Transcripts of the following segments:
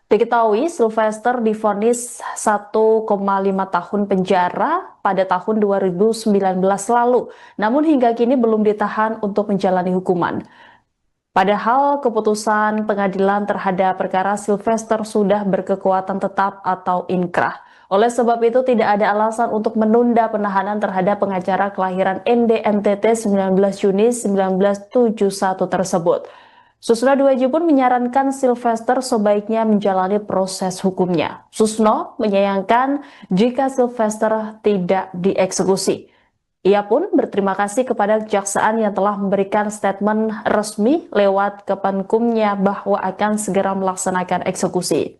Diketahui Sylvester divonis 1,5 tahun penjara pada tahun 2019 lalu, namun hingga kini belum ditahan untuk menjalani hukuman. Padahal keputusan pengadilan terhadap perkara Sylvester sudah berkekuatan tetap atau inkrah. Oleh sebab itu tidak ada alasan untuk menunda penahanan terhadap pengacara kelahiran ND NTT 19 Juni 1971 tersebut. Susno Duaji pun menyarankan Sylvester sebaiknya menjalani proses hukumnya. Susno menyayangkan jika Sylvester tidak dieksekusi. Ia pun berterima kasih kepada kejaksaan yang telah memberikan statement resmi lewat Kemenkumnya bahwa akan segera melaksanakan eksekusi.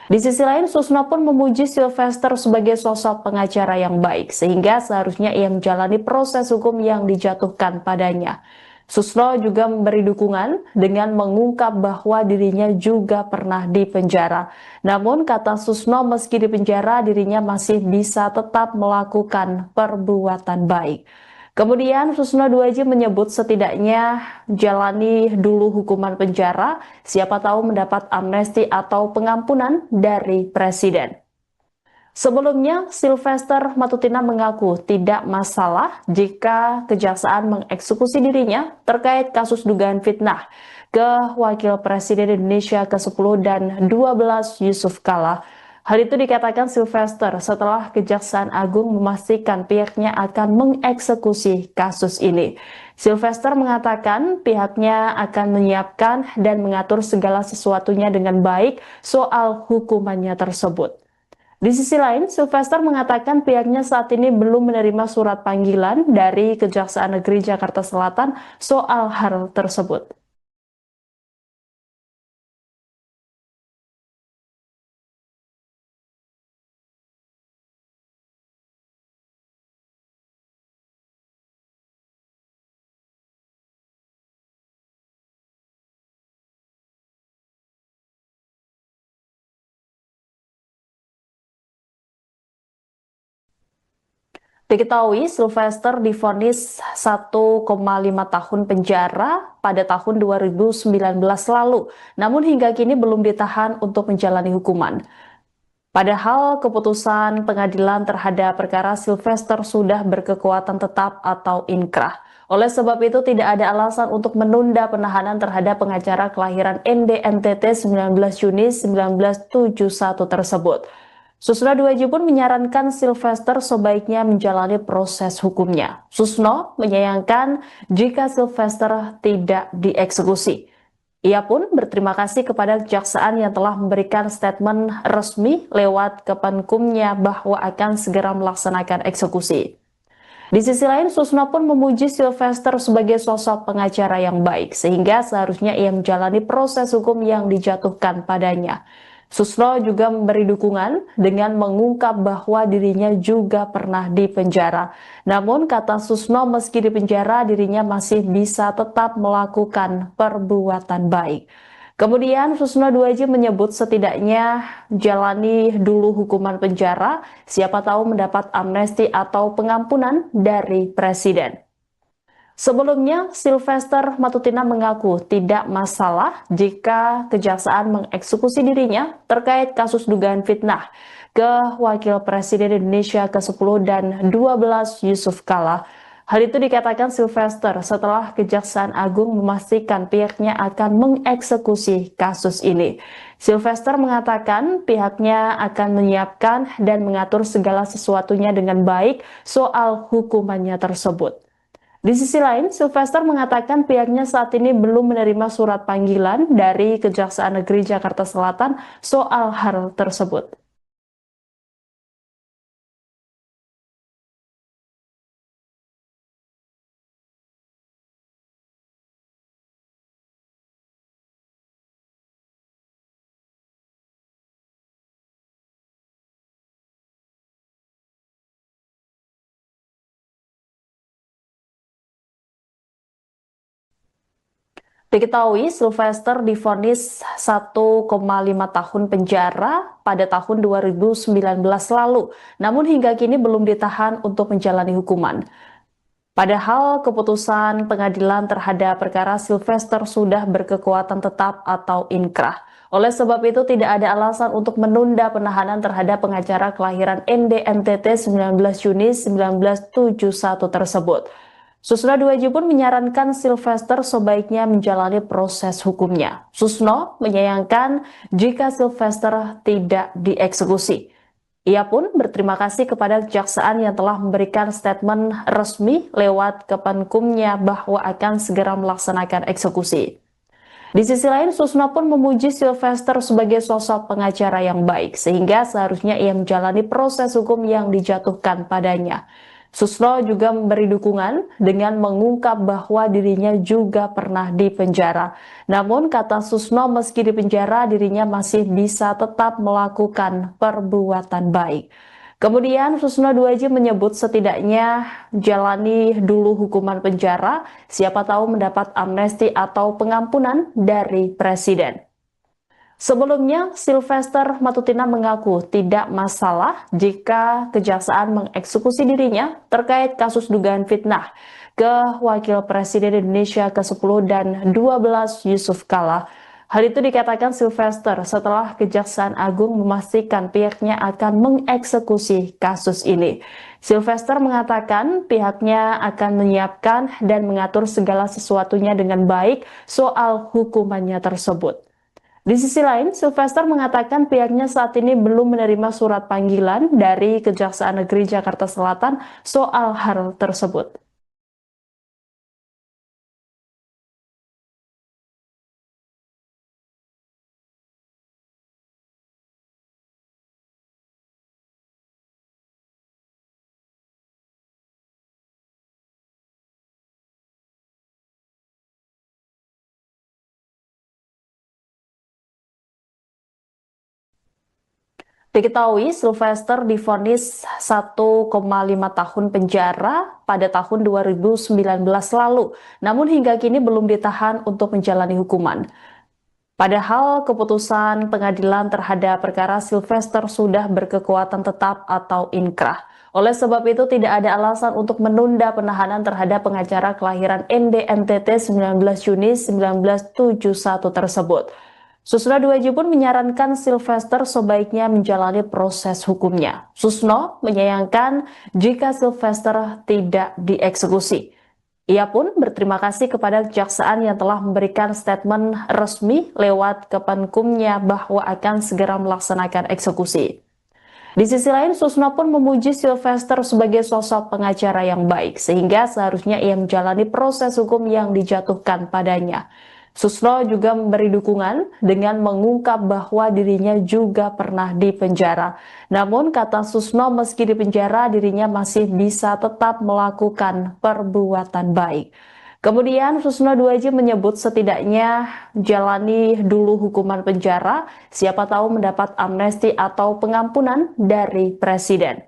Di sisi lain, Susno pun memuji Sylvester sebagai sosok pengacara yang baik, sehingga seharusnya ia menjalani proses hukum yang dijatuhkan padanya. Susno juga memberi dukungan dengan mengungkap bahwa dirinya juga pernah dipenjara. Namun, kata Susno, meski dipenjara, dirinya masih bisa tetap melakukan perbuatan baik. Kemudian Susno Duaji menyebut setidaknya jalani dulu hukuman penjara, siapa tahu mendapat amnesti atau pengampunan dari Presiden. Sebelumnya, Sylvester Matutina mengaku tidak masalah jika kejaksaan mengeksekusi dirinya terkait kasus dugaan fitnah ke Wakil Presiden Indonesia ke-10 dan 12 Yusuf Kala. Hal itu dikatakan Sylvester setelah Kejaksaan Agung memastikan pihaknya akan mengeksekusi kasus ini. Sylvester mengatakan pihaknya akan menyiapkan dan mengatur segala sesuatunya dengan baik soal hukumannya tersebut. Di sisi lain, Sylvester mengatakan pihaknya saat ini belum menerima surat panggilan dari Kejaksaan Negeri Jakarta Selatan soal hal tersebut. Diketahui Sylvester divonis 1,5 tahun penjara pada tahun 2019 lalu, namun hingga kini belum ditahan untuk menjalani hukuman. Padahal keputusan pengadilan terhadap perkara Sylvester sudah berkekuatan tetap atau inkrah. Oleh sebab itu tidak ada alasan untuk menunda penahanan terhadap pengacara kelahiran ND NTT 19 Juni 1971 tersebut. Susno Duaji pun menyarankan Sylvester sebaiknya menjalani proses hukumnya. Susno menyayangkan jika Sylvester tidak dieksekusi. Ia pun berterima kasih kepada kejaksaan yang telah memberikan statement resmi lewat Kemenkumnya bahwa akan segera melaksanakan eksekusi. Di sisi lain, Susno pun memuji Sylvester sebagai sosok pengacara yang baik, sehingga seharusnya ia menjalani proses hukum yang dijatuhkan padanya. Susno juga memberi dukungan dengan mengungkap bahwa dirinya juga pernah dipenjara. Namun, kata Susno, meski dipenjara, dirinya masih bisa tetap melakukan perbuatan baik. Kemudian Susno Duaji menyebut setidaknya jalani dulu hukuman penjara, siapa tahu mendapat amnesti atau pengampunan dari Presiden. Sebelumnya, Sylvester Matutina mengaku tidak masalah jika kejaksaan mengeksekusi dirinya terkait kasus dugaan fitnah ke Wakil Presiden Indonesia ke-10 dan 12 Yusuf Kala. Hal itu dikatakan Sylvester setelah Kejaksaan Agung memastikan pihaknya akan mengeksekusi kasus ini. Sylvester mengatakan pihaknya akan menyiapkan dan mengatur segala sesuatunya dengan baik soal hukumannya tersebut. Di sisi lain, Sylvester mengatakan pihaknya saat ini belum menerima surat panggilan dari Kejaksaan Negeri Jakarta Selatan soal hal tersebut. Diketahui Sylvester divonis 1,5 tahun penjara pada tahun 2019 lalu, namun hingga kini belum ditahan untuk menjalani hukuman. Padahal keputusan pengadilan terhadap perkara Sylvester sudah berkekuatan tetap atau inkrah. Oleh sebab itu tidak ada alasan untuk menunda penahanan terhadap pengacara kelahiran ND/NTT 19 Juni 1971 tersebut. Susno Duaji pun menyarankan Sylvester sebaiknya menjalani proses hukumnya. Susno menyayangkan jika Sylvester tidak dieksekusi. Ia pun berterima kasih kepada kejaksaan yang telah memberikan statement resmi lewat Kemenkumnya bahwa akan segera melaksanakan eksekusi. Di sisi lain, Susno pun memuji Sylvester sebagai sosok pengacara yang baik, sehingga seharusnya ia menjalani proses hukum yang dijatuhkan padanya. Susno juga memberi dukungan dengan mengungkap bahwa dirinya juga pernah dipenjara. Namun, kata Susno, meski dipenjara, dirinya masih bisa tetap melakukan perbuatan baik. Kemudian Susno Duaji menyebut setidaknya jalani dulu hukuman penjara, siapa tahu mendapat amnesti atau pengampunan dari Presiden. Sebelumnya, Sylvester Matutina mengaku tidak masalah jika kejaksaan mengeksekusi dirinya terkait kasus dugaan fitnah ke Wakil Presiden Indonesia ke-10 dan 12 Yusuf Kala. Hal itu dikatakan Sylvester setelah Kejaksaan Agung memastikan pihaknya akan mengeksekusi kasus ini. Sylvester mengatakan pihaknya akan menyiapkan dan mengatur segala sesuatunya dengan baik soal hukumannya tersebut. Di sisi lain, Sylvester mengatakan pihaknya saat ini belum menerima surat panggilan dari Kejaksaan Negeri Jakarta Selatan soal hal tersebut. Diketahui Sylvester divonis 1,5 tahun penjara pada tahun 2019 lalu, namun hingga kini belum ditahan untuk menjalani hukuman. Padahal keputusan pengadilan terhadap perkara Sylvester sudah berkekuatan tetap atau inkrah. Oleh sebab itu tidak ada alasan untuk menunda penahanan terhadap pengacara kelahiran ND/NTT 19 Juni 1971 tersebut. Susno Duaji pun menyarankan Sylvester sebaiknya menjalani proses hukumnya. Susno menyayangkan jika Sylvester tidak dieksekusi. Ia pun berterima kasih kepada kejaksaan yang telah memberikan statement resmi lewat Kemenkumnya bahwa akan segera melaksanakan eksekusi. Di sisi lain, Susno pun memuji Sylvester sebagai sosok pengacara yang baik, sehingga seharusnya ia menjalani proses hukum yang dijatuhkan padanya. Susno juga memberi dukungan dengan mengungkap bahwa dirinya juga pernah dipenjara. Namun, kata Susno, meski dipenjara, dirinya masih bisa tetap melakukan perbuatan baik. Kemudian Susno Duaji menyebut setidaknya jalani dulu hukuman penjara, siapa tahu mendapat amnesti atau pengampunan dari Presiden.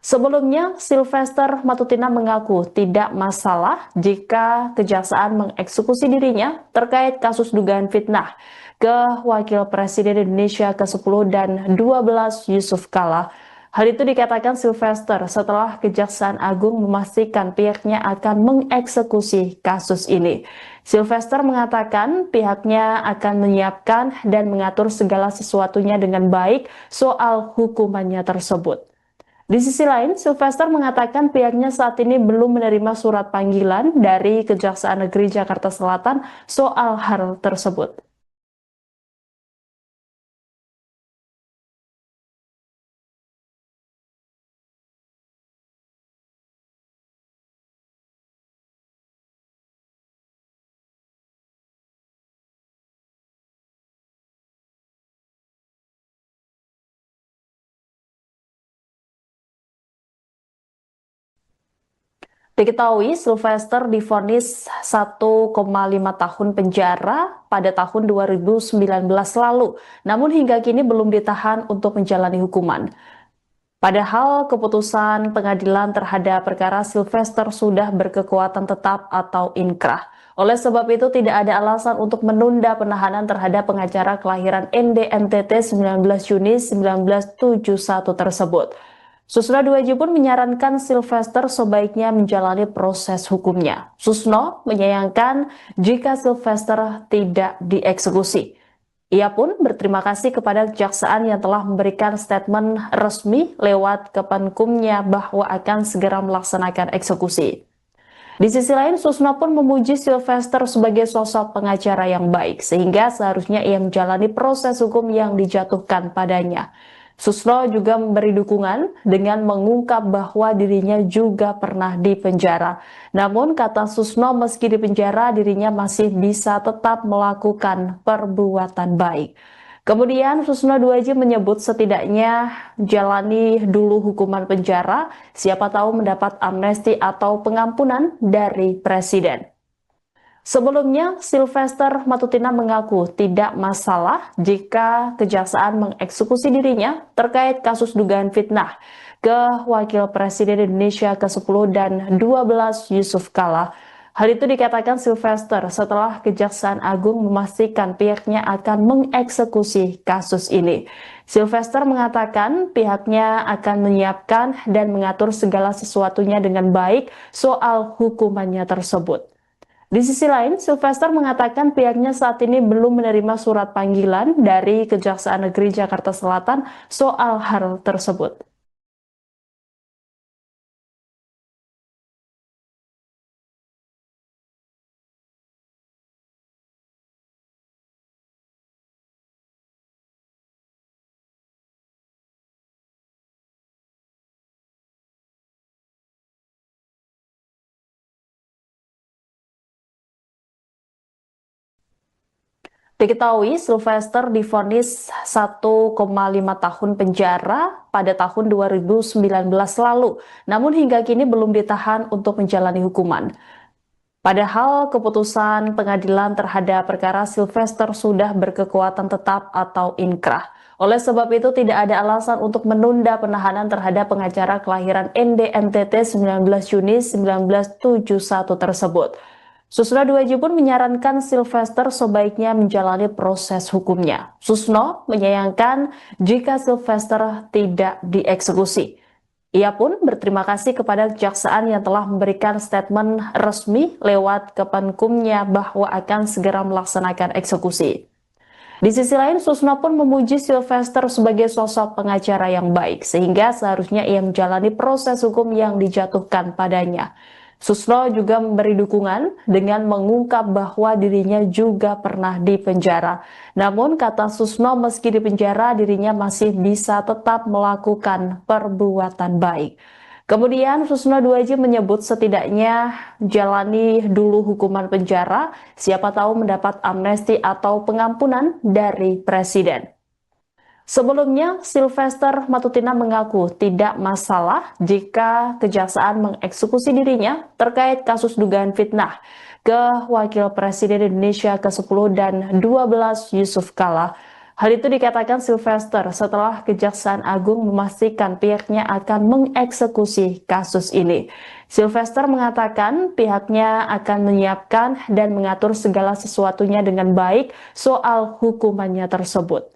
Sebelumnya, Sylvester Matutina mengaku tidak masalah jika kejaksaan mengeksekusi dirinya terkait kasus dugaan fitnah ke Wakil Presiden Indonesia ke-10 dan 12 Yusuf Kala. Hal itu dikatakan Sylvester setelah Kejaksaan Agung memastikan pihaknya akan mengeksekusi kasus ini. Sylvester mengatakan pihaknya akan menyiapkan dan mengatur segala sesuatunya dengan baik soal hukumannya tersebut. Di sisi lain, Sylvester mengatakan pihaknya saat ini belum menerima surat panggilan dari Kejaksaan Negeri Jakarta Selatan soal hal tersebut. Diketahui Sylvester divonis 1,5 tahun penjara pada tahun 2019 lalu, namun hingga kini belum ditahan untuk menjalani hukuman. Padahal keputusan pengadilan terhadap perkara Sylvester sudah berkekuatan tetap atau inkrah. Oleh sebab itu tidak ada alasan untuk menunda penahanan terhadap pengacara kelahiran ND/NTT 19 Juni 1971 tersebut. Susno Duaji pun menyarankan Sylvester sebaiknya menjalani proses hukumnya. Susno menyayangkan jika Sylvester tidak dieksekusi. Ia pun berterima kasih kepada kejaksaan yang telah memberikan statement resmi lewat Kemenkumnya bahwa akan segera melaksanakan eksekusi. Di sisi lain, Susno pun memuji Sylvester sebagai sosok pengacara yang baik, sehingga seharusnya ia menjalani proses hukum yang dijatuhkan padanya. Susno juga memberi dukungan dengan mengungkap bahwa dirinya juga pernah dipenjara. Namun, kata Susno, meski dipenjara, dirinya masih bisa tetap melakukan perbuatan baik. Kemudian Susno Duaji menyebut setidaknya jalani dulu hukuman penjara, siapa tahu mendapat amnesti atau pengampunan dari Presiden. Sebelumnya, Sylvester Matutina mengaku tidak masalah jika kejaksaan mengeksekusi dirinya terkait kasus dugaan fitnah ke Wakil Presiden Indonesia ke-10 dan 12 Yusuf Kala. Hal itu dikatakan Sylvester setelah Kejaksaan Agung memastikan pihaknya akan mengeksekusi kasus ini. Sylvester mengatakan pihaknya akan menyiapkan dan mengatur segala sesuatunya dengan baik soal hukumannya tersebut. Di sisi lain, Sylvester mengatakan pihaknya saat ini belum menerima surat panggilan dari Kejaksaan Negeri Jakarta Selatan soal hal tersebut. Diketahui Sylvester divonis 1,5 tahun penjara pada tahun 2019 lalu, namun hingga kini belum ditahan untuk menjalani hukuman. Padahal keputusan pengadilan terhadap perkara Sylvester sudah berkekuatan tetap atau inkrah. Oleh sebab itu tidak ada alasan untuk menunda penahanan terhadap pengacara kelahiran ND NTT 19 Juni 1971 tersebut. Susno Duaji pun menyarankan Sylvester sebaiknya menjalani proses hukumnya. Susno menyayangkan jika Sylvester tidak dieksekusi. Ia pun berterima kasih kepada kejaksaan yang telah memberikan statement resmi lewat Kemenkumnya bahwa akan segera melaksanakan eksekusi. Di sisi lain, Susno pun memuji Sylvester sebagai sosok pengacara yang baik, sehingga seharusnya ia menjalani proses hukum yang dijatuhkan padanya. Susno juga memberi dukungan dengan mengungkap bahwa dirinya juga pernah dipenjara. Namun, kata Susno, meski dipenjara, dirinya masih bisa tetap melakukan perbuatan baik. Kemudian Susno Duaji menyebut setidaknya jalani dulu hukuman penjara, siapa tahu mendapat amnesti atau pengampunan dari Presiden. Sebelumnya, Sylvester Matutina mengaku tidak masalah jika kejaksaan mengeksekusi dirinya terkait kasus dugaan fitnah ke Wakil Presiden Indonesia ke-10 dan 12 Yusuf Kala. Hal itu dikatakan Sylvester setelah Kejaksaan Agung memastikan pihaknya akan mengeksekusi kasus ini. Sylvester mengatakan pihaknya akan menyiapkan dan mengatur segala sesuatunya dengan baik soal hukumannya tersebut.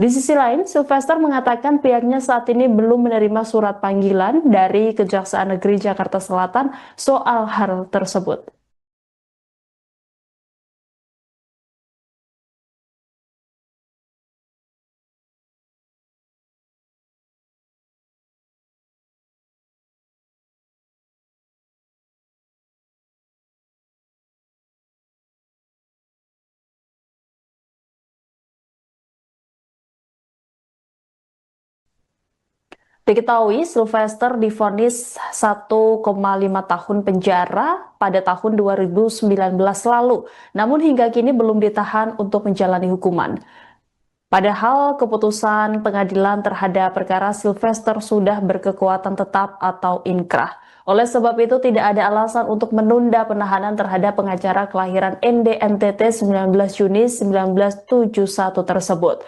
Di sisi lain, Sylvester mengatakan pihaknya saat ini belum menerima surat panggilan dari Kejaksaan Negeri Jakarta Selatan soal hal tersebut. Diketahui Sylvester divonis 1,5 tahun penjara pada tahun 2019 lalu, namun hingga kini belum ditahan untuk menjalani hukuman. Padahal keputusan pengadilan terhadap perkara Sylvester sudah berkekuatan tetap atau inkrah. Oleh sebab itu tidak ada alasan untuk menunda penahanan terhadap pengacara kelahiran ND NTT 19 Juni 1971 tersebut.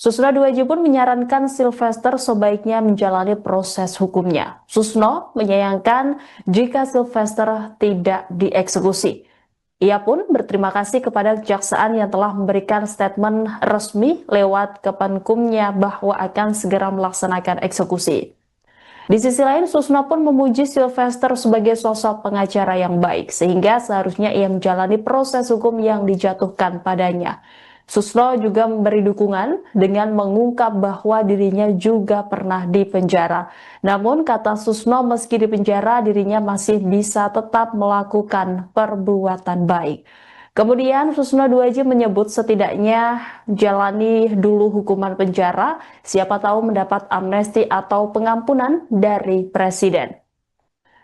Susno Duaji pun menyarankan Sylvester sebaiknya menjalani proses hukumnya. Susno menyayangkan jika Sylvester tidak dieksekusi. Ia pun berterima kasih kepada kejaksaan yang telah memberikan statement resmi lewat Kemenkumnya bahwa akan segera melaksanakan eksekusi. Di sisi lain, Susno pun memuji Sylvester sebagai sosok pengacara yang baik, sehingga seharusnya ia menjalani proses hukum yang dijatuhkan padanya. Susno juga memberi dukungan dengan mengungkap bahwa dirinya juga pernah dipenjara. Namun kata Susno, meski dipenjara dirinya masih bisa tetap melakukan perbuatan baik. Kemudian Susno Duaji menyebut setidaknya jalani dulu hukuman penjara, siapa tahu mendapat amnesti atau pengampunan dari Presiden.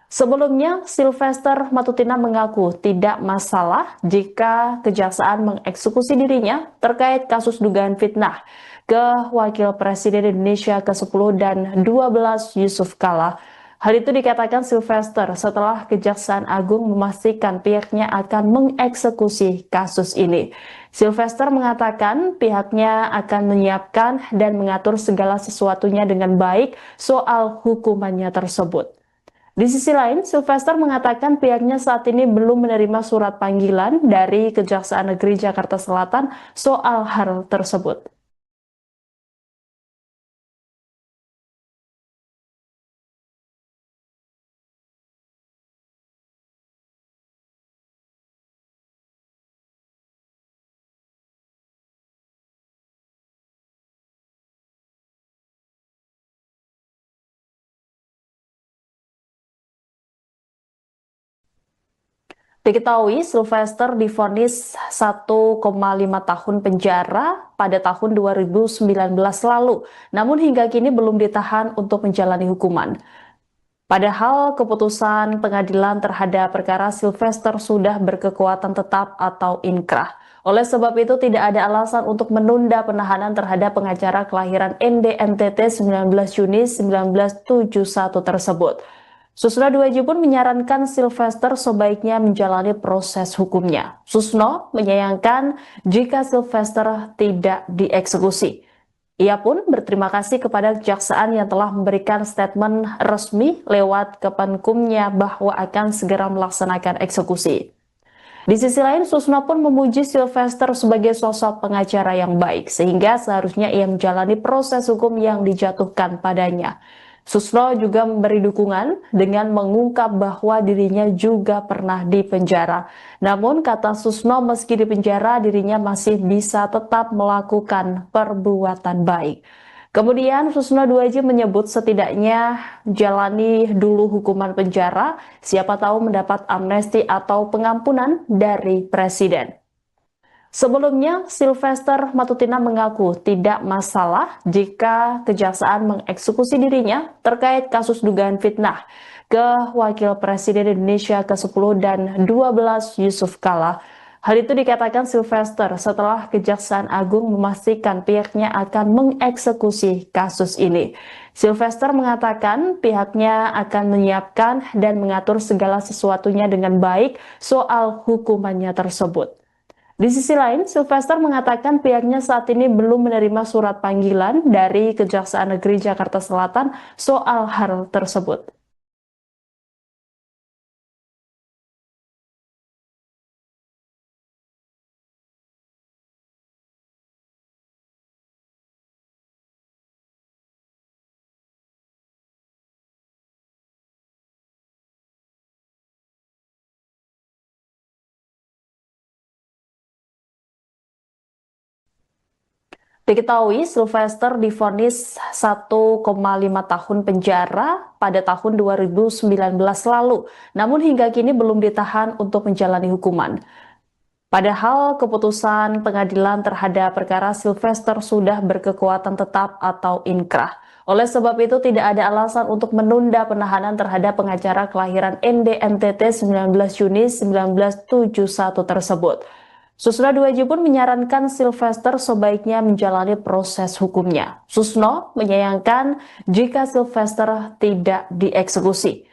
Sebelumnya, Sylvester Matutina mengaku tidak masalah jika kejaksaan mengeksekusi dirinya terkait kasus dugaan fitnah ke Wakil Presiden Indonesia ke-10 dan 12 Yusuf Kala. Hal itu dikatakan Sylvester setelah Kejaksaan Agung memastikan pihaknya akan mengeksekusi kasus ini. Sylvester mengatakan pihaknya akan menyiapkan dan mengatur segala sesuatunya dengan baik soal hukumannya tersebut. Di sisi lain, Sylvester mengatakan pihaknya saat ini belum menerima surat panggilan dari Kejaksaan Negeri Jakarta Selatan soal hal tersebut. Diketahui Sylvester divonis 1,5 tahun penjara pada tahun 2019 lalu, namun hingga kini belum ditahan untuk menjalani hukuman. Padahal keputusan pengadilan terhadap perkara Sylvester sudah berkekuatan tetap atau inkrah. Oleh sebab itu tidak ada alasan untuk menunda penahanan terhadap pengacara kelahiran ND NTT 19 Juni 1971 tersebut. Susno Duaji pun menyarankan Sylvester sebaiknya menjalani proses hukumnya. Susno menyayangkan jika Sylvester tidak dieksekusi. Ia pun berterima kasih kepada kejaksaan yang telah memberikan statement resmi lewat Kepenkumnya bahwa akan segera melaksanakan eksekusi. Di sisi lain, Susno pun memuji Sylvester sebagai sosok pengacara yang baik, sehingga seharusnya ia menjalani proses hukum yang dijatuhkan padanya. Susno juga memberi dukungan dengan mengungkap bahwa dirinya juga pernah dipenjara. Namun kata Susno, meski dipenjara dirinya masih bisa tetap melakukan perbuatan baik. Kemudian Susno Duaji menyebut setidaknya jalani dulu hukuman penjara, siapa tahu mendapat amnesti atau pengampunan dari Presiden. Sebelumnya, Sylvester Matutina mengaku tidak masalah jika kejaksaan mengeksekusi dirinya terkait kasus dugaan fitnah ke Wakil Presiden Indonesia ke-10 dan 12 Yusuf Kala. Hal itu dikatakan Sylvester setelah Kejaksaan Agung memastikan pihaknya akan mengeksekusi kasus ini. Sylvester mengatakan pihaknya akan menyiapkan dan mengatur segala sesuatunya dengan baik soal hukumannya tersebut. Di sisi lain, Sylvester mengatakan pihaknya saat ini belum menerima surat panggilan dari Kejaksaan Negeri Jakarta Selatan soal hal tersebut. Diketahui Sylvester divonis 1,5 tahun penjara pada tahun 2019 lalu, namun hingga kini belum ditahan untuk menjalani hukuman. Padahal keputusan pengadilan terhadap perkara Sylvester sudah berkekuatan tetap atau inkrah. Oleh sebab itu tidak ada alasan untuk menunda penahanan terhadap pengacara kelahiran ND NTT 19 Juni 1971 tersebut. Susno Duaji pun menyarankan Sylvester sebaiknya menjalani proses hukumnya. Susno menyayangkan jika Sylvester tidak dieksekusi.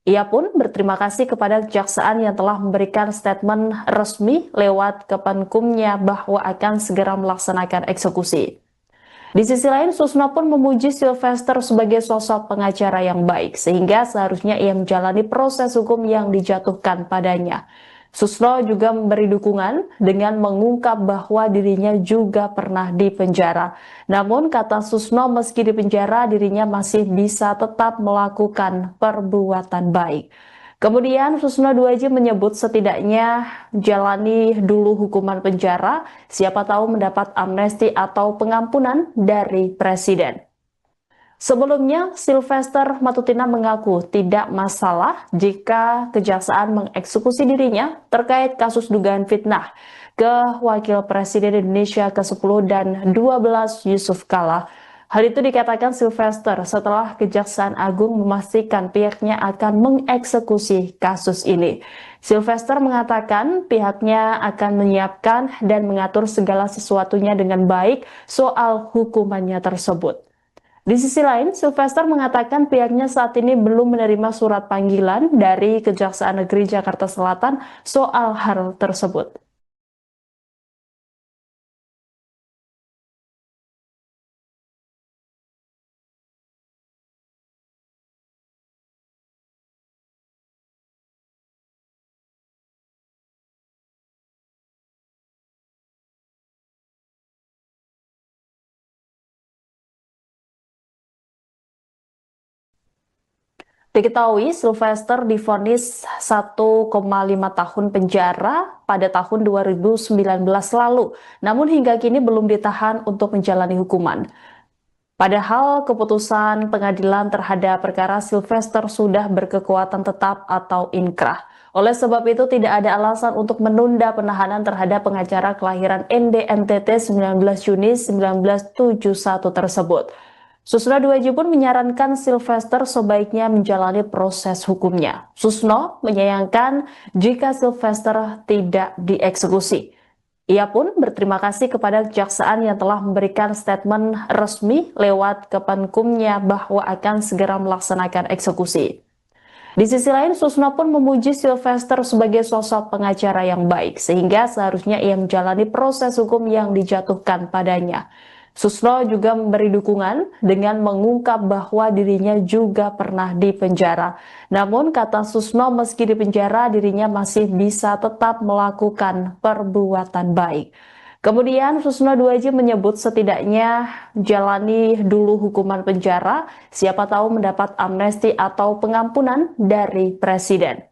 Ia pun berterima kasih kepada kejaksaan yang telah memberikan statement resmi lewat Kepenkumnya bahwa akan segera melaksanakan eksekusi. Di sisi lain, Susno pun memuji Sylvester sebagai sosok pengacara yang baik, sehingga seharusnya ia menjalani proses hukum yang dijatuhkan padanya. Susno juga memberi dukungan dengan mengungkap bahwa dirinya juga pernah dipenjara. Namun kata Susno, meski dipenjara dirinya masih bisa tetap melakukan perbuatan baik. Kemudian Susno Duaji menyebut setidaknya jalani dulu hukuman penjara, siapa tahu mendapat amnesti atau pengampunan dari Presiden. Sebelumnya, Sylvester Matutina mengaku tidak masalah jika kejaksaan mengeksekusi dirinya terkait kasus dugaan fitnah ke Wakil Presiden Indonesia ke-10 dan 12 Yusuf Kala. Hal itu dikatakan Sylvester setelah Kejaksaan Agung memastikan pihaknya akan mengeksekusi kasus ini. Sylvester mengatakan pihaknya akan menyiapkan dan mengatur segala sesuatunya dengan baik soal hukumannya tersebut. Di sisi lain, Sylvester mengatakan pihaknya saat ini belum menerima surat panggilan dari Kejaksaan Negeri Jakarta Selatan soal hal tersebut. Diketahui Sylvester divonis 1,5 tahun penjara pada tahun 2019 lalu, namun hingga kini belum ditahan untuk menjalani hukuman. Padahal keputusan pengadilan terhadap perkara Sylvester sudah berkekuatan tetap atau inkrah. Oleh sebab itu tidak ada alasan untuk menunda penahanan terhadap pengacara kelahiran ND NTT 19 Juni 1971 tersebut. Susno Duaji pun menyarankan Sylvester sebaiknya menjalani proses hukumnya. Susno menyayangkan jika Sylvester tidak dieksekusi. Ia pun berterima kasih kepada kejaksaan yang telah memberikan statement resmi lewat Kemenkumnya bahwa akan segera melaksanakan eksekusi. Di sisi lain, Susno pun memuji Sylvester sebagai sosok pengacara yang baik, sehingga seharusnya ia menjalani proses hukum yang dijatuhkan padanya. Susno juga memberi dukungan dengan mengungkap bahwa dirinya juga pernah dipenjara. Namun kata Susno, meski dipenjara dirinya masih bisa tetap melakukan perbuatan baik. Kemudian Susno Duaji menyebut setidaknya jalani dulu hukuman penjara, siapa tahu mendapat amnesti atau pengampunan dari Presiden.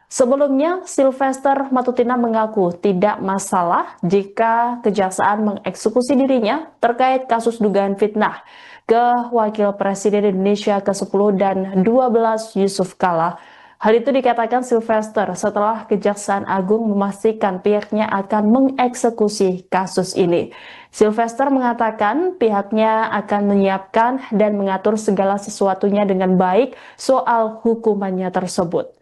Sebelumnya, Sylvester Matutina mengaku tidak masalah jika kejaksaan mengeksekusi dirinya terkait kasus dugaan fitnah ke Wakil Presiden Indonesia ke-10 dan 12 Yusuf Kala. Hal itu dikatakan Sylvester setelah Kejaksaan Agung memastikan pihaknya akan mengeksekusi kasus ini. Sylvester mengatakan pihaknya akan menyiapkan dan mengatur segala sesuatunya dengan baik soal hukumannya tersebut.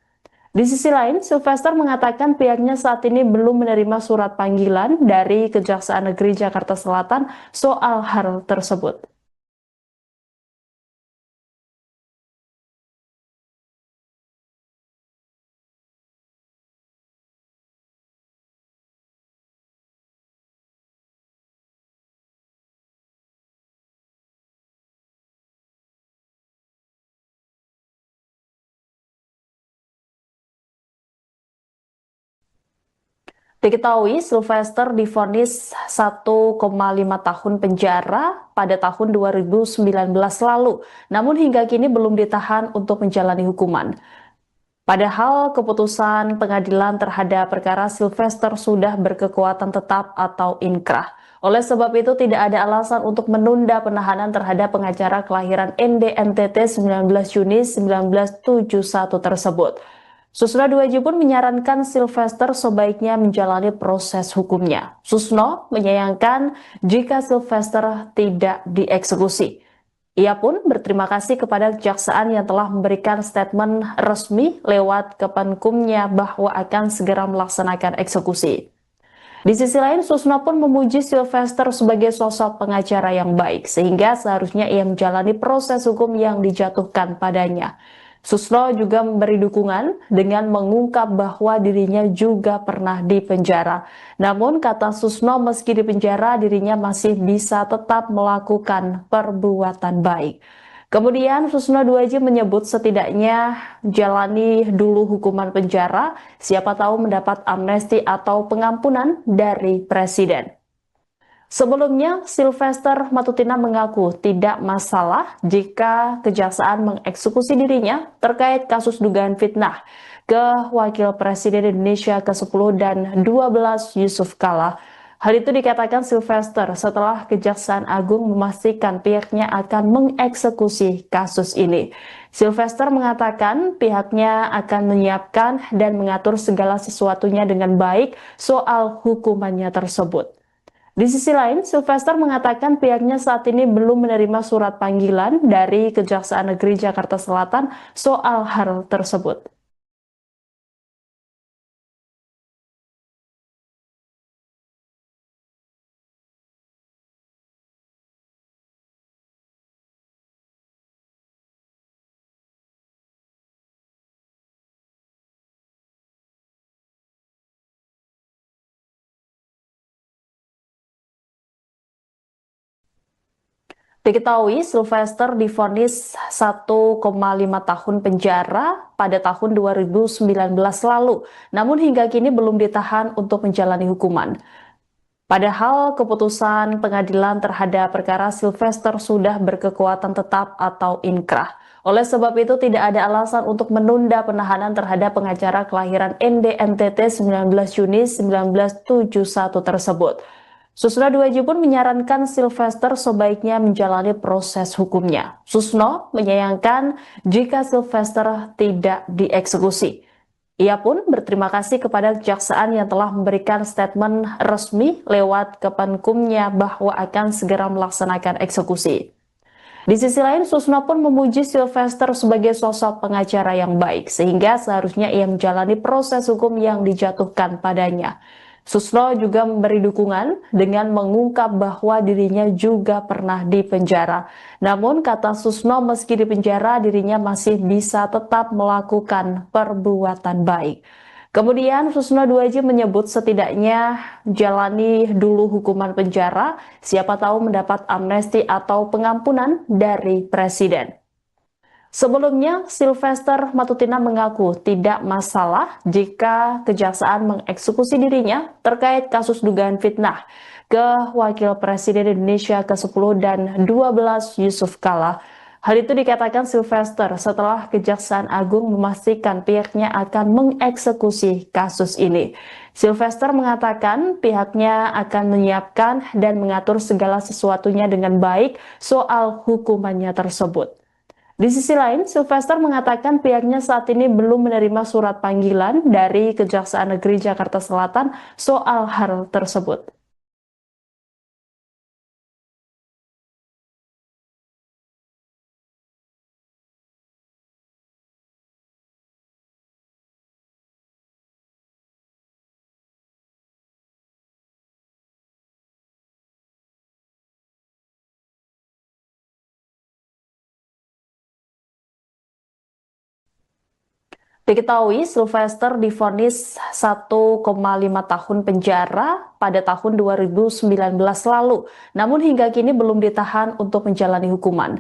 Di sisi lain, Sylvester mengatakan pihaknya saat ini belum menerima surat panggilan dari Kejaksaan Negeri Jakarta Selatan soal hal tersebut. Diketahui Sylvester divonis 1,5 tahun penjara pada tahun 2019 lalu, namun hingga kini belum ditahan untuk menjalani hukuman. Padahal keputusan pengadilan terhadap perkara Sylvester sudah berkekuatan tetap atau inkrah. Oleh sebab itu tidak ada alasan untuk menunda penahanan terhadap pengacara kelahiran ND NTT 19 Juni 1971 tersebut. Susno Duaji pun menyarankan Sylvester sebaiknya menjalani proses hukumnya. Susno menyayangkan jika Sylvester tidak dieksekusi. Ia pun berterima kasih kepada kejaksaan yang telah memberikan statement resmi lewat Kemenkumnya bahwa akan segera melaksanakan eksekusi. Di sisi lain, Susno pun memuji Sylvester sebagai sosok pengacara yang baik, sehingga seharusnya ia menjalani proses hukum yang dijatuhkan padanya. Susno juga memberi dukungan dengan mengungkap bahwa dirinya juga pernah dipenjara. Namun kata Susno, meski dipenjara dirinya masih bisa tetap melakukan perbuatan baik. Kemudian Susno Duaji menyebut setidaknya jalani dulu hukuman penjara, siapa tahu mendapat amnesti atau pengampunan dari Presiden. Sebelumnya, Sylvester Matutina mengaku tidak masalah jika kejaksaan mengeksekusi dirinya terkait kasus dugaan fitnah ke Wakil Presiden Indonesia ke-10 dan 12 Yusuf Kala. Hal itu dikatakan Sylvester setelah Kejaksaan Agung memastikan pihaknya akan mengeksekusi kasus ini. Sylvester mengatakan pihaknya akan menyiapkan dan mengatur segala sesuatunya dengan baik soal hukumannya tersebut. Di sisi lain, Sylvester mengatakan pihaknya saat ini belum menerima surat panggilan dari Kejaksaan Negeri Jakarta Selatan soal hal tersebut. Diketahui Sylvester divonis 1,5 tahun penjara pada tahun 2019 lalu, namun hingga kini belum ditahan untuk menjalani hukuman. Padahal keputusan pengadilan terhadap perkara Sylvester sudah berkekuatan tetap atau inkrah. Oleh sebab itu tidak ada alasan untuk menunda penahanan terhadap pengacara kelahiran ND NTT 19 Juni 1971 tersebut. Susno Duaji pun menyarankan Sylvester sebaiknya menjalani proses hukumnya. Susno menyayangkan jika Sylvester tidak dieksekusi. Ia pun berterima kasih kepada kejaksaan yang telah memberikan statement resmi lewat Kepenkumnya bahwa akan segera melaksanakan eksekusi. Di sisi lain, Susno pun memuji Sylvester sebagai sosok pengacara yang baik, sehingga seharusnya ia menjalani proses hukum yang dijatuhkan padanya. Susno juga memberi dukungan dengan mengungkap bahwa dirinya juga pernah dipenjara. Namun, kata Susno, meski dipenjara, dirinya masih bisa tetap melakukan perbuatan baik. Kemudian Susno Duaji menyebut setidaknya jalani dulu hukuman penjara, siapa tahu mendapat amnesti atau pengampunan dari Presiden. Sebelumnya, Sylvester Matutina mengaku tidak masalah jika kejaksaan mengeksekusi dirinya terkait kasus dugaan fitnah ke Wakil Presiden Indonesia ke-10 dan 12 Yusuf Kala. Hal itu dikatakan Sylvester setelah Kejaksaan Agung memastikan pihaknya akan mengeksekusi kasus ini. Sylvester mengatakan pihaknya akan menyiapkan dan mengatur segala sesuatunya dengan baik soal hukumannya tersebut. Di sisi lain, Sylvester mengatakan pihaknya saat ini belum menerima surat panggilan dari Kejaksaan Negeri Jakarta Selatan soal hal tersebut. Diketahui Sylvester divonis 1,5 tahun penjara pada tahun 2019 lalu, namun hingga kini belum ditahan untuk menjalani hukuman.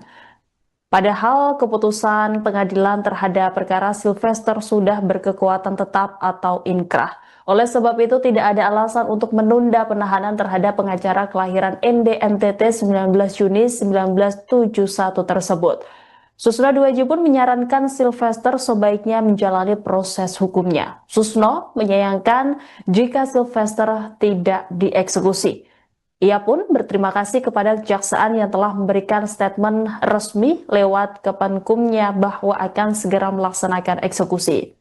Padahal keputusan pengadilan terhadap perkara Sylvester sudah berkekuatan tetap atau inkrah. Oleh sebab itu tidak ada alasan untuk menunda penahanan terhadap pengacara kelahiran ND NTT 19 Juni 1971 tersebut. Susno Duaji pun menyarankan Sylvester sebaiknya menjalani proses hukumnya. Susno menyayangkan jika Sylvester tidak dieksekusi. Ia pun berterima kasih kepada kejaksaan yang telah memberikan statement resmi lewat Kepenkumnya bahwa akan segera melaksanakan eksekusi.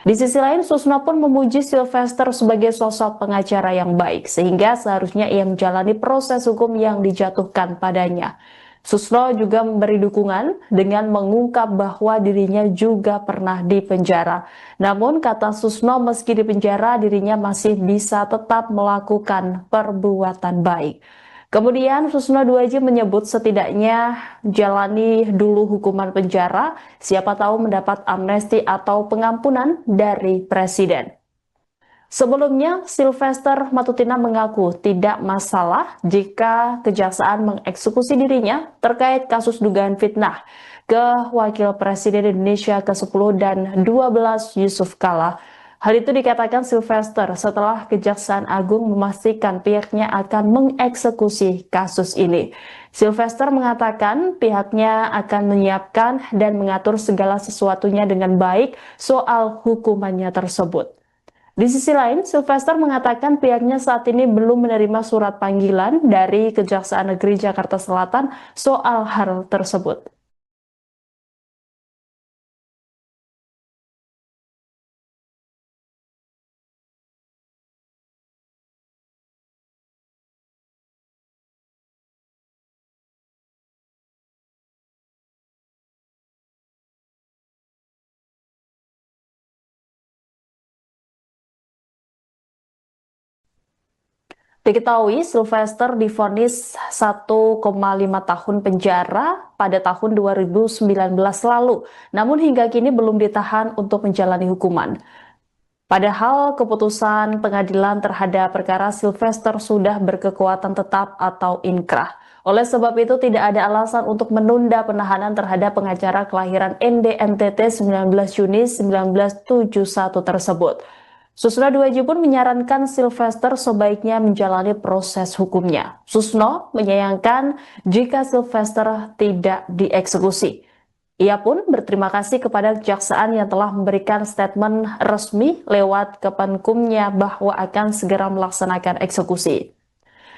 Di sisi lain, Susno pun memuji Sylvester sebagai sosok pengacara yang baik, sehingga seharusnya ia menjalani proses hukum yang dijatuhkan padanya. Susno juga memberi dukungan dengan mengungkap bahwa dirinya juga pernah dipenjara. Namun, kata Susno, meski dipenjara, dirinya masih bisa tetap melakukan perbuatan baik. Kemudian Susno Duaji menyebut setidaknya jalani dulu hukuman penjara, siapa tahu mendapat amnesti atau pengampunan dari Presiden. Sebelumnya, Sylvester Matutina mengaku tidak masalah jika kejaksaan mengeksekusi dirinya terkait kasus dugaan fitnah ke Wakil Presiden Indonesia ke-10 dan 12 Yusuf Kala. Hal itu dikatakan Sylvester setelah Kejaksaan Agung memastikan pihaknya akan mengeksekusi kasus ini. Sylvester mengatakan pihaknya akan menyiapkan dan mengatur segala sesuatunya dengan baik soal hukumannya tersebut. Di sisi lain, Sylvester mengatakan pihaknya saat ini belum menerima surat panggilan dari Kejaksaan Negeri Jakarta Selatan soal hal tersebut. Diketahui Sylvester divonis 1,5 tahun penjara pada tahun 2019 lalu, namun hingga kini belum ditahan untuk menjalani hukuman. Padahal keputusan pengadilan terhadap perkara Sylvester sudah berkekuatan tetap atau inkrah. Oleh sebab itu tidak ada alasan untuk menunda penahanan terhadap pengacara kelahiran ND NTT 19 Juni 1971 tersebut. Susno Duaji pun menyarankan Sylvester sebaiknya menjalani proses hukumnya. Susno menyayangkan jika Sylvester tidak dieksekusi. Ia pun berterima kasih kepada kejaksaan yang telah memberikan statement resmi lewat Kemenkumnya bahwa akan segera melaksanakan eksekusi.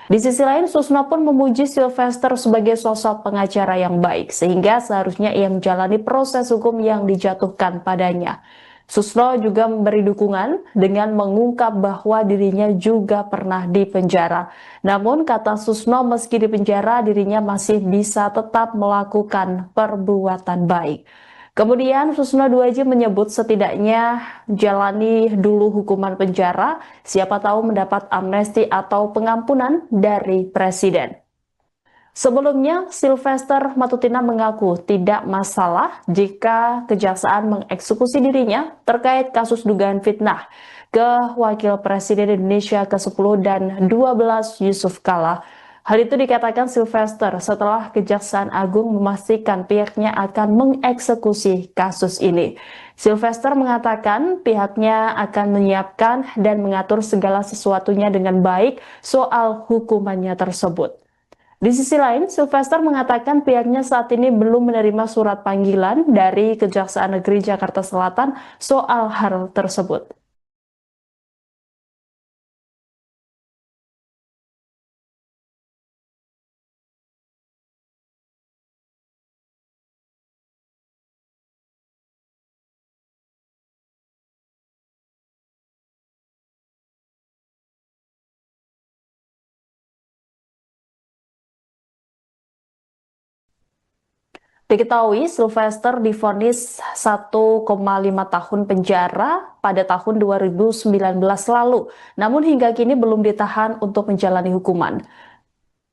Di sisi lain, Susno pun memuji Sylvester sebagai sosok pengacara yang baik, sehingga seharusnya ia menjalani proses hukum yang dijatuhkan padanya. Susno juga memberi dukungan dengan mengungkap bahwa dirinya juga pernah dipenjara. Namun, kata Susno, meski dipenjara, dirinya masih bisa tetap melakukan perbuatan baik. Kemudian Susno Duaji menyebut setidaknya jalani dulu hukuman penjara, siapa tahu mendapat amnesti atau pengampunan dari Presiden. Sebelumnya, Sylvester Matutina mengaku tidak masalah jika kejaksaan mengeksekusi dirinya terkait kasus dugaan fitnah ke Wakil Presiden Indonesia ke-10 dan 12 Yusuf Kala. Hal itu dikatakan Sylvester setelah Kejaksaan Agung memastikan pihaknya akan mengeksekusi kasus ini. Sylvester mengatakan pihaknya akan menyiapkan dan mengatur segala sesuatunya dengan baik soal hukumannya tersebut. Di sisi lain, Sylvester mengatakan pihaknya saat ini belum menerima surat panggilan dari Kejaksaan Negeri Jakarta Selatan soal hal tersebut. Diketahui Sylvester divonis 1,5 tahun penjara pada tahun 2019 lalu, namun hingga kini belum ditahan untuk menjalani hukuman.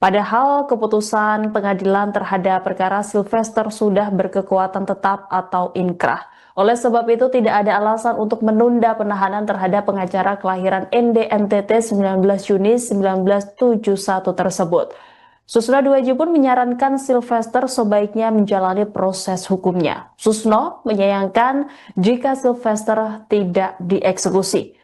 Padahal keputusan pengadilan terhadap perkara Sylvester sudah berkekuatan tetap atau inkrah. Oleh sebab itu tidak ada alasan untuk menunda penahanan terhadap pengacara kelahiran ND NTT 19 Juni 1971 tersebut. Susno Duaji pun menyarankan Sylvester sebaiknya menjalani proses hukumnya. Susno menyayangkan jika Sylvester tidak dieksekusi.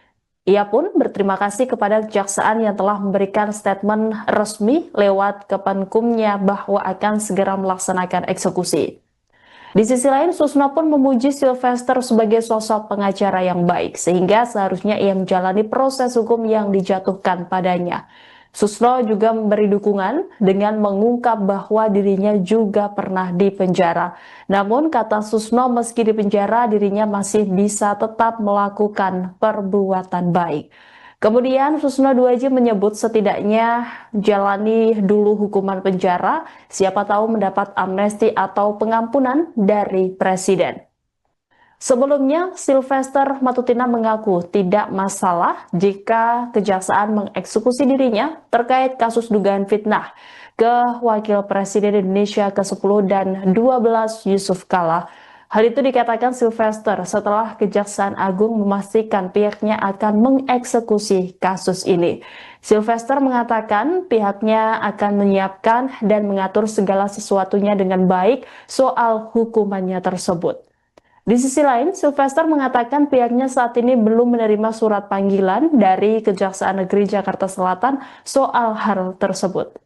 Ia pun berterima kasih kepada kejaksaan yang telah memberikan statement resmi lewat Kemenkumnya bahwa akan segera melaksanakan eksekusi. Di sisi lain, Susno pun memuji Sylvester sebagai sosok pengacara yang baik, sehingga seharusnya ia menjalani proses hukum yang dijatuhkan padanya. Susno juga memberi dukungan dengan mengungkap bahwa dirinya juga pernah dipenjara. Namun, kata Susno, meski dipenjara, dirinya masih bisa tetap melakukan perbuatan baik. Kemudian Susno Duaji menyebut setidaknya jalani dulu hukuman penjara, siapa tahu mendapat amnesti atau pengampunan dari Presiden. Sebelumnya, Sylvester Matutina mengaku tidak masalah jika kejaksaan mengeksekusi dirinya terkait kasus dugaan fitnah ke Wakil Presiden Indonesia ke-10 dan 12 Yusuf Kala. Hal itu dikatakan Sylvester setelah Kejaksaan Agung memastikan pihaknya akan mengeksekusi kasus ini. Sylvester mengatakan pihaknya akan menyiapkan dan mengatur segala sesuatunya dengan baik soal hukumannya tersebut. Di sisi lain, Sylvester mengatakan pihaknya saat ini belum menerima surat panggilan dari Kejaksaan Negeri Jakarta Selatan soal hal tersebut.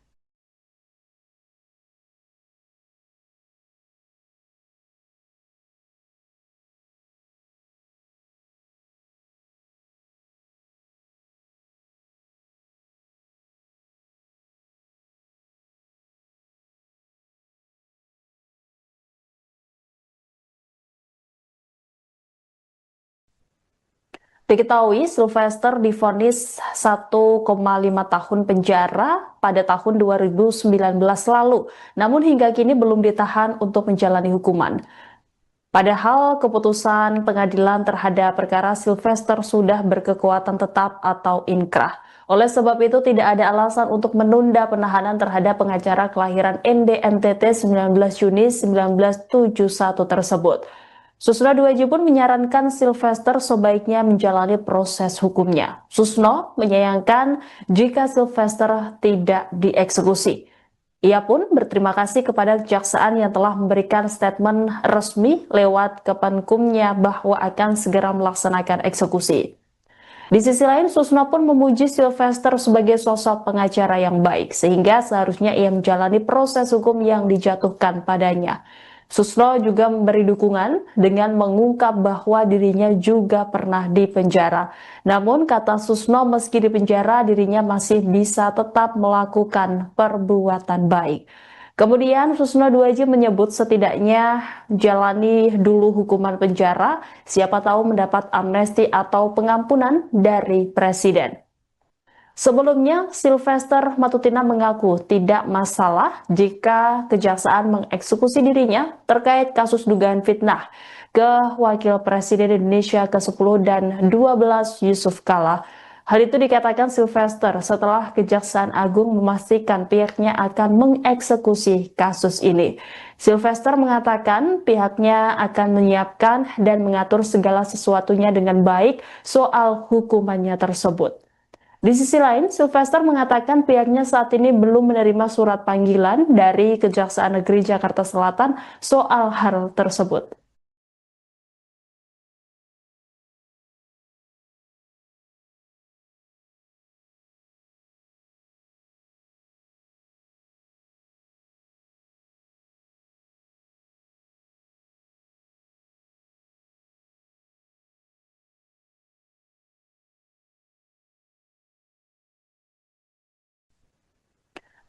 Diketahui Sylvester divonis 1,5 tahun penjara pada tahun 2019 lalu, namun hingga kini belum ditahan untuk menjalani hukuman. Padahal keputusan pengadilan terhadap perkara Sylvester sudah berkekuatan tetap atau inkrah. Oleh sebab itu tidak ada alasan untuk menunda penahanan terhadap pengacara kelahiran ND NTT 19 Juni 1971 tersebut. Susno Duaji pun menyarankan Sylvester sebaiknya menjalani proses hukumnya. Susno menyayangkan jika Sylvester tidak dieksekusi. Ia pun berterima kasih kepada kejaksaan yang telah memberikan statement resmi lewat Kepenkumnya bahwa akan segera melaksanakan eksekusi. Di sisi lain, Susno pun memuji Sylvester sebagai sosok pengacara yang baik, sehingga seharusnya ia menjalani proses hukum yang dijatuhkan padanya. Susno juga memberi dukungan dengan mengungkap bahwa dirinya juga pernah dipenjara. Namun, kata Susno, meski dipenjara, dirinya masih bisa tetap melakukan perbuatan baik. Kemudian Susno Duaji menyebut setidaknya jalani dulu hukuman penjara, siapa tahu mendapat amnesti atau pengampunan dari Presiden. Sebelumnya, Sylvester Matutina mengaku tidak masalah jika kejaksaan mengeksekusi dirinya terkait kasus dugaan fitnah ke Wakil Presiden Indonesia ke-10 dan 12 Yusuf Kala. Hal itu dikatakan Sylvester setelah Kejaksaan Agung memastikan pihaknya akan mengeksekusi kasus ini. Sylvester mengatakan pihaknya akan menyiapkan dan mengatur segala sesuatunya dengan baik soal hukumannya tersebut. Di sisi lain, Sylvester mengatakan pihaknya saat ini belum menerima surat panggilan dari Kejaksaan Negeri Jakarta Selatan soal hal tersebut.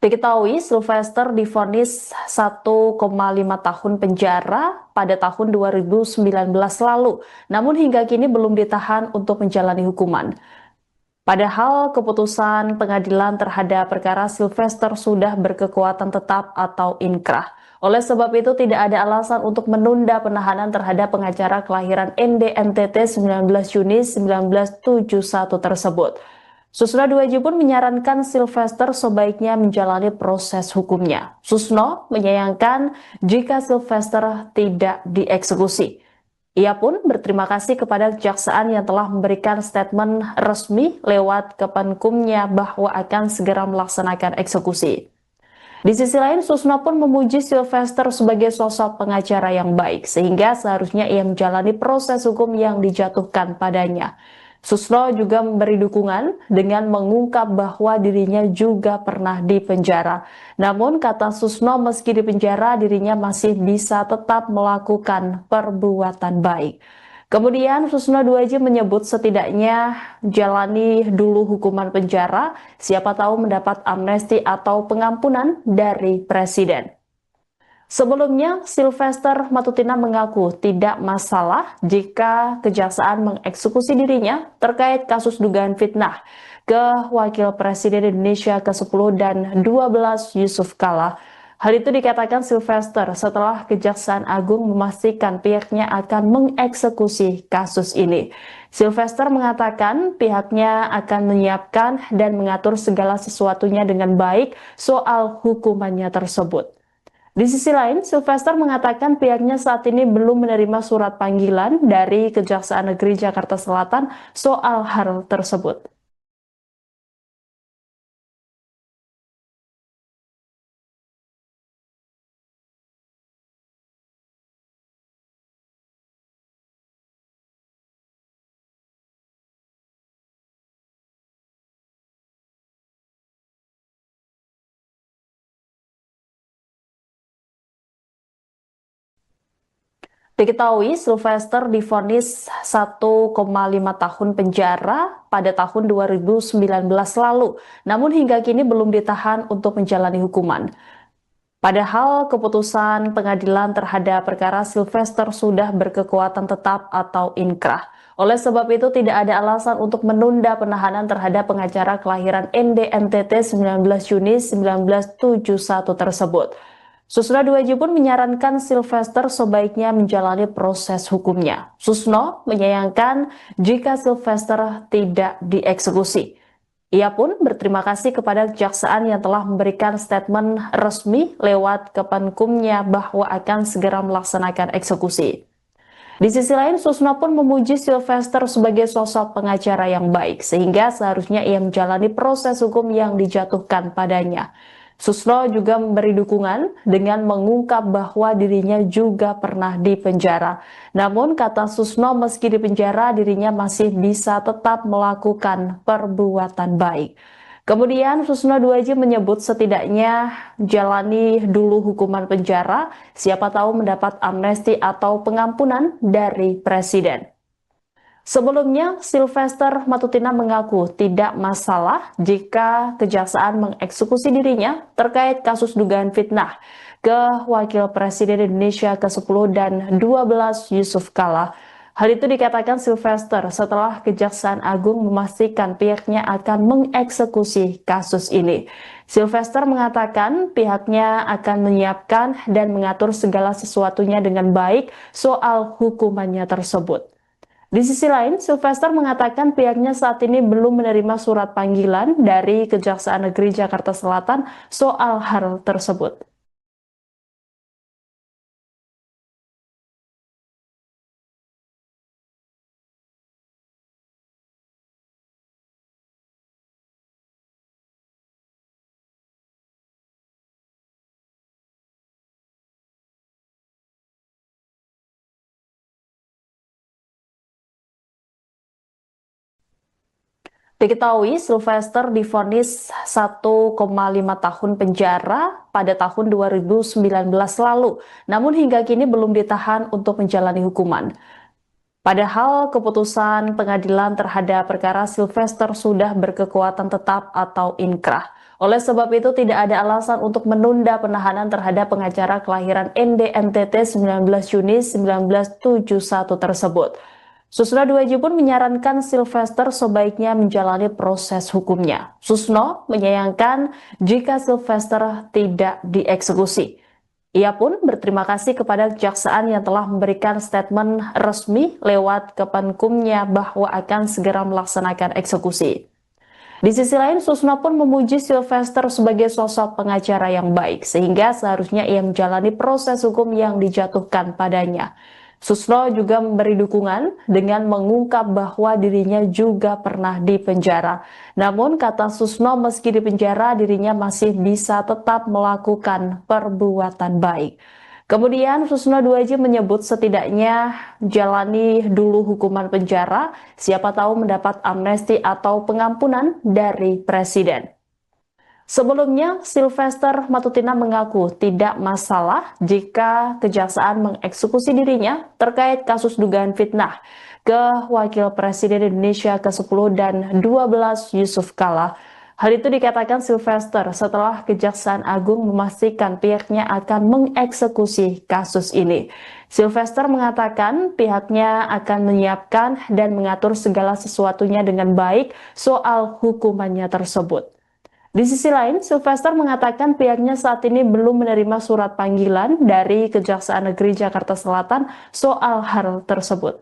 Diketahui Sylvester divonis 1,5 tahun penjara pada tahun 2019 lalu, namun hingga kini belum ditahan untuk menjalani hukuman. Padahal keputusan pengadilan terhadap perkara Sylvester sudah berkekuatan tetap atau inkrah. Oleh sebab itu tidak ada alasan untuk menunda penahanan terhadap pengacara kelahiran ND NTT 19 Juni 1971 tersebut. Susno Duaji pun menyarankan Sylvester sebaiknya menjalani proses hukumnya. Susno menyayangkan jika Sylvester tidak dieksekusi. Ia pun berterima kasih kepada kejaksaan yang telah memberikan statement resmi lewat Kepenkumnya bahwa akan segera melaksanakan eksekusi. Di sisi lain, Susno pun memuji Sylvester sebagai sosok pengacara yang baik, sehingga seharusnya ia menjalani proses hukum yang dijatuhkan padanya. Susno juga memberi dukungan dengan mengungkap bahwa dirinya juga pernah dipenjara. Namun, kata Susno, meski dipenjara, dirinya masih bisa tetap melakukan perbuatan baik. Kemudian Susno Duaji menyebut setidaknya jalani dulu hukuman penjara, siapa tahu mendapat amnesti atau pengampunan dari Presiden. Sebelumnya, Sylvester Matutina mengaku tidak masalah jika kejaksaan mengeksekusi dirinya terkait kasus dugaan fitnah ke Wakil Presiden Indonesia ke-10 dan 12 Yusuf Kala. Hal itu dikatakan Sylvester setelah Kejaksaan Agung memastikan pihaknya akan mengeksekusi kasus ini. Sylvester mengatakan pihaknya akan menyiapkan dan mengatur segala sesuatunya dengan baik soal hukumannya tersebut. Di sisi lain, Sylvester mengatakan pihaknya saat ini belum menerima surat panggilan dari Kejaksaan Negeri Jakarta Selatan soal hal tersebut. Diketahui Sylvester divonis 1,5 tahun penjara pada tahun 2019 lalu, namun hingga kini belum ditahan untuk menjalani hukuman. Padahal keputusan pengadilan terhadap perkara Sylvester sudah berkekuatan tetap atau inkrah. Oleh sebab itu tidak ada alasan untuk menunda penahanan terhadap pengacara kelahiran ND NTT 19 Juni 1971 tersebut. Susno Duaji pun menyarankan Sylvester sebaiknya menjalani proses hukumnya. Susno menyayangkan jika Sylvester tidak dieksekusi. Ia pun berterima kasih kepada kejaksaan yang telah memberikan statement resmi lewat Kemenkumnya bahwa akan segera melaksanakan eksekusi. Di sisi lain, Susno pun memuji Sylvester sebagai sosok pengacara yang baik, sehingga seharusnya ia menjalani proses hukum yang dijatuhkan padanya. Susno juga memberi dukungan dengan mengungkap bahwa dirinya juga pernah dipenjara. Namun, kata Susno, meski dipenjara, dirinya masih bisa tetap melakukan perbuatan baik. Kemudian Susno Duaji menyebut setidaknya jalani dulu hukuman penjara, siapa tahu mendapat amnesti atau pengampunan dari Presiden. Sebelumnya, Sylvester Matutina mengaku tidak masalah jika kejaksaan mengeksekusi dirinya terkait kasus dugaan fitnah ke Wakil Presiden Indonesia ke-10 dan 12 Yusuf Kala. Hal itu dikatakan Sylvester setelah Kejaksaan Agung memastikan pihaknya akan mengeksekusi kasus ini. Sylvester mengatakan pihaknya akan menyiapkan dan mengatur segala sesuatunya dengan baik soal hukumannya tersebut. Di sisi lain, Sylvester mengatakan pihaknya saat ini belum menerima surat panggilan dari Kejaksaan Negeri Jakarta Selatan soal hal tersebut. Diketahui Sylvester divonis 1,5 tahun penjara pada tahun 2019 lalu, namun hingga kini belum ditahan untuk menjalani hukuman. Padahal keputusan pengadilan terhadap perkara Sylvester sudah berkekuatan tetap atau inkrah. Oleh sebab itu tidak ada alasan untuk menunda penahanan terhadap pengacara kelahiran ND NTT 19 Juni 1971 tersebut. Susno Duaji pun menyarankan Sylvester sebaiknya menjalani proses hukumnya. Susno menyayangkan jika Sylvester tidak dieksekusi. Ia pun berterima kasih kepada kejaksaan yang telah memberikan statement resmi lewat Kemenkumnya bahwa akan segera melaksanakan eksekusi. Di sisi lain, Susno pun memuji Sylvester sebagai sosok pengacara yang baik, sehingga seharusnya ia menjalani proses hukum yang dijatuhkan padanya. Susno juga memberi dukungan dengan mengungkap bahwa dirinya juga pernah dipenjara. Namun, kata Susno, meski dipenjara, dirinya masih bisa tetap melakukan perbuatan baik. Kemudian Susno Duaji menyebut setidaknya jalani dulu hukuman penjara, siapa tahu mendapat amnesti atau pengampunan dari Presiden. Sebelumnya, Sylvester Matutina mengaku tidak masalah jika kejaksaan mengeksekusi dirinya terkait kasus dugaan fitnah ke Wakil Presiden Indonesia ke-10 dan 12 Yusuf Kala. Hal itu dikatakan Sylvester setelah Kejaksaan Agung memastikan pihaknya akan mengeksekusi kasus ini. Sylvester mengatakan pihaknya akan menyiapkan dan mengatur segala sesuatunya dengan baik soal hukumannya tersebut. Di sisi lain, Sylvester mengatakan pihaknya saat ini belum menerima surat panggilan dari Kejaksaan Negeri Jakarta Selatan soal hal tersebut.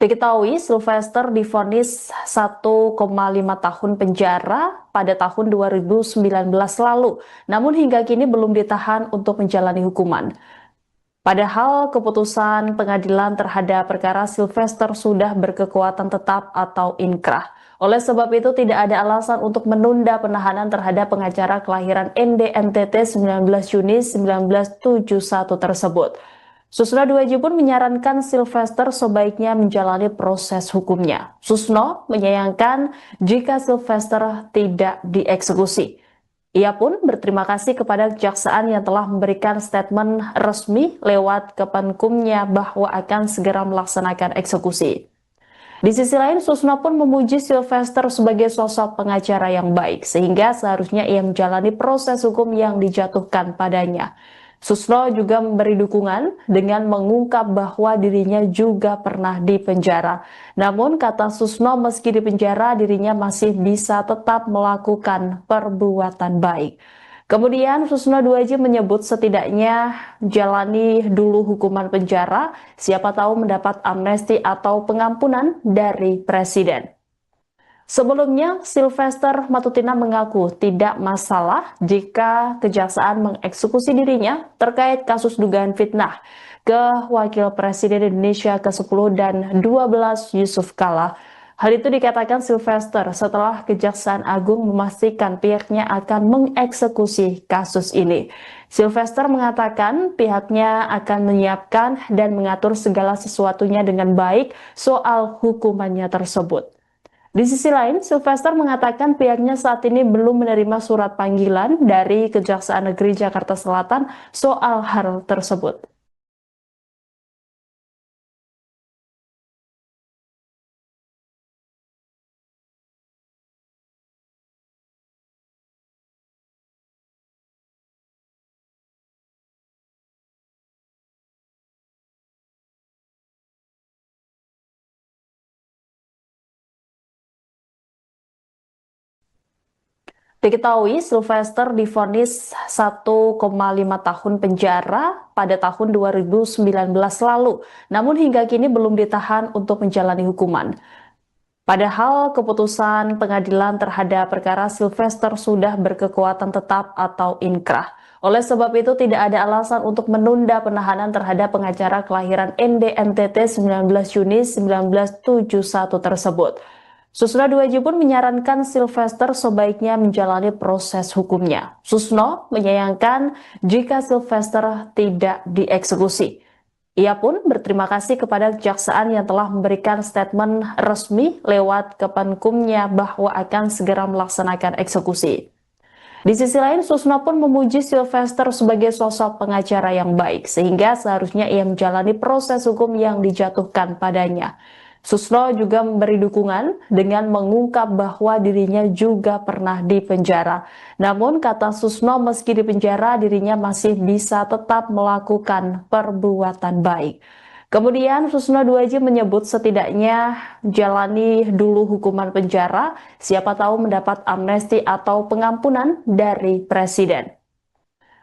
Diketahui Sylvester divonis 1,5 tahun penjara pada tahun 2019 lalu, namun hingga kini belum ditahan untuk menjalani hukuman. Padahal keputusan pengadilan terhadap perkara Sylvester sudah berkekuatan tetap atau inkrah. Oleh sebab itu tidak ada alasan untuk menunda penahanan terhadap pengacara kelahiran ND NTT 19 Juni 1971 tersebut. Susno Duaji pun menyarankan Sylvester sebaiknya menjalani proses hukumnya. Susno menyayangkan jika Sylvester tidak dieksekusi. Ia pun berterima kasih kepada kejaksaan yang telah memberikan statement resmi lewat Kemenkumnya bahwa akan segera melaksanakan eksekusi. Di sisi lain, Susno pun memuji Sylvester sebagai sosok pengacara yang baik, sehingga seharusnya ia menjalani proses hukum yang dijatuhkan padanya. Susno juga memberi dukungan dengan mengungkap bahwa dirinya juga pernah dipenjara. Namun, kata Susno, meski dipenjara, dirinya masih bisa tetap melakukan perbuatan baik. Kemudian Susno Duaji menyebut setidaknya jalani dulu hukuman penjara, siapa tahu mendapat amnesti atau pengampunan dari Presiden. Sebelumnya, Sylvester Matutina mengaku tidak masalah jika kejaksaan mengeksekusi dirinya terkait kasus dugaan fitnah ke Wakil Presiden Indonesia ke-10 dan 12 Yusuf Kala. Hal itu dikatakan Sylvester setelah Kejaksaan Agung memastikan pihaknya akan mengeksekusi kasus ini. Sylvester mengatakan pihaknya akan menyiapkan dan mengatur segala sesuatunya dengan baik soal hukumannya tersebut. Di sisi lain, Sylvester mengatakan pihaknya saat ini belum menerima surat panggilan dari Kejaksaan Negeri Jakarta Selatan soal hal tersebut. Diketahui Sylvester divonis 1,5 tahun penjara pada tahun 2019 lalu, namun hingga kini belum ditahan untuk menjalani hukuman. Padahal keputusan pengadilan terhadap perkara Sylvester sudah berkekuatan tetap atau inkrah. Oleh sebab itu tidak ada alasan untuk menunda penahanan terhadap pengacara kelahiran ND NTT 19 Juni 1971 tersebut. Susno Duaji pun menyarankan Sylvester sebaiknya menjalani proses hukumnya. Susno menyayangkan jika Sylvester tidak dieksekusi. Ia pun berterima kasih kepada kejaksaan yang telah memberikan statement resmi lewat Kemenkumnya bahwa akan segera melaksanakan eksekusi. Di sisi lain, Susno pun memuji Sylvester sebagai sosok pengacara yang baik, sehingga seharusnya ia menjalani proses hukum yang dijatuhkan padanya. Susno juga memberi dukungan dengan mengungkap bahwa dirinya juga pernah dipenjara. Namun, kata Susno, meski dipenjara, dirinya masih bisa tetap melakukan perbuatan baik. Kemudian Susno Duaji menyebut setidaknya jalani dulu hukuman penjara, siapa tahu mendapat amnesti atau pengampunan dari Presiden.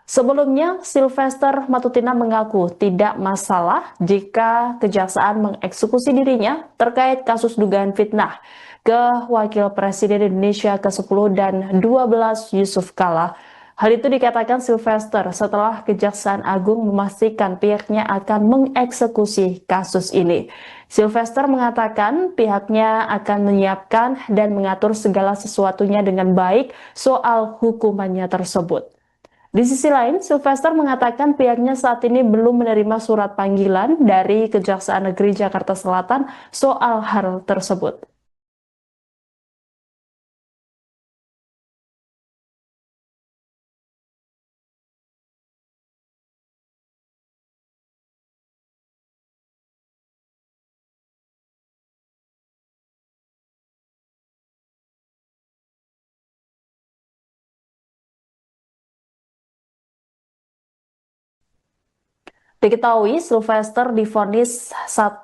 Sebelumnya, Sylvester Matutina mengaku tidak masalah jika kejaksaan mengeksekusi dirinya terkait kasus dugaan fitnah ke Wakil Presiden Indonesia ke-10 dan 12 Yusuf Kala. Hal itu dikatakan Sylvester setelah Kejaksaan Agung memastikan pihaknya akan mengeksekusi kasus ini. Sylvester mengatakan pihaknya akan menyiapkan dan mengatur segala sesuatunya dengan baik soal hukumannya tersebut. Di sisi lain, Sylvester mengatakan pihaknya saat ini belum menerima surat panggilan dari Kejaksaan Negeri Jakarta Selatan soal hal tersebut. Diketahui Sylvester divonis 1,5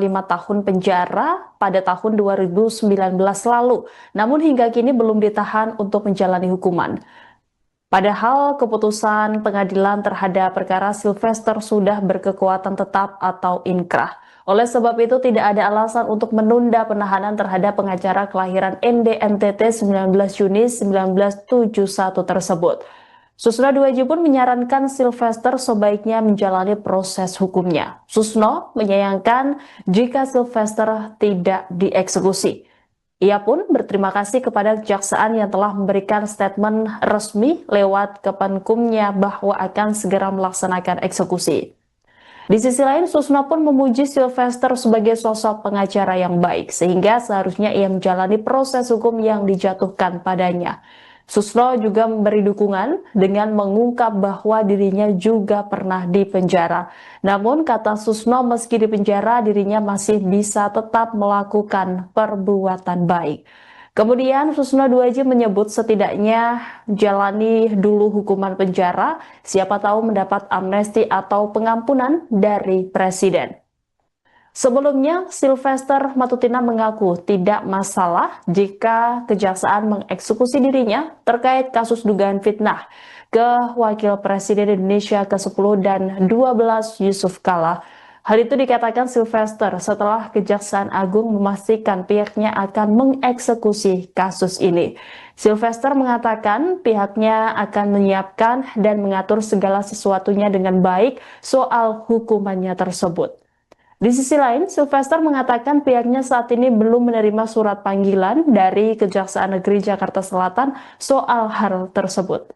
tahun penjara pada tahun 2019 lalu, namun hingga kini belum ditahan untuk menjalani hukuman. Padahal keputusan pengadilan terhadap perkara Sylvester sudah berkekuatan tetap atau inkrah. Oleh sebab itu tidak ada alasan untuk menunda penahanan terhadap pengacara kelahiran ND NTT 19 Juni 1971 tersebut. Susno Duaji pun menyarankan Sylvester sebaiknya menjalani proses hukumnya. Susno menyayangkan jika Sylvester tidak dieksekusi. Ia pun berterima kasih kepada kejaksaan yang telah memberikan statement resmi lewat Kemenkumnya bahwa akan segera melaksanakan eksekusi. Di sisi lain, Susno pun memuji Sylvester sebagai sosok pengacara yang baik, sehingga seharusnya ia menjalani proses hukum yang dijatuhkan padanya. Susno juga memberi dukungan dengan mengungkap bahwa dirinya juga pernah dipenjara. Namun, kata Susno, meski dipenjara, dirinya masih bisa tetap melakukan perbuatan baik. Kemudian Susno Duaji menyebut setidaknya jalani dulu hukuman penjara, siapa tahu mendapat amnesti atau pengampunan dari Presiden. Sebelumnya, Sylvester Matutina mengaku tidak masalah jika kejaksaan mengeksekusi dirinya terkait kasus dugaan fitnah ke Wakil Presiden Indonesia ke-10 dan 12 Yusuf Kala. Hal itu dikatakan Sylvester setelah Kejaksaan Agung memastikan pihaknya akan mengeksekusi kasus ini. Sylvester mengatakan pihaknya akan menyiapkan dan mengatur segala sesuatunya dengan baik soal hukumannya tersebut. Di sisi lain, Sylvester mengatakan pihaknya saat ini belum menerima surat panggilan dari Kejaksaan Negeri Jakarta Selatan soal hal tersebut.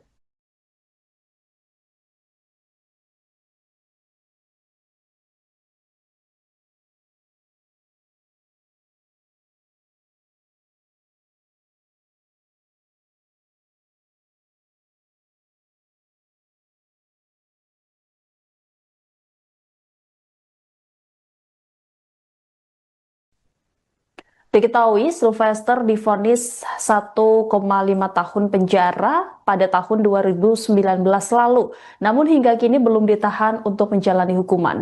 Diketahui Sylvester divonis 1,5 tahun penjara pada tahun 2019 lalu, namun hingga kini belum ditahan untuk menjalani hukuman.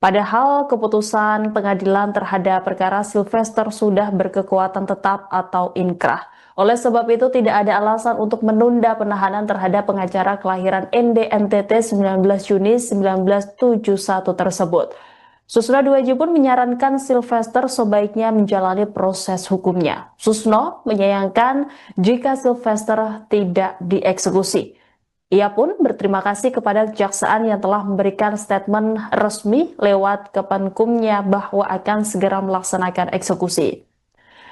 Padahal keputusan pengadilan terhadap perkara Sylvester sudah berkekuatan tetap atau inkrah. Oleh sebab itu tidak ada alasan untuk menunda penahanan terhadap pengacara kelahiran ND NTT 19 Juni 1971 tersebut. Susno Duaji pun menyarankan Sylvester sebaiknya menjalani proses hukumnya. Susno menyayangkan jika Sylvester tidak dieksekusi. Ia pun berterima kasih kepada kejaksaan yang telah memberikan statement resmi lewat Kemenkumnya bahwa akan segera melaksanakan eksekusi.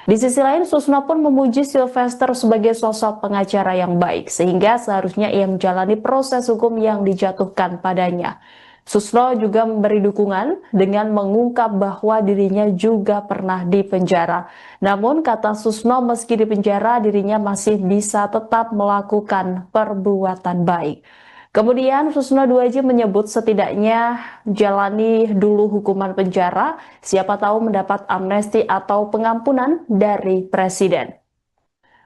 Di sisi lain, Susno pun memuji Sylvester sebagai sosok pengacara yang baik, sehingga seharusnya ia menjalani proses hukum yang dijatuhkan padanya. Susno juga memberi dukungan dengan mengungkap bahwa dirinya juga pernah dipenjara. Namun, kata Susno, meski dipenjara, dirinya masih bisa tetap melakukan perbuatan baik. Kemudian Susno Duaji menyebut setidaknya jalani dulu hukuman penjara, siapa tahu mendapat amnesti atau pengampunan dari Presiden.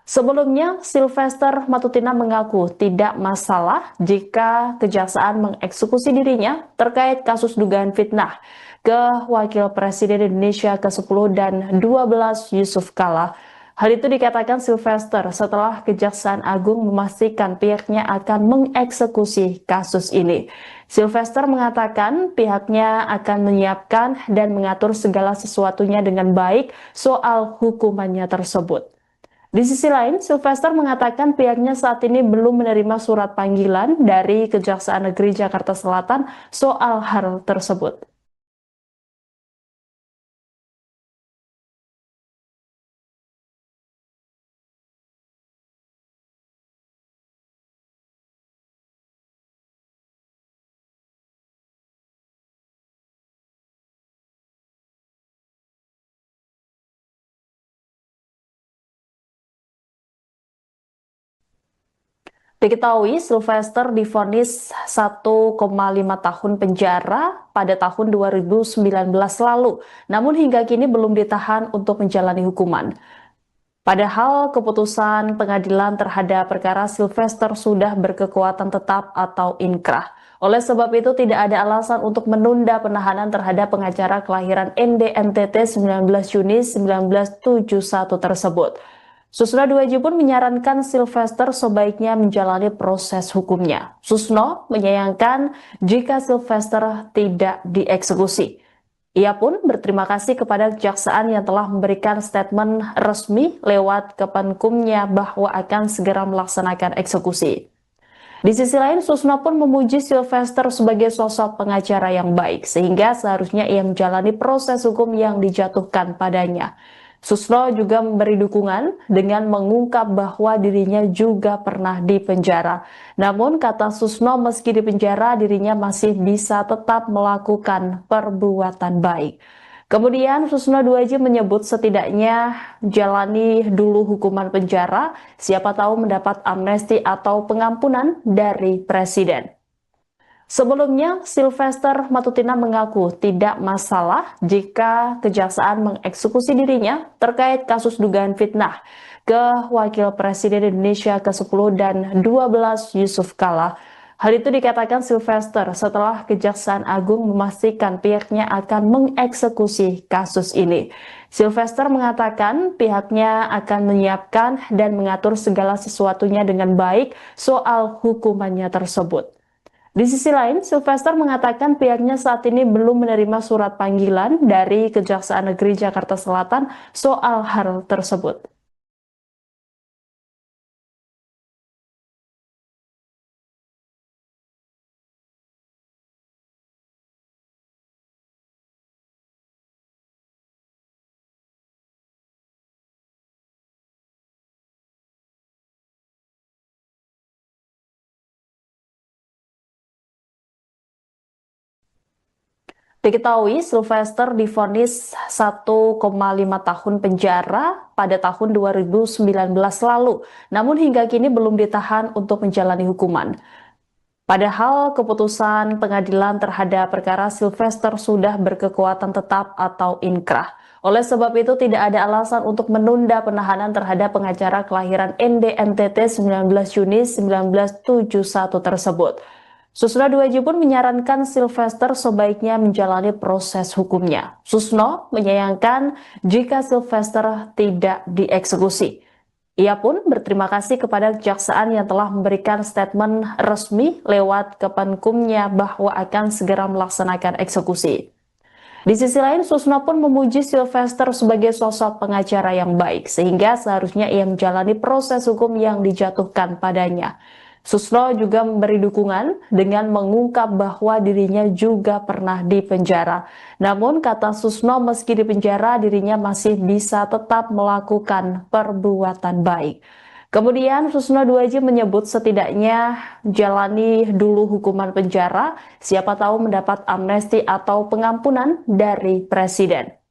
Sebelumnya, Sylvester Matutina mengaku tidak masalah jika kejaksaan mengeksekusi dirinya terkait kasus dugaan fitnah ke Wakil Presiden Indonesia ke-10 dan 12 Yusuf Kala. Hal itu dikatakan Sylvester setelah Kejaksaan Agung memastikan pihaknya akan mengeksekusi kasus ini. Sylvester mengatakan pihaknya akan menyiapkan dan mengatur segala sesuatunya dengan baik soal hukumannya tersebut. Di sisi lain, Sylvester mengatakan pihaknya saat ini belum menerima surat panggilan dari Kejaksaan Negeri Jakarta Selatan soal hal tersebut. Diketahui Sylvester divonis 1,5 tahun penjara pada tahun 2019 lalu, namun hingga kini belum ditahan untuk menjalani hukuman. Padahal keputusan pengadilan terhadap perkara Sylvester sudah berkekuatan tetap atau inkrah. Oleh sebab itu tidak ada alasan untuk menunda penahanan terhadap pengacara kelahiran ND NTT 19 Juni 1971 tersebut. Susno Duaji pun menyarankan Sylvester sebaiknya menjalani proses hukumnya. Susno menyayangkan jika Sylvester tidak dieksekusi. Ia pun berterima kasih kepada kejaksaan yang telah memberikan statement resmi lewat Kemenkumnya bahwa akan segera melaksanakan eksekusi. Di sisi lain, Susno pun memuji Sylvester sebagai sosok pengacara yang baik, sehingga seharusnya ia menjalani proses hukum yang dijatuhkan padanya. Susno juga memberi dukungan dengan mengungkap bahwa dirinya juga pernah dipenjara. Namun, kata Susno, meski dipenjara, dirinya masih bisa tetap melakukan perbuatan baik. Kemudian Susno Duaji menyebut setidaknya jalani dulu hukuman penjara, siapa tahu mendapat amnesti atau pengampunan dari Presiden. Sebelumnya, Sylvester Matutina mengaku tidak masalah jika kejaksaan mengeksekusi dirinya terkait kasus dugaan fitnah ke Wakil Presiden Indonesia ke-10 dan 12 Yusuf Kala. Hal itu dikatakan Sylvester setelah Kejaksaan Agung memastikan pihaknya akan mengeksekusi kasus ini. Sylvester mengatakan pihaknya akan menyiapkan dan mengatur segala sesuatunya dengan baik soal hukumannya tersebut. Di sisi lain, Sylvester mengatakan pihaknya saat ini belum menerima surat panggilan dari Kejaksaan Negeri Jakarta Selatan soal hal tersebut. Diketahui Sylvester divonis 1,5 tahun penjara pada tahun 2019 lalu, namun hingga kini belum ditahan untuk menjalani hukuman. Padahal keputusan pengadilan terhadap perkara Sylvester sudah berkekuatan tetap atau inkrah. Oleh sebab itu tidak ada alasan untuk menunda penahanan terhadap pengacara kelahiran NDNTT 19 Juni 1971 tersebut. Susno Duaji pun menyarankan Sylvester sebaiknya menjalani proses hukumnya. Susno menyayangkan jika Sylvester tidak dieksekusi. Ia pun berterima kasih kepada kejaksaan yang telah memberikan statement resmi lewat Kepenkumnya bahwa akan segera melaksanakan eksekusi. Di sisi lain, Susno pun memuji Sylvester sebagai sosok pengacara yang baik, sehingga seharusnya ia menjalani proses hukum yang dijatuhkan padanya. Susno juga memberi dukungan dengan mengungkap bahwa dirinya juga pernah dipenjara. Namun, kata Susno, meski dipenjara, dirinya masih bisa tetap melakukan perbuatan baik. Kemudian Susno Duaji menyebut setidaknya jalani dulu hukuman penjara, siapa tahu mendapat amnesti atau pengampunan dari Presiden.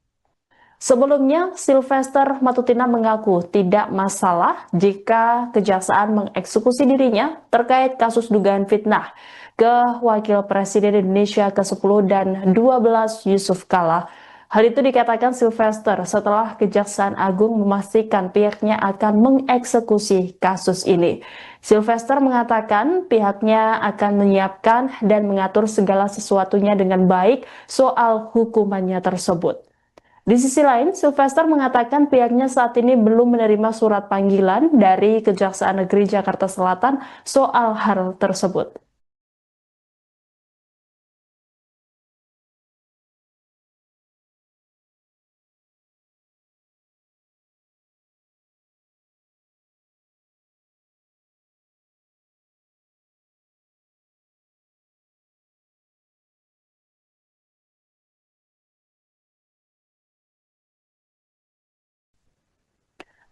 Sebelumnya, Sylvester Matutina mengaku tidak masalah jika kejaksaan mengeksekusi dirinya terkait kasus dugaan fitnah ke Wakil Presiden Indonesia ke-10 dan 12 Yusuf Kala. Hal itu dikatakan Sylvester setelah Kejaksaan Agung memastikan pihaknya akan mengeksekusi kasus ini. Sylvester mengatakan pihaknya akan menyiapkan dan mengatur segala sesuatunya dengan baik soal hukumannya tersebut. Di sisi lain, Sylvester mengatakan pihaknya saat ini belum menerima surat panggilan dari Kejaksaan Negeri Jakarta Selatan soal hal tersebut.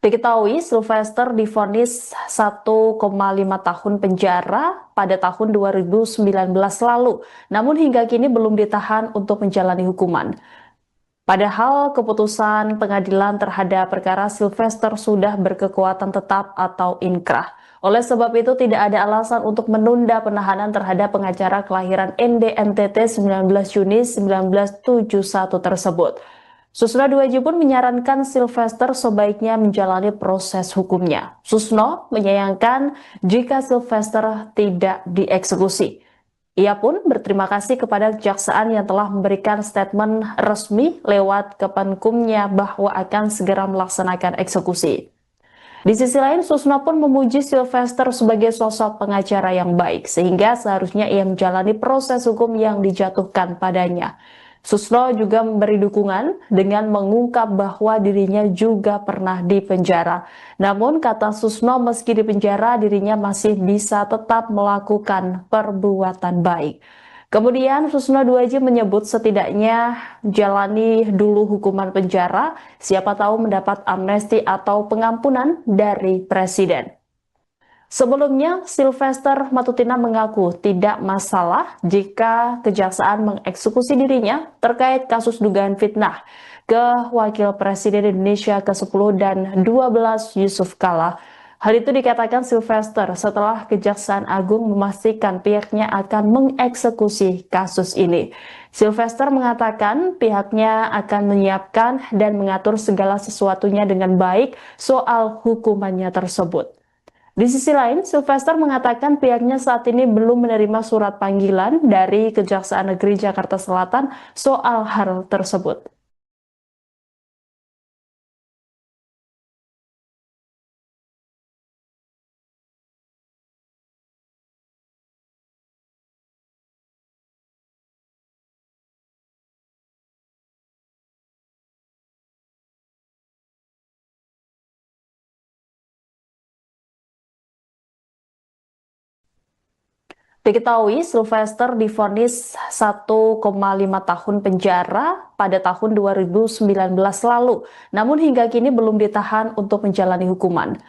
Diketahui Sylvester divonis 1,5 tahun penjara pada tahun 2019 lalu, namun hingga kini belum ditahan untuk menjalani hukuman. Padahal keputusan pengadilan terhadap perkara Sylvester sudah berkekuatan tetap atau inkrah. Oleh sebab itu tidak ada alasan untuk menunda penahanan terhadap pengacara kelahiran NDNTT 19 Juni 1971 tersebut. Susno Duaji pun menyarankan Sylvester sebaiknya menjalani proses hukumnya. Susno menyayangkan jika Sylvester tidak dieksekusi. Ia pun berterima kasih kepada kejaksaan yang telah memberikan statement resmi lewat Kepenkumnya bahwa akan segera melaksanakan eksekusi. Di sisi lain, Susno pun memuji Sylvester sebagai sosok pengacara yang baik, sehingga seharusnya ia menjalani proses hukum yang dijatuhkan padanya. Susno juga memberi dukungan dengan mengungkap bahwa dirinya juga pernah dipenjara. Namun kata Susno, meski dipenjara dirinya masih bisa tetap melakukan perbuatan baik. Kemudian Susno Duaji menyebut setidaknya jalani dulu hukuman penjara, siapa tahu mendapat amnesti atau pengampunan dari Presiden. Sebelumnya, Sylvester Matutina mengaku tidak masalah jika kejaksaan mengeksekusi dirinya terkait kasus dugaan fitnah ke Wakil Presiden Indonesia ke-10 dan 12 Yusuf Kala. Hal itu dikatakan Sylvester setelah Kejaksaan Agung memastikan pihaknya akan mengeksekusi kasus ini. Sylvester mengatakan pihaknya akan menyiapkan dan mengatur segala sesuatunya dengan baik soal hukumannya tersebut. Di sisi lain, Sylvester mengatakan pihaknya saat ini belum menerima surat panggilan dari Kejaksaan Negeri Jakarta Selatan soal hal tersebut. Diketahui Sylvester divonis 1,5 tahun penjara pada tahun 2019 lalu, namun hingga kini belum ditahan untuk menjalani hukuman.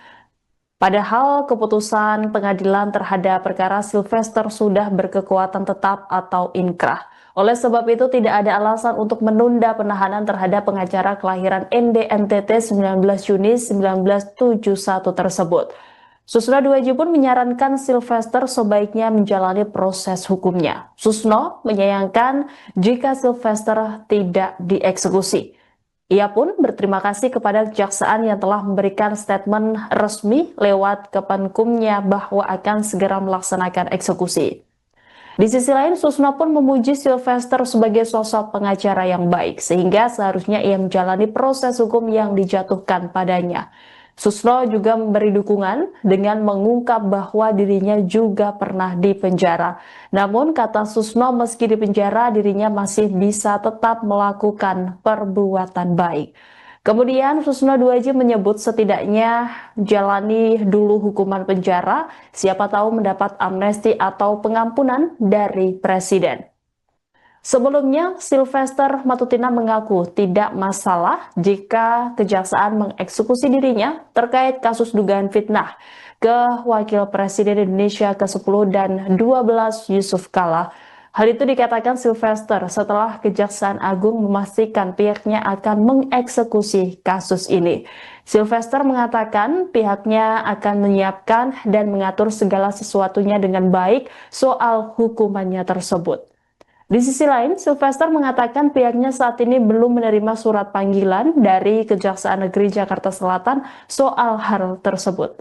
Padahal keputusan pengadilan terhadap perkara Sylvester sudah berkekuatan tetap atau inkrah. Oleh sebab itu tidak ada alasan untuk menunda penahanan terhadap pengacara kelahiran ND NTT 19 Juni 1971 tersebut. Susno Duaji pun menyarankan Sylvester sebaiknya menjalani proses hukumnya. Susno menyayangkan jika Sylvester tidak dieksekusi. Ia pun berterima kasih kepada kejaksaan yang telah memberikan statement resmi lewat Kemenkumnya bahwa akan segera melaksanakan eksekusi. Di sisi lain, Susno pun memuji Sylvester sebagai sosok pengacara yang baik, sehingga seharusnya ia menjalani proses hukum yang dijatuhkan padanya. Susno juga memberi dukungan dengan mengungkap bahwa dirinya juga pernah dipenjara. Namun kata Susno, meski dipenjara dirinya masih bisa tetap melakukan perbuatan baik. Kemudian Susno Duaji menyebut setidaknya jalani dulu hukuman penjara, siapa tahu mendapat amnesti atau pengampunan dari Presiden. Sebelumnya, Sylvester Matutina mengaku tidak masalah jika kejaksaan mengeksekusi dirinya terkait kasus dugaan fitnah ke Wakil Presiden Indonesia ke-10 dan 12 Yusuf Kala. Hal itu dikatakan Sylvester setelah Kejaksaan Agung memastikan pihaknya akan mengeksekusi kasus ini. Sylvester mengatakan pihaknya akan menyiapkan dan mengatur segala sesuatunya dengan baik soal hukumannya tersebut. Di sisi lain, Sylvester mengatakan pihaknya saat ini belum menerima surat panggilan dari Kejaksaan Negeri Jakarta Selatan soal hal tersebut.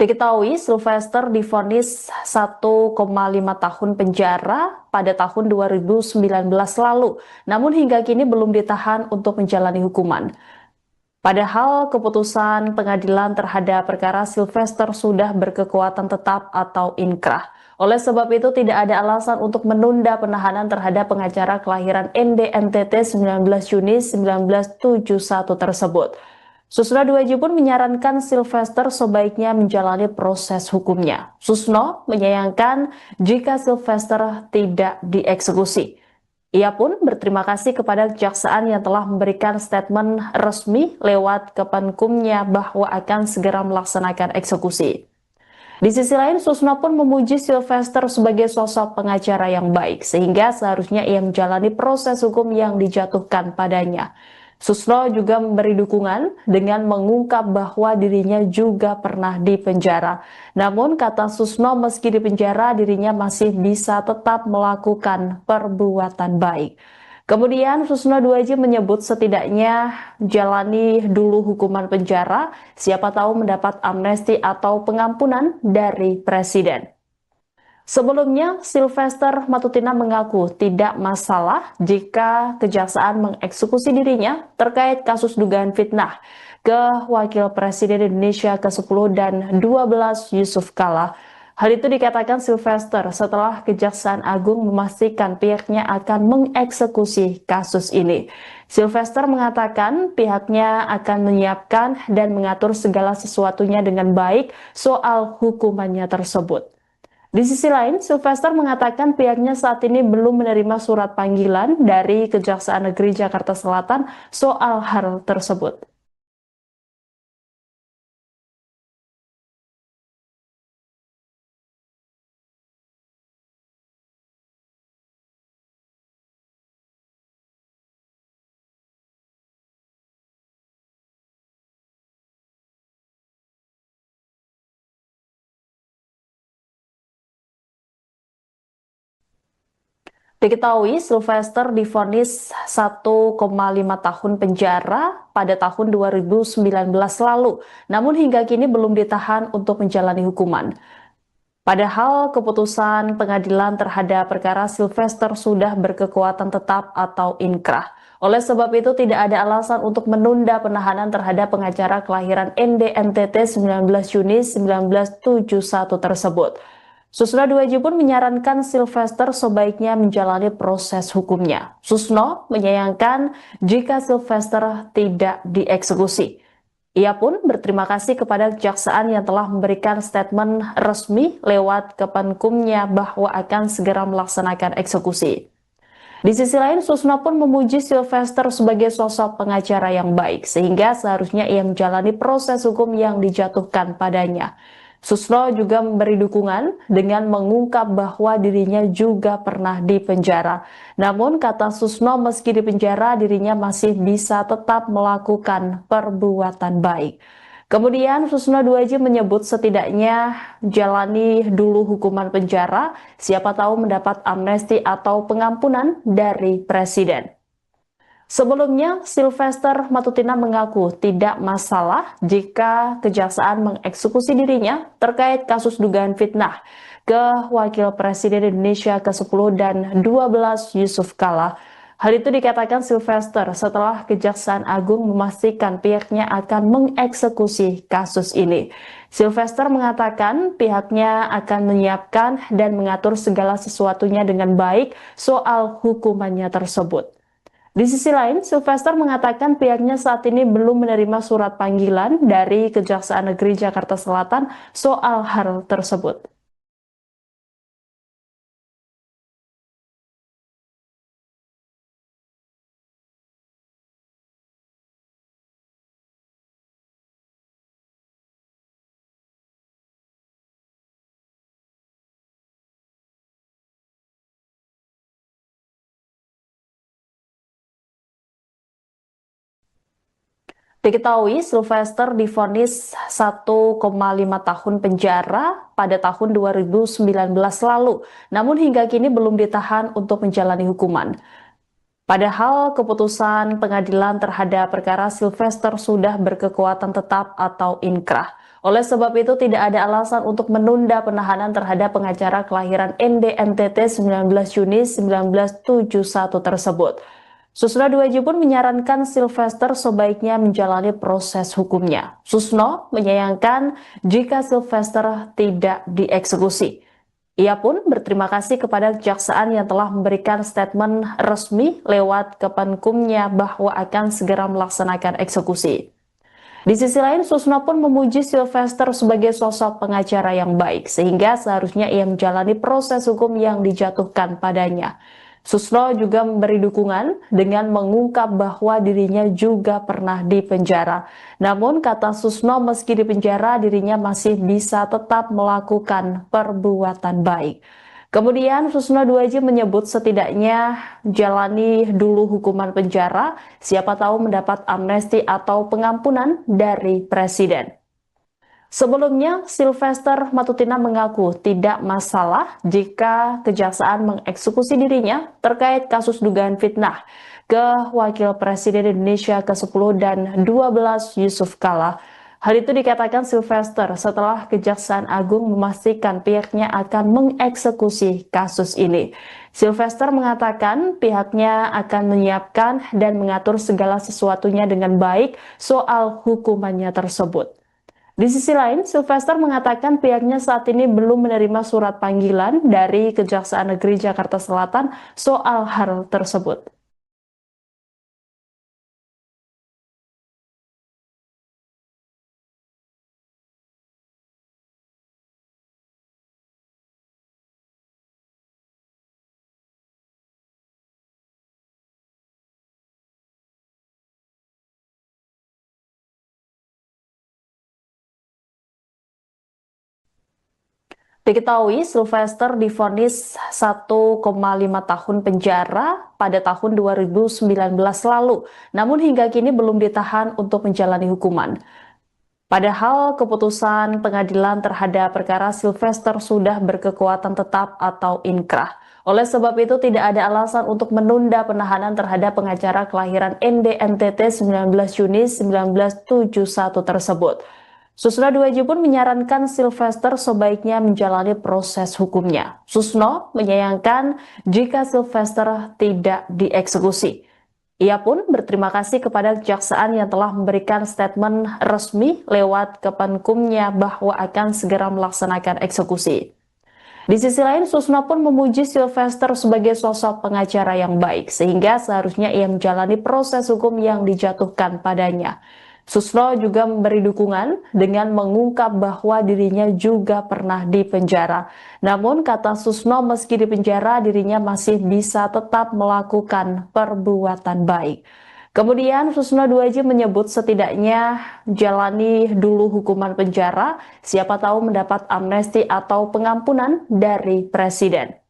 Diketahui Sylvester divonis 1,5 tahun penjara pada tahun 2019 lalu, namun hingga kini belum ditahan untuk menjalani hukuman. Padahal keputusan pengadilan terhadap perkara Sylvester sudah berkekuatan tetap atau inkrah. Oleh sebab itu tidak ada alasan untuk menunda penahanan terhadap pengacara kelahiran ND NTT 19 Juni 1971 tersebut. Susno Duaji pun menyarankan Sylvester sebaiknya menjalani proses hukumnya. Susno menyayangkan jika Sylvester tidak dieksekusi. Ia pun berterima kasih kepada kejaksaan yang telah memberikan statement resmi lewat Kemenkumnya bahwa akan segera melaksanakan eksekusi. Di sisi lain, Susno pun memuji Sylvester sebagai sosok pengacara yang baik, sehingga seharusnya ia menjalani proses hukum yang dijatuhkan padanya. Susno juga memberi dukungan dengan mengungkap bahwa dirinya juga pernah dipenjara. Namun kata Susno, meski dipenjara dirinya masih bisa tetap melakukan perbuatan baik. Kemudian Susno Duaji menyebut setidaknya jalani dulu hukuman penjara, siapa tahu mendapat amnesti atau pengampunan dari Presiden. Sebelumnya, Sylvester Matutina mengaku tidak masalah jika kejaksaan mengeksekusi dirinya terkait kasus dugaan fitnah ke Wakil Presiden Indonesia ke-10 dan 12 Yusuf Kala. Hal itu dikatakan Sylvester setelah Kejaksaan Agung memastikan pihaknya akan mengeksekusi kasus ini. Sylvester mengatakan pihaknya akan menyiapkan dan mengatur segala sesuatunya dengan baik soal hukumannya tersebut. Di sisi lain, Sylvester mengatakan pihaknya saat ini belum menerima surat panggilan dari Kejaksaan Negeri Jakarta Selatan soal hal tersebut. Diketahui Sylvester divonis 1,5 tahun penjara pada tahun 2019 lalu, namun hingga kini belum ditahan untuk menjalani hukuman. Padahal keputusan pengadilan terhadap perkara Sylvester sudah berkekuatan tetap atau inkrah. Oleh sebab itu tidak ada alasan untuk menunda penahanan terhadap pengacara kelahiran ND NTT 19 Juni 1971 tersebut. Susno Duaji pun menyarankan Sylvester sebaiknya menjalani proses hukumnya. Susno menyayangkan jika Sylvester tidak dieksekusi. Ia pun berterima kasih kepada kejaksaan yang telah memberikan statement resmi lewat Kepenkumnya bahwa akan segera melaksanakan eksekusi. Di sisi lain, Susno pun memuji Sylvester sebagai sosok pengacara yang baik, sehingga seharusnya ia menjalani proses hukum yang dijatuhkan padanya. Susno juga memberi dukungan dengan mengungkap bahwa dirinya juga pernah dipenjara. Namun, kata Susno, meski dipenjara, dirinya masih bisa tetap melakukan perbuatan baik. Kemudian Susno Duaji menyebut setidaknya jalani dulu hukuman penjara, siapa tahu mendapat amnesti atau pengampunan dari Presiden. Sebelumnya, Sylvester Matutina mengaku tidak masalah jika kejaksaan mengeksekusi dirinya terkait kasus dugaan fitnah ke Wakil Presiden Indonesia ke-10 dan 12 Yusuf Kala. Hal itu dikatakan Sylvester setelah Kejaksaan Agung memastikan pihaknya akan mengeksekusi kasus ini. Sylvester mengatakan pihaknya akan menyiapkan dan mengatur segala sesuatunya dengan baik soal hukumannya tersebut. Di sisi lain, Sylvester mengatakan pihaknya saat ini belum menerima surat panggilan dari Kejaksaan Negeri Jakarta Selatan soal hal tersebut. Diketahui Sylvester divonis 1,5 tahun penjara pada tahun 2019 lalu, namun hingga kini belum ditahan untuk menjalani hukuman. Padahal keputusan pengadilan terhadap perkara Sylvester sudah berkekuatan tetap atau inkrah. Oleh sebab itu tidak ada alasan untuk menunda penahanan terhadap pengacara kelahiran ND NTT 19 Juni 1971 tersebut. Susno Duaji pun menyarankan Sylvester sebaiknya menjalani proses hukumnya. Susno menyayangkan jika Sylvester tidak dieksekusi. Ia pun berterima kasih kepada kejaksaan yang telah memberikan statement resmi lewat Kepenkumnya bahwa akan segera melaksanakan eksekusi. Di sisi lain, Susno pun memuji Sylvester sebagai sosok pengacara yang baik, sehingga seharusnya ia menjalani proses hukum yang dijatuhkan padanya. Susno juga memberi dukungan dengan mengungkap bahwa dirinya juga pernah dipenjara. Namun, kata Susno, meski dipenjara, dirinya masih bisa tetap melakukan perbuatan baik. Kemudian Susno Duaji menyebut setidaknya jalani dulu hukuman penjara, siapa tahu mendapat amnesti atau pengampunan dari Presiden. Sebelumnya, Sylvester Matutina mengaku tidak masalah jika kejaksaan mengeksekusi dirinya terkait kasus dugaan fitnah ke Wakil Presiden Indonesia ke-10 dan 12 Yusuf Kala. Hal itu dikatakan Sylvester setelah Kejaksaan Agung memastikan pihaknya akan mengeksekusi kasus ini. Sylvester mengatakan pihaknya akan menyiapkan dan mengatur segala sesuatunya dengan baik soal hukumannya tersebut. Di sisi lain, Sylvester mengatakan pihaknya saat ini belum menerima surat panggilan dari Kejaksaan Negeri Jakarta Selatan soal hal tersebut. Diketahui Sylvester divonis 1,5 tahun penjara pada tahun 2019 lalu, namun hingga kini belum ditahan untuk menjalani hukuman. Padahal keputusan pengadilan terhadap perkara Sylvester sudah berkekuatan tetap atau inkrah. Oleh sebab itu tidak ada alasan untuk menunda penahanan terhadap pengacara kelahiran ND NTT 19 Juni 1971 tersebut. Susno Duaji pun menyarankan Sylvester sebaiknya menjalani proses hukumnya. Susno menyayangkan jika Sylvester tidak dieksekusi. Ia pun berterima kasih kepada kejaksaan yang telah memberikan statement resmi lewat Kemenkumnya bahwa akan segera melaksanakan eksekusi. Di sisi lain, Susno pun memuji Sylvester sebagai sosok pengacara yang baik, sehingga seharusnya ia menjalani proses hukum yang dijatuhkan padanya. Susno juga memberi dukungan dengan mengungkap bahwa dirinya juga pernah dipenjara. Namun, kata Susno, meski dipenjara, dirinya masih bisa tetap melakukan perbuatan baik. Kemudian Susno Duaji menyebut setidaknya jalani dulu hukuman penjara, siapa tahu mendapat amnesti atau pengampunan dari Presiden.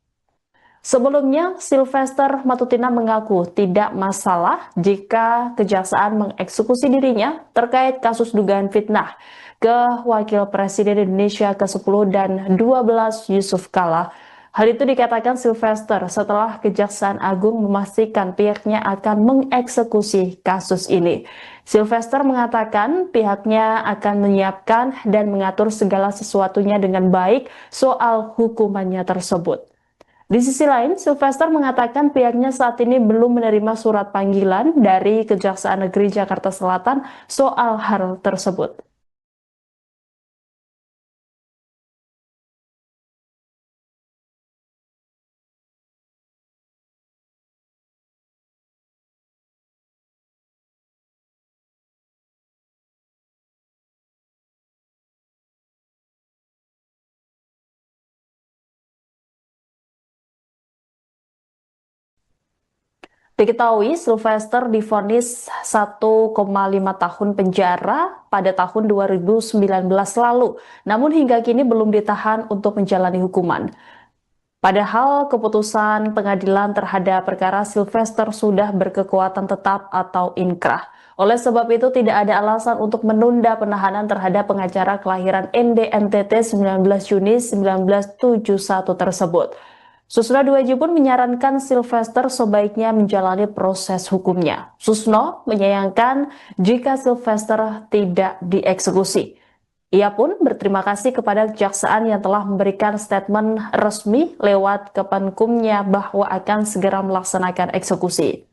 Sebelumnya, Sylvester Matutina mengaku tidak masalah jika kejaksaan mengeksekusi dirinya terkait kasus dugaan fitnah ke Wakil Presiden Indonesia ke-10 dan 12 Yusuf Kala. Hal itu dikatakan Sylvester setelah Kejaksaan Agung memastikan pihaknya akan mengeksekusi kasus ini. Sylvester mengatakan pihaknya akan menyiapkan dan mengatur segala sesuatunya dengan baik soal hukumannya tersebut. Di sisi lain, Sylvester mengatakan pihaknya saat ini belum menerima surat panggilan dari Kejaksaan Negeri Jakarta Selatan soal hal tersebut. Diketahui Sylvester divonis 1,5 tahun penjara pada tahun 2019 lalu, namun hingga kini belum ditahan untuk menjalani hukuman. Padahal keputusan pengadilan terhadap perkara Sylvester sudah berkekuatan tetap atau inkrah. Oleh sebab itu tidak ada alasan untuk menunda penahanan terhadap pengacara kelahiran ND NTT 19 Juni 1971 tersebut. Susno Duaji pun menyarankan Sylvester sebaiknya menjalani proses hukumnya. Susno menyayangkan jika Sylvester tidak dieksekusi. Ia pun berterima kasih kepada kejaksaan yang telah memberikan statement resmi lewat Kemenkumnya bahwa akan segera melaksanakan eksekusi.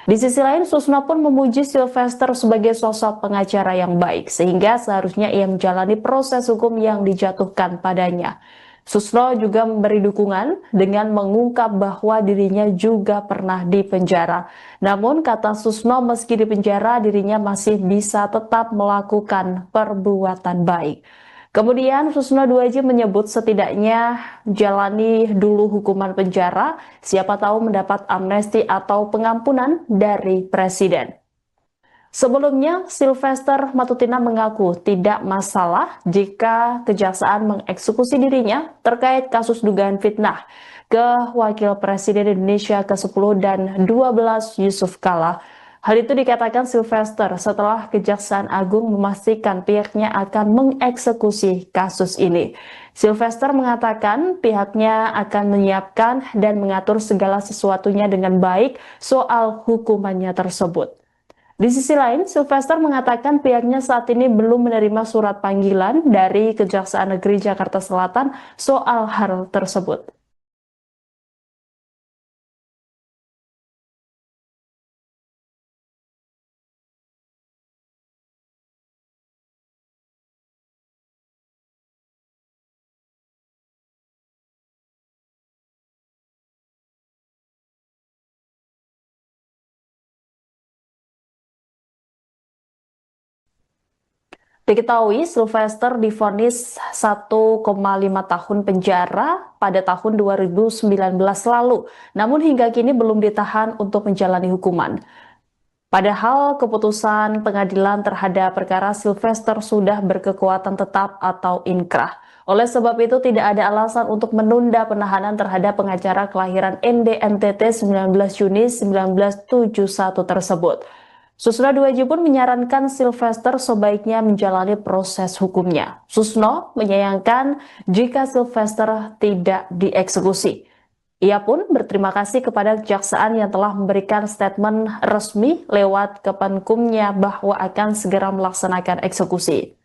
Di sisi lain, Susno pun memuji Sylvester sebagai sosok pengacara yang baik, sehingga seharusnya ia menjalani proses hukum yang dijatuhkan padanya. Susno juga memberi dukungan dengan mengungkap bahwa dirinya juga pernah dipenjara. Namun, kata Susno, meski dipenjara, dirinya masih bisa tetap melakukan perbuatan baik. Kemudian Susno Duaji menyebut setidaknya jalani dulu hukuman penjara, siapa tahu mendapat amnesti atau pengampunan dari Presiden. Sebelumnya, Sylvester Matutina mengaku tidak masalah jika kejaksaan mengeksekusi dirinya terkait kasus dugaan fitnah ke Wakil Presiden Indonesia ke-10 dan 12 Yusuf Kala. Hal itu dikatakan Sylvester setelah Kejaksaan Agung memastikan pihaknya akan mengeksekusi kasus ini. Sylvester mengatakan pihaknya akan menyiapkan dan mengatur segala sesuatunya dengan baik soal hukumannya tersebut. Di sisi lain, Sylvester mengatakan pihaknya saat ini belum menerima surat panggilan dari Kejaksaan Negeri Jakarta Selatan soal hal tersebut. Diketahui Sylvester divonis 1,5 tahun penjara pada tahun 2019 lalu, namun hingga kini belum ditahan untuk menjalani hukuman. Padahal keputusan pengadilan terhadap perkara Sylvester sudah berkekuatan tetap atau inkrah. Oleh sebab itu tidak ada alasan untuk menunda penahanan terhadap pengacara kelahiran ND NTT 19 Juni 1971 tersebut. Susno Duaji pun menyarankan Sylvester sebaiknya menjalani proses hukumnya. Susno menyayangkan jika Sylvester tidak dieksekusi. Ia pun berterima kasih kepada kejaksaan yang telah memberikan statement resmi lewat Kepenkumnya bahwa akan segera melaksanakan eksekusi.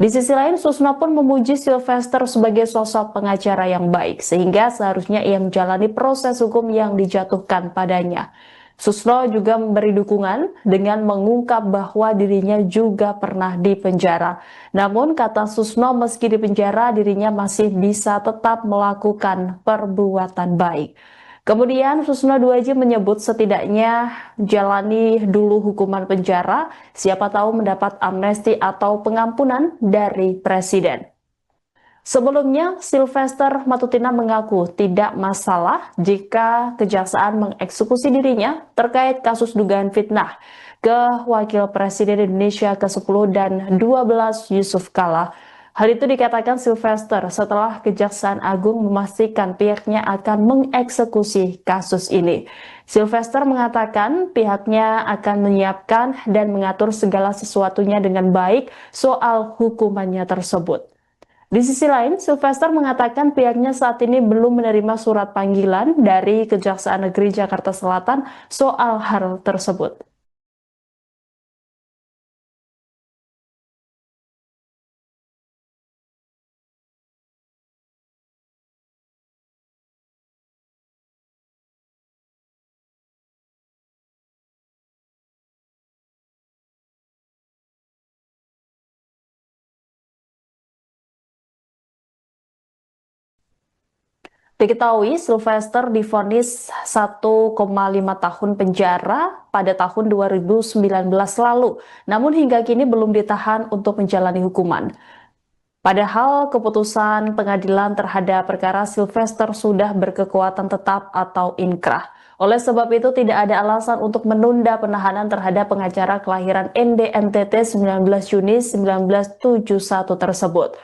Di sisi lain, Susno pun memuji Sylvester sebagai sosok pengacara yang baik, sehingga seharusnya ia menjalani proses hukum yang dijatuhkan padanya. Susno juga memberi dukungan dengan mengungkap bahwa dirinya juga pernah dipenjara. Namun, kata Susno, meski dipenjara, dirinya masih bisa tetap melakukan perbuatan baik. Kemudian Susno Duaji menyebut setidaknya jalani dulu hukuman penjara, siapa tahu mendapat amnesti atau pengampunan dari Presiden. Sebelumnya, Sylvester Matutina mengaku tidak masalah jika kejaksaan mengeksekusi dirinya terkait kasus dugaan fitnah ke Wakil Presiden Indonesia ke-10 dan 12 Yusuf Kala. Hal itu dikatakan Sylvester setelah Kejaksaan Agung memastikan pihaknya akan mengeksekusi kasus ini. Sylvester mengatakan pihaknya akan menyiapkan dan mengatur segala sesuatunya dengan baik soal hukumannya tersebut. Di sisi lain, Sylvester mengatakan pihaknya saat ini belum menerima surat panggilan dari Kejaksaan Negeri Jakarta Selatan soal hal tersebut. Diketahui Sylvester divonis 1,5 tahun penjara pada tahun 2019 lalu, namun hingga kini belum ditahan untuk menjalani hukuman. Padahal keputusan pengadilan terhadap perkara Sylvester sudah berkekuatan tetap atau inkrah. Oleh sebab itu tidak ada alasan untuk menunda penahanan terhadap pengacara kelahiran ND NTT 19 Juni 1971 tersebut.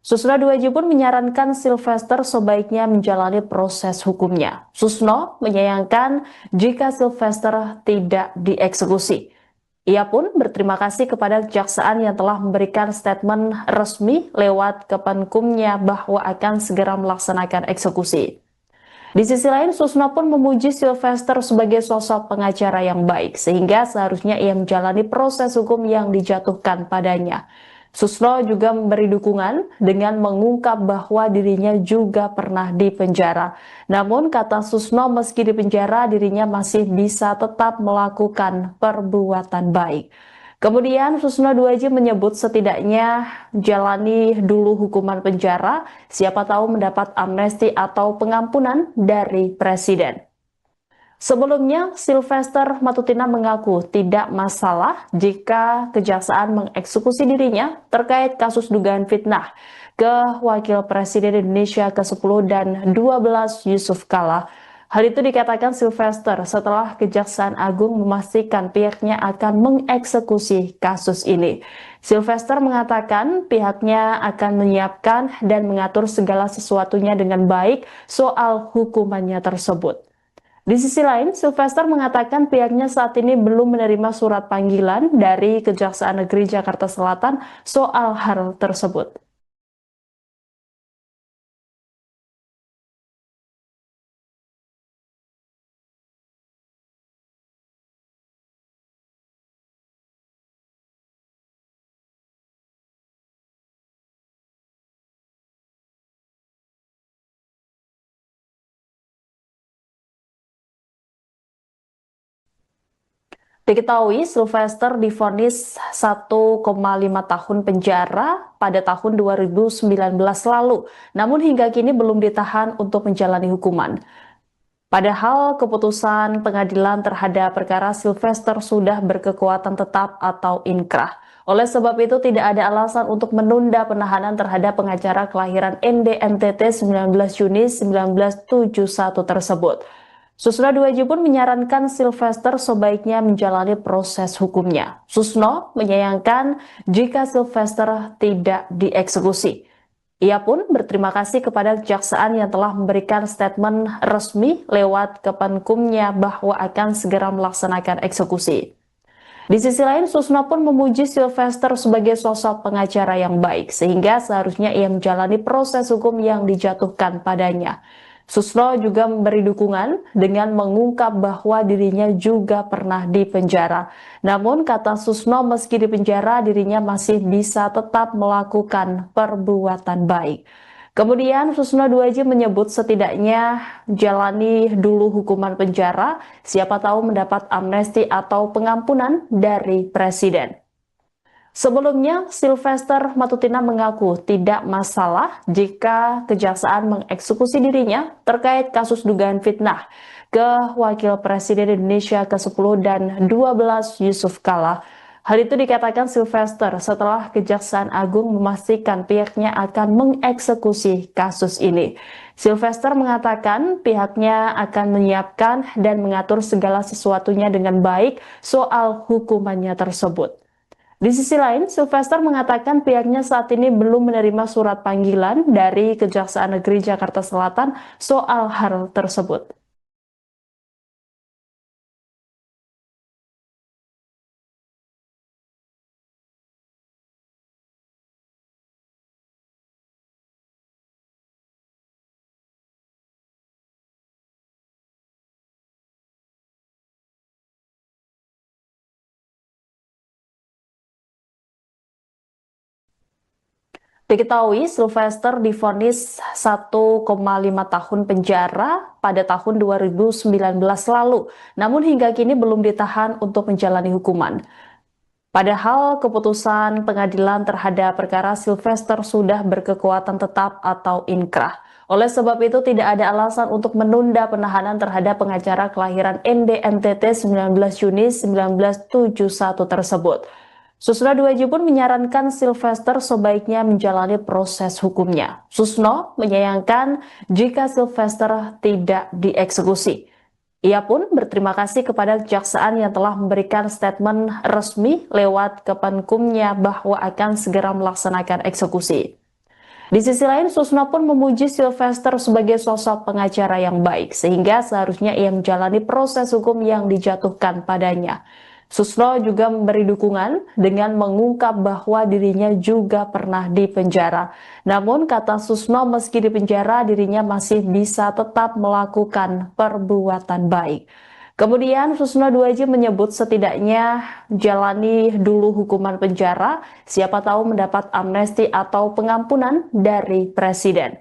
Susno Duaji pun menyarankan Sylvester sebaiknya menjalani proses hukumnya. Susno menyayangkan jika Sylvester tidak dieksekusi. Ia pun berterima kasih kepada kejaksaan yang telah memberikan statement resmi lewat Kepenkumnya bahwa akan segera melaksanakan eksekusi. Di sisi lain, Susno pun memuji Sylvester sebagai sosok pengacara yang baik, sehingga seharusnya ia menjalani proses hukum yang dijatuhkan padanya. Susno juga memberi dukungan dengan mengungkap bahwa dirinya juga pernah dipenjara. Namun, kata Susno, meski dipenjara, dirinya masih bisa tetap melakukan perbuatan baik. Kemudian Susno Duaji menyebut setidaknya jalani dulu hukuman penjara, siapa tahu mendapat amnesti atau pengampunan dari Presiden. Sebelumnya, Sylvester Matutina mengaku tidak masalah jika kejaksaan mengeksekusi dirinya terkait kasus dugaan fitnah ke Wakil Presiden Indonesia ke-10 dan 12 Yusuf Kala. Hal itu dikatakan Sylvester setelah Kejaksaan Agung memastikan pihaknya akan mengeksekusi kasus ini. Sylvester mengatakan pihaknya akan menyiapkan dan mengatur segala sesuatunya dengan baik soal hukumannya tersebut. Di sisi lain, Sylvester mengatakan pihaknya saat ini belum menerima surat panggilan dari Kejaksaan Negeri Jakarta Selatan soal hal tersebut. Diketahui Sylvester divonis 1,5 tahun penjara pada tahun 2019 lalu, namun hingga kini belum ditahan untuk menjalani hukuman. Padahal keputusan pengadilan terhadap perkara Sylvester sudah berkekuatan tetap atau inkrah. Oleh sebab itu tidak ada alasan untuk menunda penahanan terhadap pengacara kelahiran ND NTT 19 Juni 1971 tersebut. Susno Duaji pun menyarankan Sylvester sebaiknya menjalani proses hukumnya. Susno menyayangkan jika Sylvester tidak dieksekusi. Ia pun berterima kasih kepada kejaksaan yang telah memberikan statement resmi lewat Kemenkumnya bahwa akan segera melaksanakan eksekusi. Di sisi lain, Susno pun memuji Sylvester sebagai sosok pengacara yang baik, sehingga seharusnya ia menjalani proses hukum yang dijatuhkan padanya. Susno juga memberi dukungan dengan mengungkap bahwa dirinya juga pernah dipenjara. Namun, kata Susno, meski dipenjara, dirinya masih bisa tetap melakukan perbuatan baik. Kemudian Susno Duaji menyebut setidaknya jalani dulu hukuman penjara, siapa tahu mendapat amnesti atau pengampunan dari Presiden. Sebelumnya, Sylvester Matutina mengaku tidak masalah jika kejaksaan mengeksekusi dirinya terkait kasus dugaan fitnah ke Wakil Presiden Indonesia ke-10 dan 12 Yusuf Kala. Hal itu dikatakan Sylvester setelah Kejaksaan Agung memastikan pihaknya akan mengeksekusi kasus ini. Sylvester mengatakan pihaknya akan menyiapkan dan mengatur segala sesuatunya dengan baik soal hukumannya tersebut. Di sisi lain, Sylvester mengatakan pihaknya saat ini belum menerima surat panggilan dari Kejaksaan Negeri Jakarta Selatan soal hal tersebut. Diketahui Sylvester divonis 1,5 tahun penjara pada tahun 2019 lalu, namun hingga kini belum ditahan untuk menjalani hukuman. Padahal keputusan pengadilan terhadap perkara Sylvester sudah berkekuatan tetap atau inkrah. Oleh sebab itu tidak ada alasan untuk menunda penahanan terhadap pengacara kelahiran ND NTT 19 Juni 1971 tersebut. Susno Duaji pun menyarankan Sylvester sebaiknya menjalani proses hukumnya. Susno menyayangkan jika Sylvester tidak dieksekusi. Ia pun berterima kasih kepada kejaksaan yang telah memberikan statement resmi lewat Kemenkumnya bahwa akan segera melaksanakan eksekusi. Di sisi lain, Susno pun memuji Sylvester sebagai sosok pengacara yang baik, sehingga seharusnya ia menjalani proses hukum yang dijatuhkan padanya. Susno juga memberi dukungan dengan mengungkap bahwa dirinya juga pernah dipenjara. Namun, kata Susno, meski dipenjara, dirinya masih bisa tetap melakukan perbuatan baik. Kemudian Susno Duaji menyebut setidaknya jalani dulu hukuman penjara, siapa tahu mendapat amnesti atau pengampunan dari Presiden.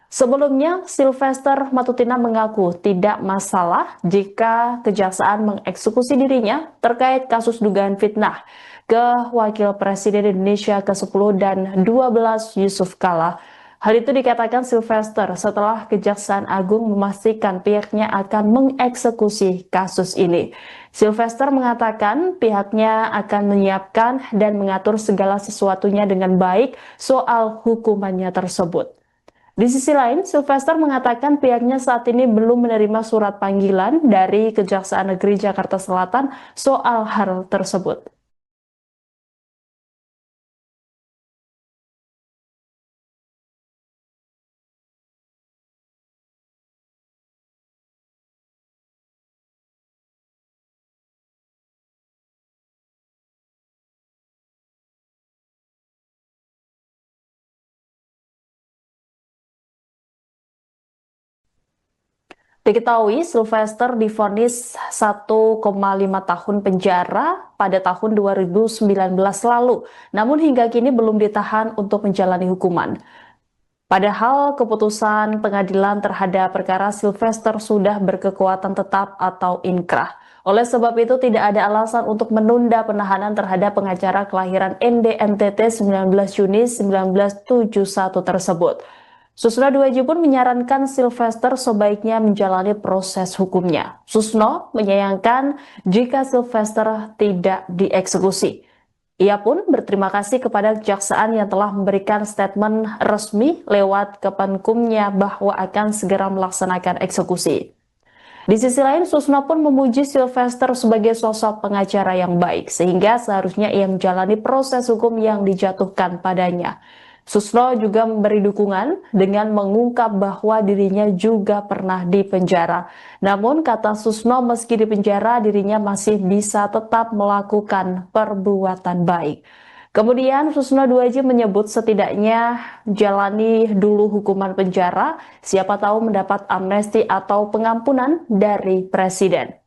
Sebelumnya, Sylvester Matutina mengaku tidak masalah jika kejaksaan mengeksekusi dirinya terkait kasus dugaan fitnah ke Wakil Presiden Indonesia ke-10 dan 12 Yusuf Kala. Hal itu dikatakan Sylvester setelah Kejaksaan Agung memastikan pihaknya akan mengeksekusi kasus ini. Sylvester mengatakan pihaknya akan menyiapkan dan mengatur segala sesuatunya dengan baik soal hukumannya tersebut. Di sisi lain, Sylvester mengatakan pihaknya saat ini belum menerima surat panggilan dari Kejaksaan Negeri Jakarta Selatan soal hal tersebut. Diketahui Sylvester divonis 1,5 tahun penjara pada tahun 2019 lalu, namun hingga kini belum ditahan untuk menjalani hukuman. Padahal keputusan pengadilan terhadap perkara Sylvester sudah berkekuatan tetap atau inkrah. Oleh sebab itu tidak ada alasan untuk menunda penahanan terhadap pengacara kelahiran ND NTT 19 Juni 1971 tersebut. Susno Duaji pun menyarankan Sylvester sebaiknya menjalani proses hukumnya. Susno menyayangkan jika Sylvester tidak dieksekusi. Ia pun berterima kasih kepada kejaksaan yang telah memberikan statement resmi lewat Kemenkumnya bahwa akan segera melaksanakan eksekusi. Di sisi lain, Susno pun memuji Sylvester sebagai sosok pengacara yang baik, sehingga seharusnya ia menjalani proses hukum yang dijatuhkan padanya. Susno juga memberi dukungan dengan mengungkap bahwa dirinya juga pernah dipenjara. Namun, kata Susno, meski dipenjara, dirinya masih bisa tetap melakukan perbuatan baik. Kemudian Susno Duaji menyebut setidaknya jalani dulu hukuman penjara, siapa tahu mendapat amnesti atau pengampunan dari Presiden.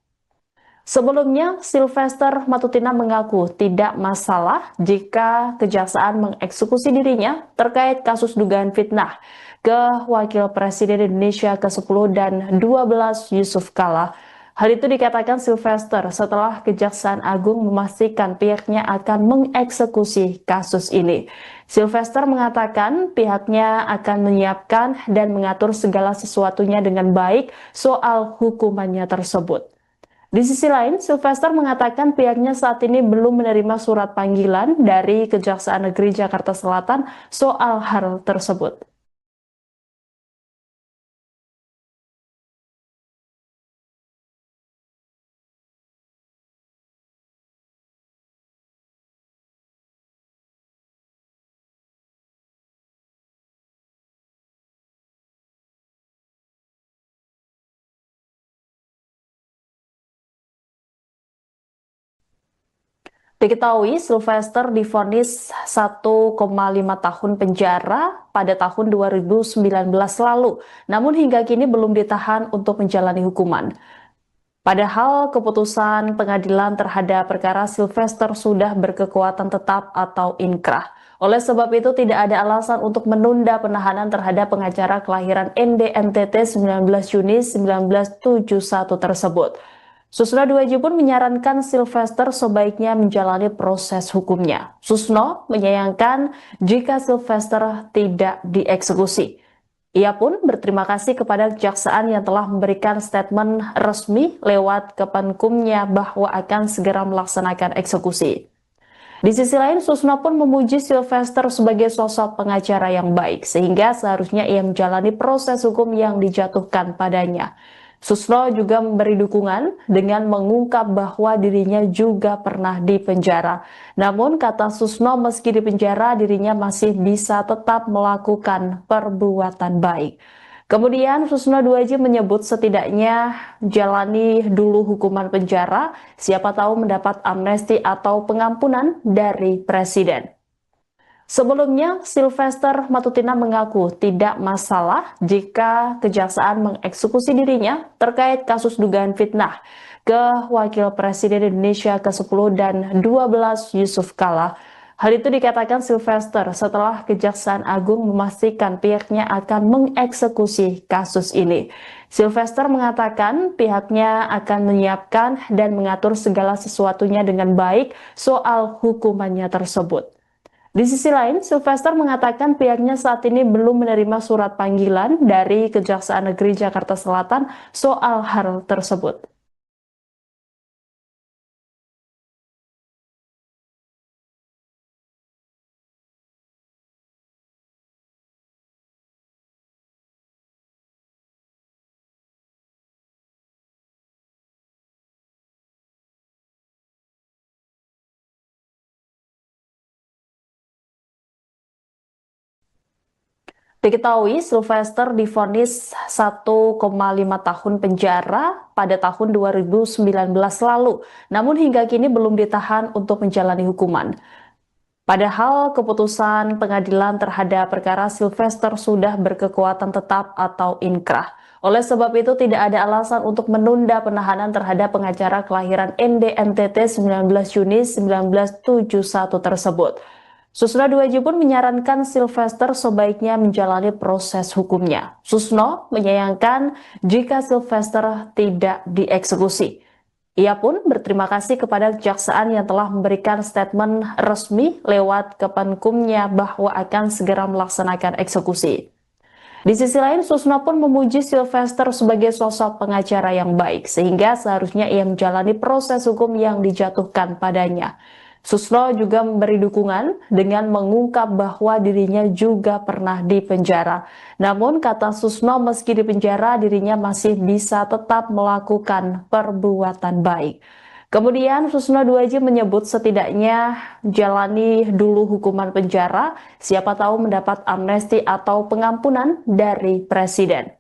Sebelumnya, Sylvester Matutina mengaku tidak masalah jika kejaksaan mengeksekusi dirinya terkait kasus dugaan fitnah ke Wakil Presiden Indonesia ke-10 dan 12 Yusuf Kala. Hal itu dikatakan Sylvester setelah Kejaksaan Agung memastikan pihaknya akan mengeksekusi kasus ini. Sylvester mengatakan pihaknya akan menyiapkan dan mengatur segala sesuatunya dengan baik soal hukumannya tersebut. Di sisi lain, Sylvester mengatakan pihaknya saat ini belum menerima surat panggilan dari Kejaksaan Negeri Jakarta Selatan soal hal tersebut. Diketahui Sylvester divonis 1,5 tahun penjara pada tahun 2019 lalu, namun hingga kini belum ditahan untuk menjalani hukuman. Padahal keputusan pengadilan terhadap perkara Sylvester sudah berkekuatan tetap atau inkrah. Oleh sebab itu tidak ada alasan untuk menunda penahanan terhadap pengacara kelahiran ND NTT 19 Juni 1971 tersebut. Susno Duaji pun menyarankan Sylvester sebaiknya menjalani proses hukumnya. Susno menyayangkan jika Sylvester tidak dieksekusi. Ia pun berterima kasih kepada kejaksaan yang telah memberikan statement resmi lewat Kemenkumnya bahwa akan segera melaksanakan eksekusi. Di sisi lain, Susno pun memuji Sylvester sebagai sosok pengacara yang baik, sehingga seharusnya ia menjalani proses hukum yang dijatuhkan padanya. Susno juga memberi dukungan dengan mengungkap bahwa dirinya juga pernah dipenjara. Namun, kata Susno, meski dipenjara, dirinya masih bisa tetap melakukan perbuatan baik. Kemudian Susno Duaji menyebut setidaknya jalani dulu hukuman penjara, siapa tahu mendapat amnesti atau pengampunan dari Presiden. Sebelumnya, Sylvester Matutina mengaku tidak masalah jika kejaksaan mengeksekusi dirinya terkait kasus dugaan fitnah ke Wakil Presiden Indonesia ke-10 dan 12 Yusuf Kala. Hal itu dikatakan Sylvester setelah Kejaksaan Agung memastikan pihaknya akan mengeksekusi kasus ini. Sylvester mengatakan pihaknya akan menyiapkan dan mengatur segala sesuatunya dengan baik soal hukumannya tersebut. Di sisi lain, Sylvester mengatakan pihaknya saat ini belum menerima surat panggilan dari Kejaksaan Negeri Jakarta Selatan soal hal tersebut. Diketahui Sylvester divonis 1,5 tahun penjara pada tahun 2019 lalu, namun hingga kini belum ditahan untuk menjalani hukuman. Padahal keputusan pengadilan terhadap perkara Sylvester sudah berkekuatan tetap atau inkrah. Oleh sebab itu tidak ada alasan untuk menunda penahanan terhadap pengacara kelahiran ND NTT 19 Juni 1971 tersebut. Susno Duaji pun menyarankan Sylvester sebaiknya menjalani proses hukumnya. Susno menyayangkan jika Sylvester tidak dieksekusi. Ia pun berterima kasih kepada kejaksaan yang telah memberikan statement resmi lewat Kemenkumnya bahwa akan segera melaksanakan eksekusi. Di sisi lain, Susno pun memuji Sylvester sebagai sosok pengacara yang baik, sehingga seharusnya ia menjalani proses hukum yang dijatuhkan padanya. Susno juga memberi dukungan dengan mengungkap bahwa dirinya juga pernah dipenjara. Namun, kata Susno, meski dipenjara, dirinya masih bisa tetap melakukan perbuatan baik. Kemudian Susno Duaji menyebut setidaknya jalani dulu hukuman penjara, siapa tahu mendapat amnesti atau pengampunan dari Presiden.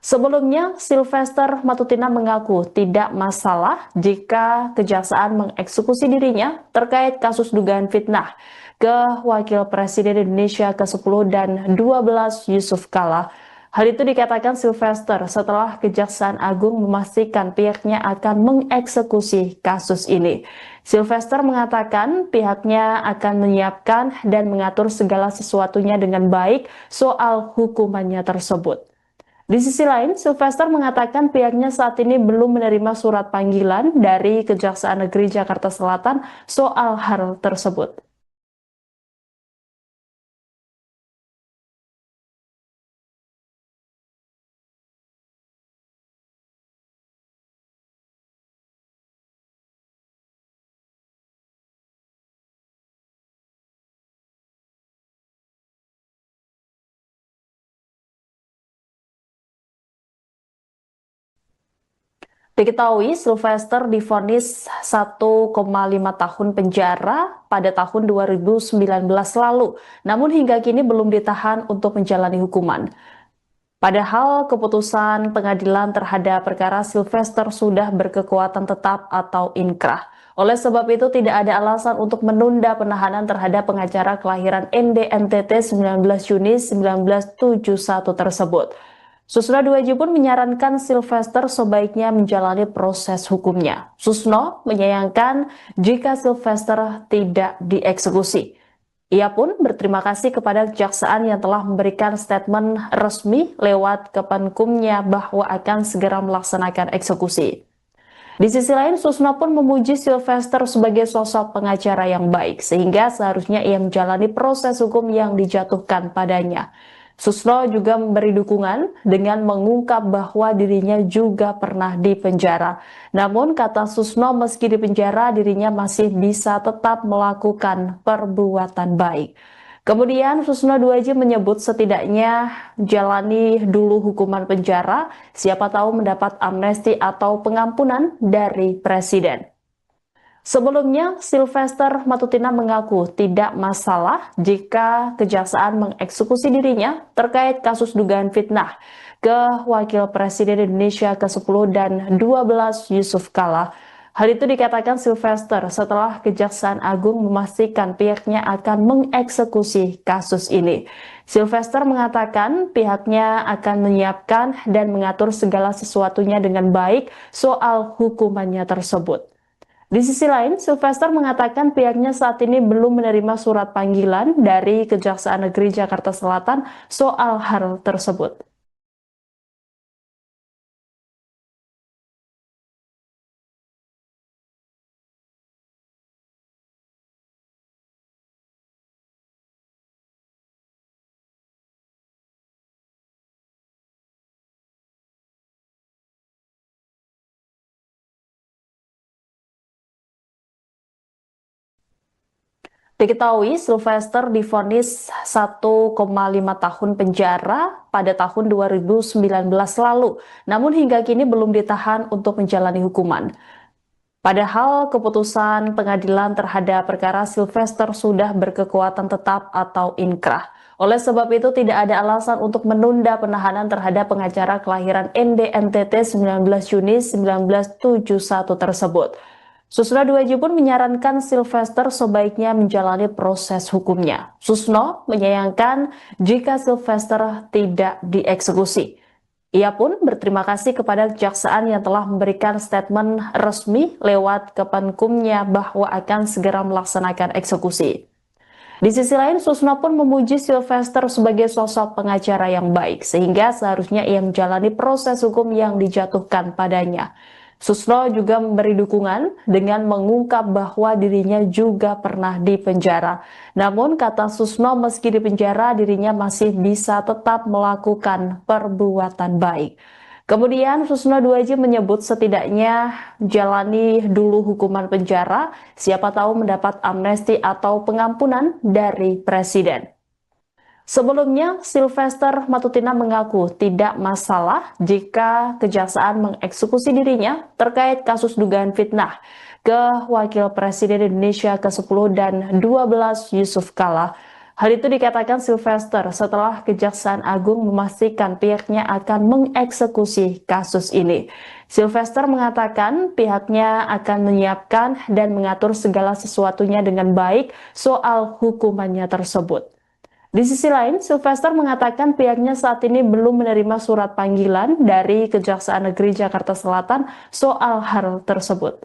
Sebelumnya, Sylvester Matutina mengaku tidak masalah jika kejaksaan mengeksekusi dirinya terkait kasus dugaan fitnah ke Wakil Presiden Indonesia ke-10 dan 12 Yusuf Kala. Hal itu dikatakan Sylvester setelah Kejaksaan Agung memastikan pihaknya akan mengeksekusi kasus ini. Sylvester mengatakan pihaknya akan menyiapkan dan mengatur segala sesuatunya dengan baik soal hukumannya tersebut. Di sisi lain, Sylvester mengatakan pihaknya saat ini belum menerima surat panggilan dari Kejaksaan Negeri Jakarta Selatan soal hal tersebut. Diketahui Sylvester divonis 1,5 tahun penjara pada tahun 2019 lalu, namun hingga kini belum ditahan untuk menjalani hukuman. Padahal keputusan pengadilan terhadap perkara Sylvester sudah berkekuatan tetap atau inkrah. Oleh sebab itu tidak ada alasan untuk menunda penahanan terhadap pengacara kelahiran ND NTT 19 Juni 1971 tersebut. Susno Duaji pun menyarankan Sylvester sebaiknya menjalani proses hukumnya. Susno menyayangkan jika Sylvester tidak dieksekusi. Ia pun berterima kasih kepada kejaksaan yang telah memberikan statement resmi lewat Kemenkumnya bahwa akan segera melaksanakan eksekusi. Di sisi lain, Susno pun memuji Sylvester sebagai sosok pengacara yang baik, sehingga seharusnya ia menjalani proses hukum yang dijatuhkan padanya. Susno juga memberi dukungan dengan mengungkap bahwa dirinya juga pernah dipenjara. Namun, kata Susno, meski dipenjara, dirinya masih bisa tetap melakukan perbuatan baik. Kemudian Susno Duaji menyebut setidaknya jalani dulu hukuman penjara, siapa tahu mendapat amnesti atau pengampunan dari Presiden. Sebelumnya, Sylvester Matutina mengaku tidak masalah jika kejaksaan mengeksekusi dirinya terkait kasus dugaan fitnah ke Wakil Presiden Indonesia ke-10 dan 12 Yusuf Kala. Hal itu dikatakan Sylvester setelah Kejaksaan Agung memastikan pihaknya akan mengeksekusi kasus ini. Sylvester mengatakan pihaknya akan menyiapkan dan mengatur segala sesuatunya dengan baik soal hukumannya tersebut. Di sisi lain, Sylvester mengatakan pihaknya saat ini belum menerima surat panggilan dari Kejaksaan Negeri Jakarta Selatan soal hal tersebut. Diketahui Sylvester divonis 1,5 tahun penjara pada tahun 2019 lalu, namun hingga kini belum ditahan untuk menjalani hukuman. Padahal keputusan pengadilan terhadap perkara Sylvester sudah berkekuatan tetap atau inkrah. Oleh sebab itu tidak ada alasan untuk menunda penahanan terhadap pengacara kelahiran ND NTT 19 Juni 1971 tersebut. Susno Duaji pun menyarankan Sylvester sebaiknya menjalani proses hukumnya. Susno menyayangkan jika Sylvester tidak dieksekusi. Ia pun berterima kasih kepada kejaksaan yang telah memberikan statement resmi lewat Kemenkumnya bahwa akan segera melaksanakan eksekusi. Di sisi lain, Susno pun memuji Sylvester sebagai sosok pengacara yang baik, sehingga seharusnya ia menjalani proses hukum yang dijatuhkan padanya. Susno juga memberi dukungan dengan mengungkap bahwa dirinya juga pernah dipenjara. Namun, kata Susno, meski dipenjara, dirinya masih bisa tetap melakukan perbuatan baik. Kemudian Susno Duaji menyebut setidaknya jalani dulu hukuman penjara, siapa tahu mendapat amnesti atau pengampunan dari Presiden. Sebelumnya, Sylvester Matutina mengaku tidak masalah jika kejaksaan mengeksekusi dirinya terkait kasus dugaan fitnah ke Wakil Presiden Indonesia ke-10 dan 12 Yusuf Kala. Hal itu dikatakan Sylvester setelah Kejaksaan Agung memastikan pihaknya akan mengeksekusi kasus ini. Sylvester mengatakan pihaknya akan menyiapkan dan mengatur segala sesuatunya dengan baik soal hukumannya tersebut. Di sisi lain, Sylvester mengatakan pihaknya saat ini belum menerima surat panggilan dari Kejaksaan Negeri Jakarta Selatan soal hal tersebut.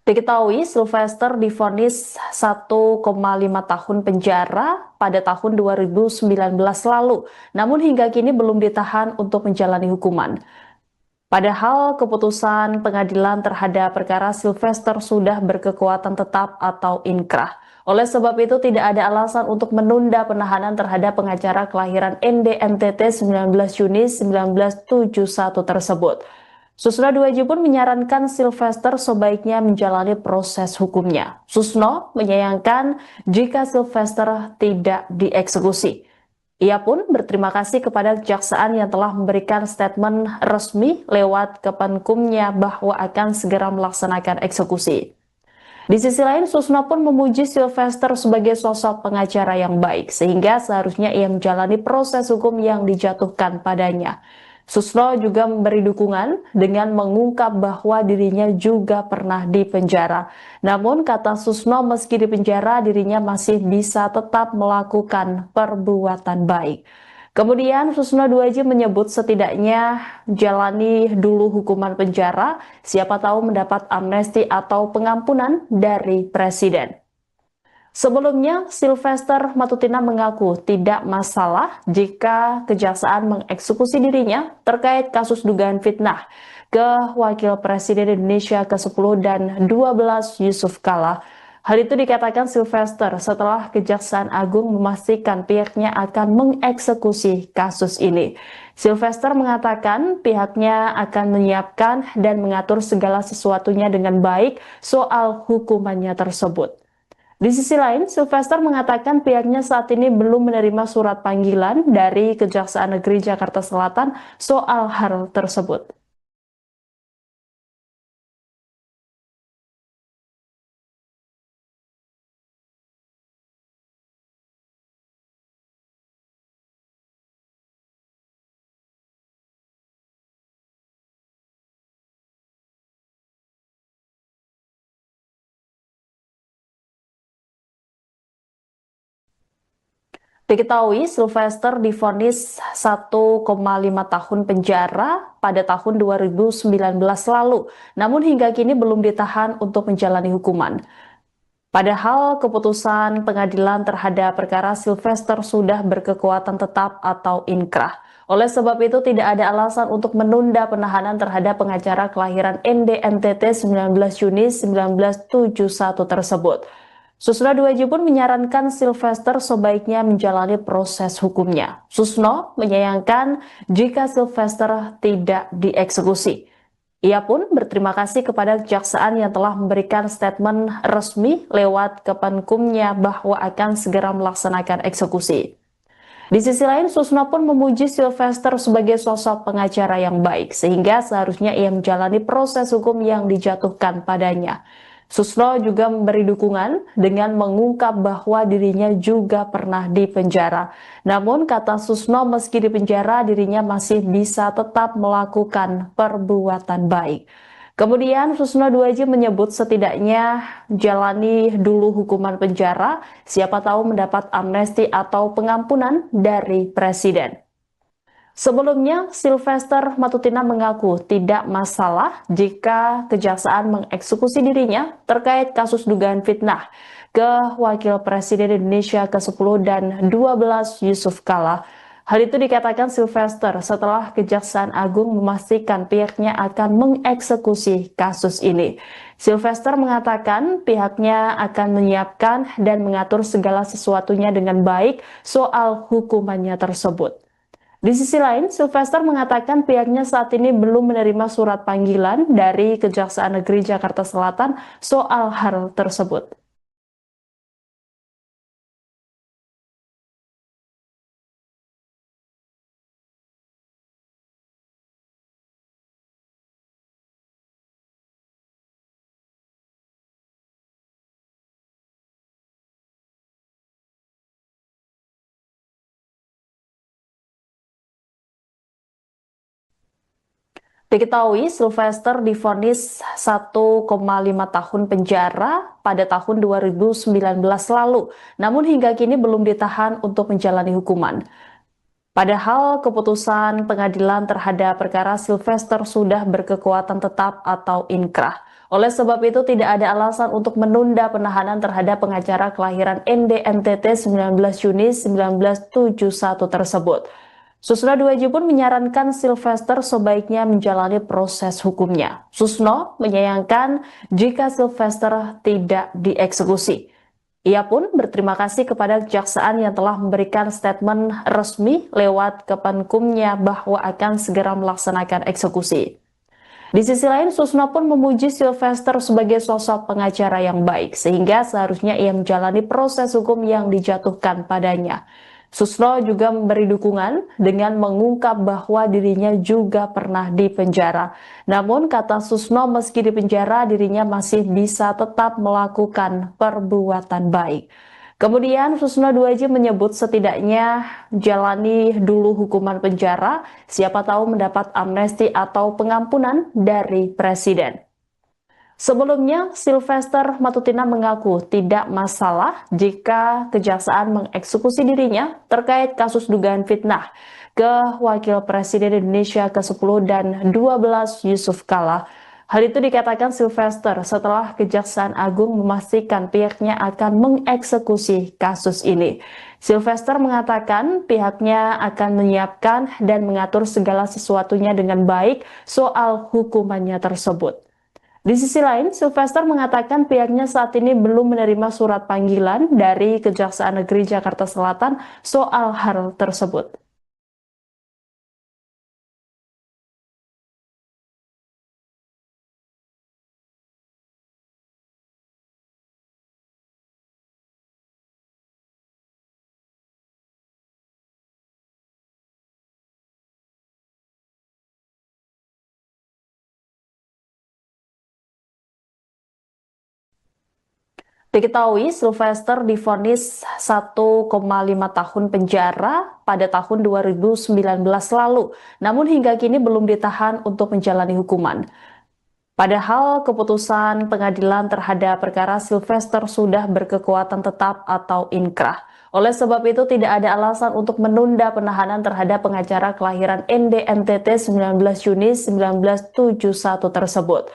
Diketahui Sylvester divonis 1,5 tahun penjara pada tahun 2019 lalu, namun hingga kini belum ditahan untuk menjalani hukuman. Padahal keputusan pengadilan terhadap perkara Sylvester sudah berkekuatan tetap atau inkrah. Oleh sebab itu tidak ada alasan untuk menunda penahanan terhadap pengacara kelahiran ND NTT 19 Juni 1971 tersebut. Susno Duaji pun menyarankan Sylvester sebaiknya menjalani proses hukumnya. Susno menyayangkan jika Sylvester tidak dieksekusi. Ia pun berterima kasih kepada kejaksaan yang telah memberikan statement resmi lewat Kemenkumnya bahwa akan segera melaksanakan eksekusi. Di sisi lain, Susno pun memuji Sylvester sebagai sosok pengacara yang baik, sehingga seharusnya ia menjalani proses hukum yang dijatuhkan padanya. Susno juga memberi dukungan dengan mengungkap bahwa dirinya juga pernah dipenjara. Namun, kata Susno, meski dipenjara, dirinya masih bisa tetap melakukan perbuatan baik. Kemudian Susno Duaji menyebut setidaknya jalani dulu hukuman penjara, siapa tahu mendapat amnesti atau pengampunan dari Presiden. Sebelumnya, Sylvester Matutina mengaku tidak masalah jika kejaksaan mengeksekusi dirinya terkait kasus dugaan fitnah ke Wakil Presiden Indonesia ke-10 dan 12 Yusuf Kala. Hal itu dikatakan Sylvester setelah Kejaksaan Agung memastikan pihaknya akan mengeksekusi kasus ini. Sylvester mengatakan pihaknya akan menyiapkan dan mengatur segala sesuatunya dengan baik soal hukumannya tersebut. Di sisi lain, Sylvester mengatakan pihaknya saat ini belum menerima surat panggilan dari Kejaksaan Negeri Jakarta Selatan soal hal tersebut. Diketahui Sylvester divonis 1,5 tahun penjara pada tahun 2019 lalu, namun hingga kini belum ditahan untuk menjalani hukuman. Padahal keputusan pengadilan terhadap perkara Sylvester sudah berkekuatan tetap atau inkrah. Oleh sebab itu tidak ada alasan untuk menunda penahanan terhadap pengacara kelahiran ND NTT 19 Juni 1971 tersebut. Susno Duaji pun menyarankan Sylvester sebaiknya menjalani proses hukumnya. Susno menyayangkan jika Sylvester tidak dieksekusi. Ia pun berterima kasih kepada kejaksaan yang telah memberikan statement resmi lewat Kemenkumnya bahwa akan segera melaksanakan eksekusi. Di sisi lain, Susno pun memuji Sylvester sebagai sosok pengacara yang baik, sehingga seharusnya ia menjalani proses hukum yang dijatuhkan padanya. Susno juga memberi dukungan dengan mengungkap bahwa dirinya juga pernah dipenjara. Namun, kata Susno, meski dipenjara, dirinya masih bisa tetap melakukan perbuatan baik. Kemudian Susno Duaji menyebut setidaknya jalani dulu hukuman penjara, siapa tahu mendapat amnesti atau pengampunan dari Presiden. Sebelumnya, Sylvester Matutina mengaku tidak masalah jika kejaksaan mengeksekusi dirinya terkait kasus dugaan fitnah ke Wakil Presiden Indonesia ke-10 dan 12 Yusuf Kala. Hal itu dikatakan Sylvester setelah Kejaksaan Agung memastikan pihaknya akan mengeksekusi kasus ini. Sylvester mengatakan pihaknya akan menyiapkan dan mengatur segala sesuatunya dengan baik soal hukumannya tersebut. Di sisi lain, Sylvester mengatakan pihaknya saat ini belum menerima surat panggilan dari Kejaksaan Negeri Jakarta Selatan soal hal tersebut. Diketahui Sylvester divonis 1,5 tahun penjara pada tahun 2019 lalu, namun hingga kini belum ditahan untuk menjalani hukuman. Padahal keputusan pengadilan terhadap perkara Sylvester sudah berkekuatan tetap atau inkrah. Oleh sebab itu tidak ada alasan untuk menunda penahanan terhadap pengacara kelahiran ND NTT 19 Juni 1971 tersebut. Susno Duaji pun menyarankan Sylvester sebaiknya menjalani proses hukumnya. Susno menyayangkan jika Sylvester tidak dieksekusi. Ia pun berterima kasih kepada kejaksaan yang telah memberikan statement resmi lewat Kemenkumnya bahwa akan segera melaksanakan eksekusi. Di sisi lain, Susno pun memuji Sylvester sebagai sosok pengacara yang baik, sehingga seharusnya ia menjalani proses hukum yang dijatuhkan padanya. Susno juga memberi dukungan dengan mengungkap bahwa dirinya juga pernah dipenjara. Namun, kata Susno, meski dipenjara, dirinya masih bisa tetap melakukan perbuatan baik. Kemudian Susno Duaji menyebut setidaknya jalani dulu hukuman penjara, siapa tahu mendapat amnesti atau pengampunan dari Presiden. Sebelumnya, Sylvester Matutina mengaku tidak masalah jika kejaksaan mengeksekusi dirinya terkait kasus dugaan fitnah ke Wakil Presiden Indonesia ke-10 dan 12 Yusuf Kala. Hal itu dikatakan Sylvester setelah Kejaksaan Agung memastikan pihaknya akan mengeksekusi kasus ini. Sylvester mengatakan pihaknya akan menyiapkan dan mengatur segala sesuatunya dengan baik soal hukumannya tersebut. Di sisi lain, Sylvester mengatakan pihaknya saat ini belum menerima surat panggilan dari Kejaksaan Negeri Jakarta Selatan soal hal tersebut. Diketahui Sylvester divonis 1,5 tahun penjara pada tahun 2019 lalu, namun hingga kini belum ditahan untuk menjalani hukuman. Padahal keputusan pengadilan terhadap perkara Sylvester sudah berkekuatan tetap atau inkrah. Oleh sebab itu tidak ada alasan untuk menunda penahanan terhadap pengacara kelahiran ND NTT 19 Juni 1971 tersebut.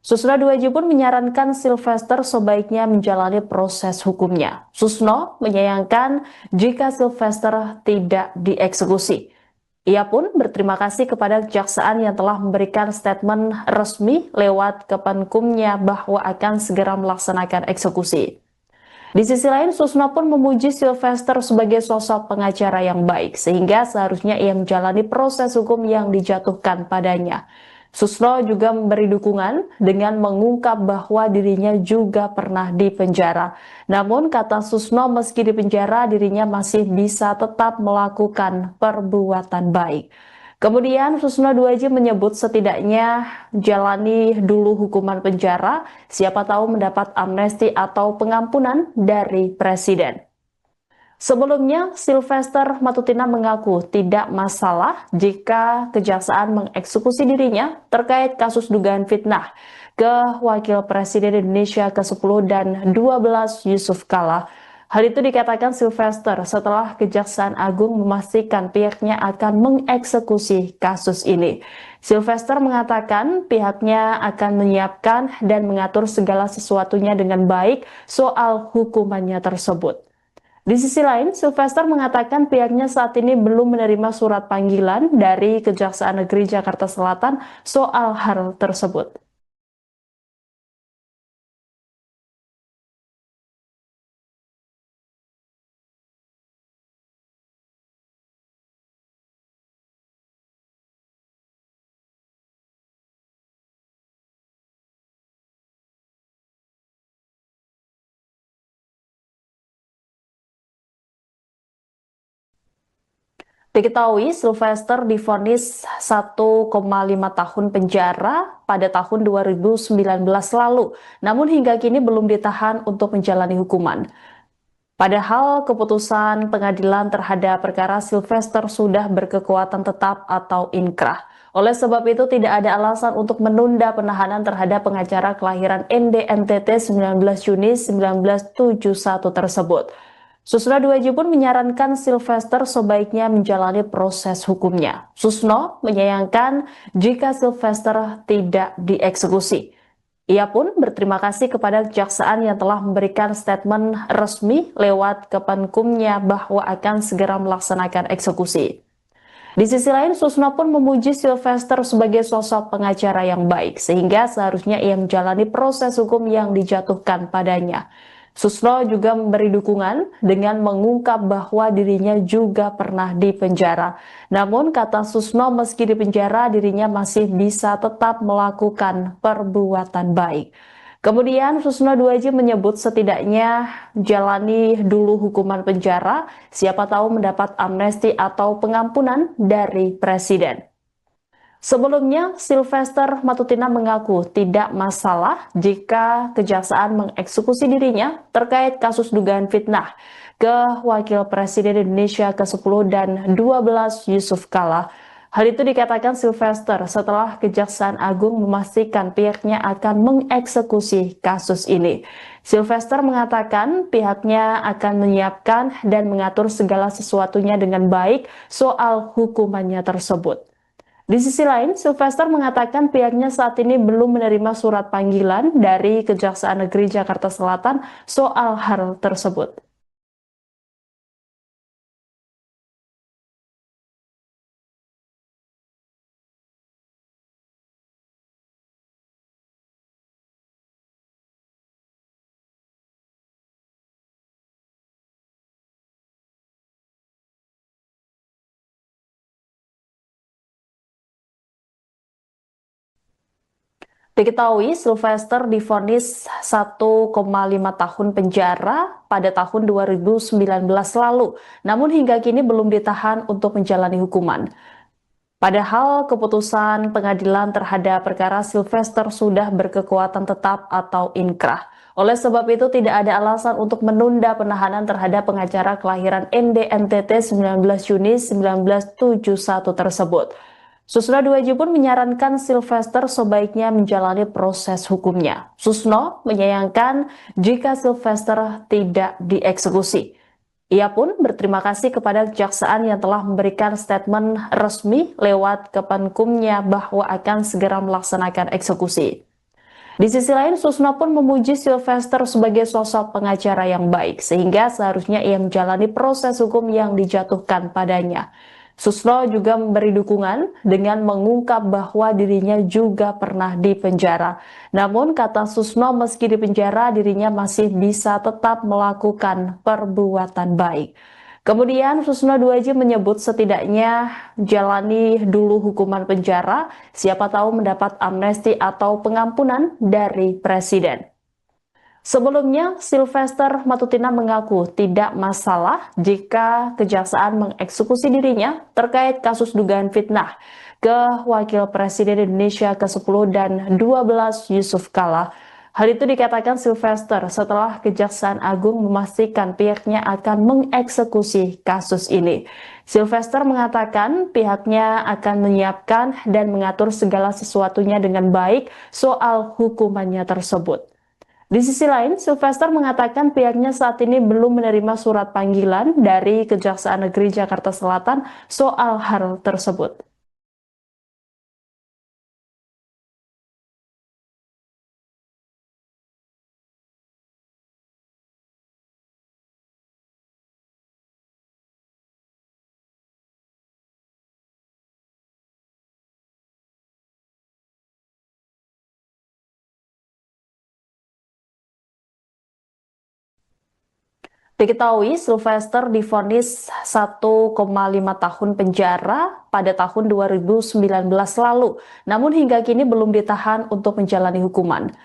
Susno Duaji pun menyarankan Sylvester sebaiknya menjalani proses hukumnya. Susno menyayangkan jika Sylvester tidak dieksekusi. Ia pun berterima kasih kepada kejaksaan yang telah memberikan statement resmi lewat Kemenkumnya bahwa akan segera melaksanakan eksekusi. Di sisi lain, Susno pun memuji Sylvester sebagai sosok pengacara yang baik, sehingga seharusnya ia menjalani proses hukum yang dijatuhkan padanya. Susno juga memberi dukungan dengan mengungkap bahwa dirinya juga pernah dipenjara. Namun kata Susno, meski dipenjara dirinya masih bisa tetap melakukan perbuatan baik. Kemudian Susno Duaji menyebut setidaknya jalani dulu hukuman penjara, siapa tahu mendapat amnesti atau pengampunan dari Presiden. Sebelumnya, Sylvester Matutina mengaku tidak masalah jika kejaksaan mengeksekusi dirinya terkait kasus dugaan fitnah ke Wakil Presiden Indonesia ke-10 dan 12 Yusuf Kala. Hal itu dikatakan Sylvester setelah Kejaksaan Agung memastikan pihaknya akan mengeksekusi kasus ini. Sylvester mengatakan pihaknya akan menyiapkan dan mengatur segala sesuatunya dengan baik soal hukumannya tersebut. Di sisi lain, Sylvester mengatakan pihaknya saat ini belum menerima surat panggilan dari Kejaksaan Negeri Jakarta Selatan soal hal tersebut. Diketahui Sylvester divonis 1,5 tahun penjara pada tahun 2019 lalu, namun hingga kini belum ditahan untuk menjalani hukuman. Padahal keputusan pengadilan terhadap perkara Sylvester sudah berkekuatan tetap atau inkrah. Oleh sebab itu tidak ada alasan untuk menunda penahanan terhadap pengacara kelahiran ND NTT 19 Juni 1971 tersebut. Susno Duaji pun menyarankan Sylvester sebaiknya menjalani proses hukumnya. Susno menyayangkan jika Sylvester tidak dieksekusi. Ia pun berterima kasih kepada kejaksaan yang telah memberikan statement resmi lewat Kepenkumnya bahwa akan segera melaksanakan eksekusi. Di sisi lain, Susno pun memuji Sylvester sebagai sosok pengacara yang baik, sehingga seharusnya ia menjalani proses hukum yang dijatuhkan padanya. Susno juga memberi dukungan dengan mengungkap bahwa dirinya juga pernah dipenjara. Namun kata Susno, meski dipenjara dirinya masih bisa tetap melakukan perbuatan baik. Kemudian Susno Duaji menyebut setidaknya jalani dulu hukuman penjara, siapa tahu mendapat amnesti atau pengampunan dari Presiden. Sebelumnya, Sylvester Matutina mengaku tidak masalah jika kejaksaan mengeksekusi dirinya terkait kasus dugaan fitnah ke Wakil Presiden Indonesia ke-10 dan 12 Yusuf Kala. Hal itu dikatakan Sylvester setelah Kejaksaan Agung memastikan pihaknya akan mengeksekusi kasus ini. Sylvester mengatakan pihaknya akan menyiapkan dan mengatur segala sesuatunya dengan baik soal hukumannya tersebut. Di sisi lain, Sylvester mengatakan pihaknya saat ini belum menerima surat panggilan dari Kejaksaan Negeri Jakarta Selatan soal hal tersebut. Diketahui Sylvester divonis 1,5 tahun penjara pada tahun 2019 lalu, namun hingga kini belum ditahan untuk menjalani hukuman. Padahal keputusan pengadilan terhadap perkara Sylvester sudah berkekuatan tetap atau inkrah. Oleh sebab itu tidak ada alasan untuk menunda penahanan terhadap pengacara kelahiran ND NTT 19 Juni 1971 tersebut. Susno Duaji pun menyarankan Sylvester sebaiknya menjalani proses hukumnya. Susno menyayangkan jika Sylvester tidak dieksekusi. Ia pun berterima kasih kepada kejaksaan yang telah memberikan statement resmi lewat Kepenkumnya bahwa akan segera melaksanakan eksekusi. Di sisi lain, Susno pun memuji Sylvester sebagai sosok pengacara yang baik, sehingga seharusnya ia menjalani proses hukum yang dijatuhkan padanya. Susno juga memberi dukungan dengan mengungkap bahwa dirinya juga pernah dipenjara. Namun kata Susno, meski dipenjara dirinya masih bisa tetap melakukan perbuatan baik. Kemudian Susno Duaji menyebut setidaknya jalani dulu hukuman penjara, siapa tahu mendapat amnesti atau pengampunan dari Presiden. Sebelumnya, Sylvester Matutina mengaku tidak masalah jika kejaksaan mengeksekusi dirinya terkait kasus dugaan fitnah ke Wakil Presiden Indonesia ke-10 dan 12 Yusuf Kala. Hal itu dikatakan Sylvester setelah Kejaksaan Agung memastikan pihaknya akan mengeksekusi kasus ini. Sylvester mengatakan pihaknya akan menyiapkan dan mengatur segala sesuatunya dengan baik soal hukumannya tersebut. Di sisi lain, Sylvester mengatakan pihaknya saat ini belum menerima surat panggilan dari Kejaksaan Negeri Jakarta Selatan soal hal tersebut. Diketahui Sylvester divonis 1,5 tahun penjara pada tahun 2019 lalu, namun hingga kini belum ditahan untuk menjalani hukuman.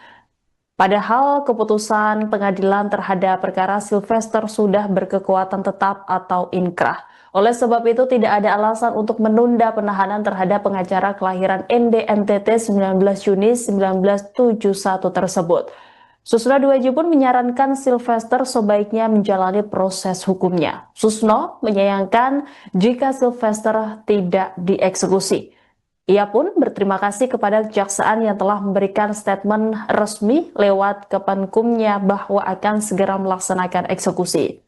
Padahal keputusan pengadilan terhadap perkara Sylvester sudah berkekuatan tetap atau inkrah. Oleh sebab itu tidak ada alasan untuk menunda penahanan terhadap pengacara kelahiran ND NTT 19 Juni 1971 tersebut. Susno Duaji pun menyarankan Sylvester sebaiknya menjalani proses hukumnya. Susno menyayangkan jika Sylvester tidak dieksekusi. Ia pun berterima kasih kepada kejaksaan yang telah memberikan statement resmi lewat Kemenkumnya bahwa akan segera melaksanakan eksekusi.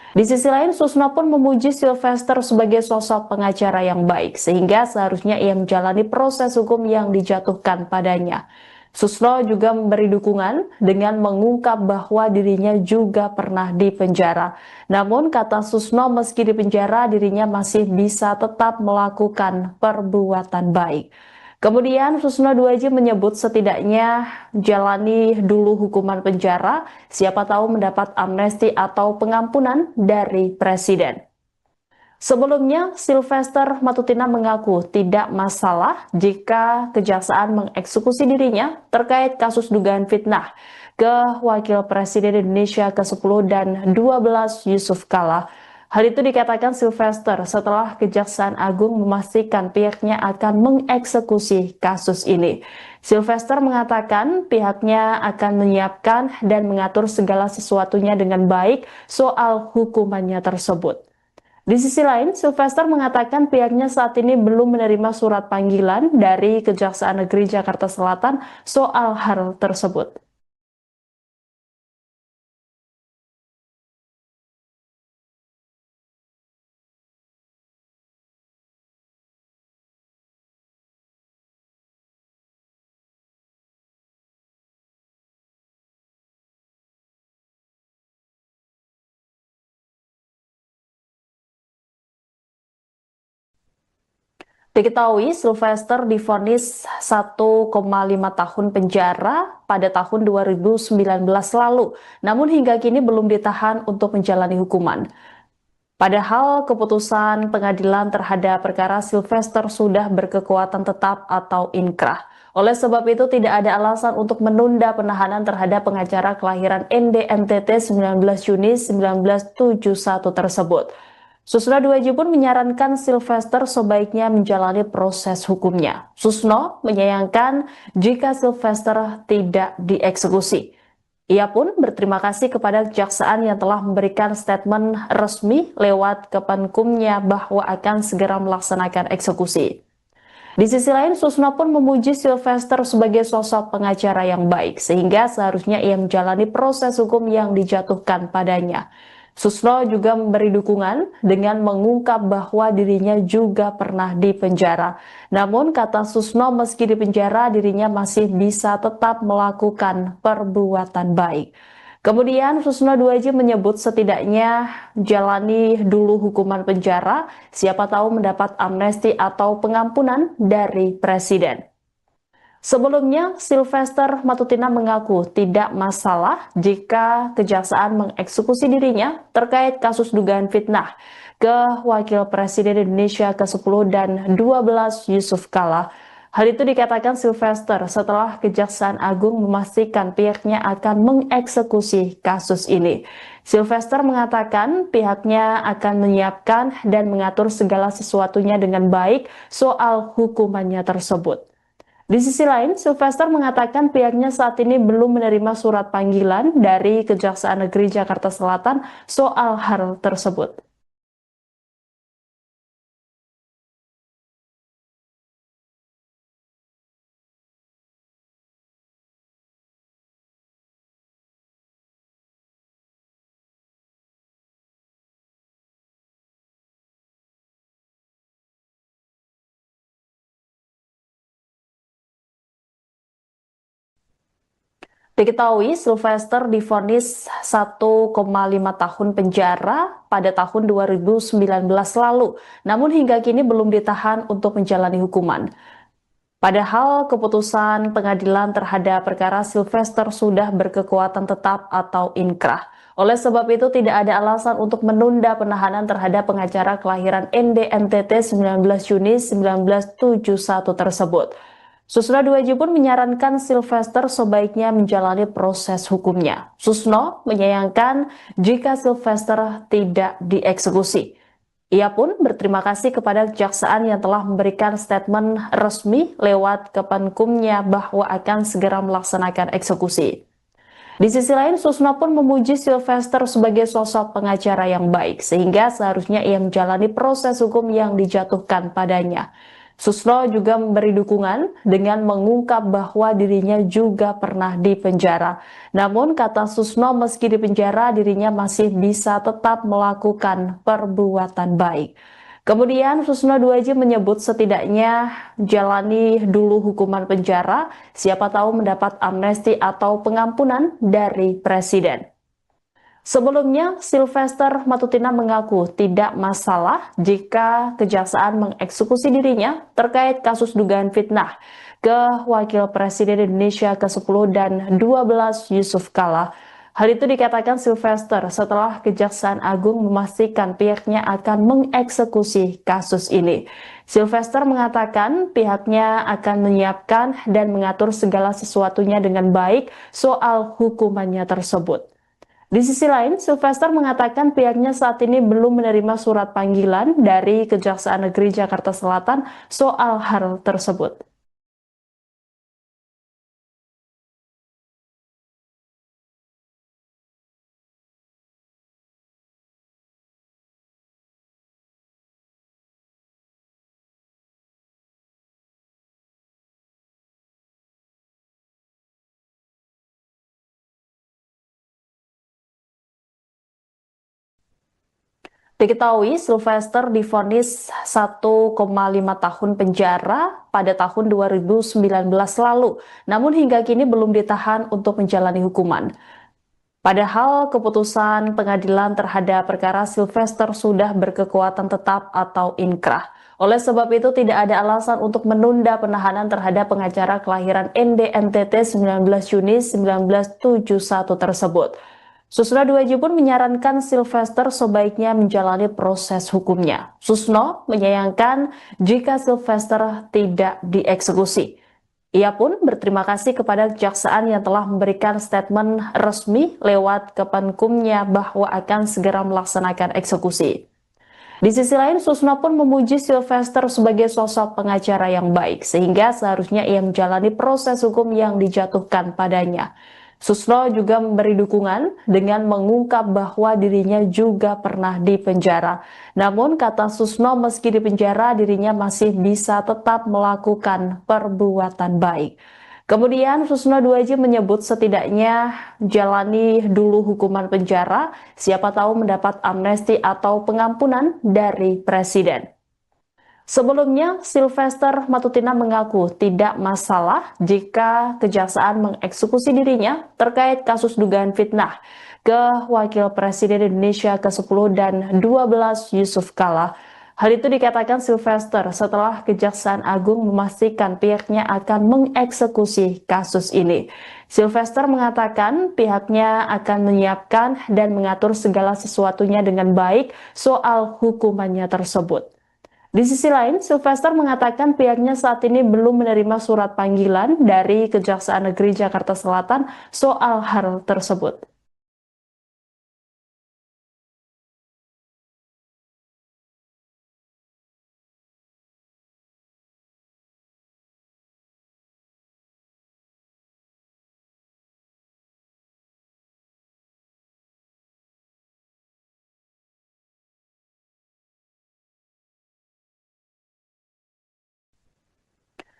Di sisi lain, Susno pun memuji Sylvester sebagai sosok pengacara yang baik, sehingga seharusnya ia menjalani proses hukum yang dijatuhkan padanya. Susno juga memberi dukungan dengan mengungkap bahwa dirinya juga pernah dipenjara. Namun, kata Susno, meski dipenjara, dirinya masih bisa tetap melakukan perbuatan baik. Kemudian Susno Duaji menyebut setidaknya jalani dulu hukuman penjara, siapa tahu mendapat amnesti atau pengampunan dari Presiden. Sebelumnya, Sylvester Matutina mengaku tidak masalah jika kejaksaan mengeksekusi dirinya terkait kasus dugaan fitnah ke Wakil Presiden Indonesia ke-10 dan 12 Yusuf Kala. Hal itu dikatakan Sylvester setelah Kejaksaan Agung memastikan pihaknya akan mengeksekusi kasus ini. Sylvester mengatakan pihaknya akan menyiapkan dan mengatur segala sesuatunya dengan baik soal hukumannya tersebut. Di sisi lain, Sylvester mengatakan pihaknya saat ini belum menerima surat panggilan dari Kejaksaan Negeri Jakarta Selatan soal hal tersebut. Diketahui Sylvester divonis 1,5 tahun penjara pada tahun 2019 lalu, namun hingga kini belum ditahan untuk menjalani hukuman. Padahal keputusan pengadilan terhadap perkara Sylvester sudah berkekuatan tetap atau inkrah. Oleh sebab itu tidak ada alasan untuk menunda penahanan terhadap pengacara kelahiran ND NTT 19 Juni 1971 tersebut. Susno Duaji pun menyarankan Sylvester sebaiknya menjalani proses hukumnya. Susno menyayangkan jika Sylvester tidak dieksekusi. Ia pun berterima kasih kepada kejaksaan yang telah memberikan statement resmi lewat Kemenkumnya bahwa akan segera melaksanakan eksekusi. Di sisi lain, Susno pun memuji Sylvester sebagai sosok pengacara yang baik, sehingga seharusnya ia menjalani proses hukum yang dijatuhkan padanya. Susno juga memberi dukungan dengan mengungkap bahwa dirinya juga pernah dipenjara. Namun, kata Susno, meski dipenjara, dirinya masih bisa tetap melakukan perbuatan baik. Kemudian Susno Duaji menyebut setidaknya jalani dulu hukuman penjara, siapa tahu mendapat amnesti atau pengampunan dari Presiden. Sebelumnya, Sylvester Matutina mengaku tidak masalah jika kejaksaan mengeksekusi dirinya terkait kasus dugaan fitnah ke Wakil Presiden Indonesia ke-10 dan 12 Yusuf Kala. Hal itu dikatakan Sylvester setelah Kejaksaan Agung memastikan pihaknya akan mengeksekusi kasus ini. Sylvester mengatakan pihaknya akan menyiapkan dan mengatur segala sesuatunya dengan baik soal hukumannya tersebut. Di sisi lain, Sylvester mengatakan pihaknya saat ini belum menerima surat panggilan dari Kejaksaan Negeri Jakarta Selatan soal hal tersebut. Diketahui Sylvester divonis 1,5 tahun penjara pada tahun 2019 lalu, namun hingga kini belum ditahan untuk menjalani hukuman. Padahal keputusan pengadilan terhadap perkara Sylvester sudah berkekuatan tetap atau inkrah. Oleh sebab itu tidak ada alasan untuk menunda penahanan terhadap pengacara kelahiran ND NTT 19 Juni 1971 tersebut. Susno Duaji pun menyarankan Sylvester sebaiknya menjalani proses hukumnya. Susno menyayangkan jika Sylvester tidak dieksekusi. Ia pun berterima kasih kepada kejaksaan yang telah memberikan statement resmi lewat Kepenkumnya bahwa akan segera melaksanakan eksekusi. Di sisi lain, Susno pun memuji Sylvester sebagai sosok pengacara yang baik, sehingga seharusnya ia menjalani proses hukum yang dijatuhkan padanya. Susno juga memberi dukungan dengan mengungkap bahwa dirinya juga pernah dipenjara. Namun, kata Susno, meski dipenjara, dirinya masih bisa tetap melakukan perbuatan baik. Kemudian Susno Duaji menyebut setidaknya jalani dulu hukuman penjara, siapa tahu mendapat amnesti atau pengampunan dari Presiden. Sebelumnya, Sylvester Matutina mengaku tidak masalah jika kejaksaan mengeksekusi dirinya terkait kasus dugaan fitnah ke Wakil Presiden Indonesia ke-10 dan 12 Yusuf Kala. Hal itu dikatakan Sylvester setelah Kejaksaan Agung memastikan pihaknya akan mengeksekusi kasus ini. Sylvester mengatakan pihaknya akan menyiapkan dan mengatur segala sesuatunya dengan baik soal hukumannya tersebut. Di sisi lain, Sylvester mengatakan pihaknya saat ini belum menerima surat panggilan dari Kejaksaan Negeri Jakarta Selatan soal hal tersebut. Diketahui Sylvester divonis 1,5 tahun penjara pada tahun 2019 lalu, namun hingga kini belum ditahan untuk menjalani hukuman. Padahal keputusan pengadilan terhadap perkara Sylvester sudah berkekuatan tetap atau inkrah. Oleh sebab itu tidak ada alasan untuk menunda penahanan terhadap pengacara kelahiran ND NTT 19 Juni 1971 tersebut. Susno Duaji pun menyarankan Sylvester sebaiknya menjalani proses hukumnya. Susno menyayangkan jika Sylvester tidak dieksekusi. Ia pun berterima kasih kepada kejaksaan yang telah memberikan statement resmi lewat Kepenkumnya bahwa akan segera melaksanakan eksekusi. Di sisi lain, Susno pun memuji Sylvester sebagai sosok pengacara yang baik, sehingga seharusnya ia menjalani proses hukum yang dijatuhkan padanya. Susno juga memberi dukungan dengan mengungkap bahwa dirinya juga pernah dipenjara. Namun, kata Susno, meski dipenjara, dirinya masih bisa tetap melakukan perbuatan baik. Kemudian Susno Duaji menyebut setidaknya jalani dulu hukuman penjara, siapa tahu mendapat amnesti atau pengampunan dari Presiden. Sebelumnya, Sylvester Matutina mengaku tidak masalah jika kejaksaan mengeksekusi dirinya terkait kasus dugaan fitnah ke Wakil Presiden Indonesia ke-10 dan 12 Yusuf Kala. Hal itu dikatakan Sylvester setelah Kejaksaan Agung memastikan pihaknya akan mengeksekusi kasus ini. Sylvester mengatakan pihaknya akan menyiapkan dan mengatur segala sesuatunya dengan baik soal hukumannya tersebut. Di sisi lain, Sylvester mengatakan pihaknya saat ini belum menerima surat panggilan dari Kejaksaan Negeri Jakarta Selatan soal hal tersebut.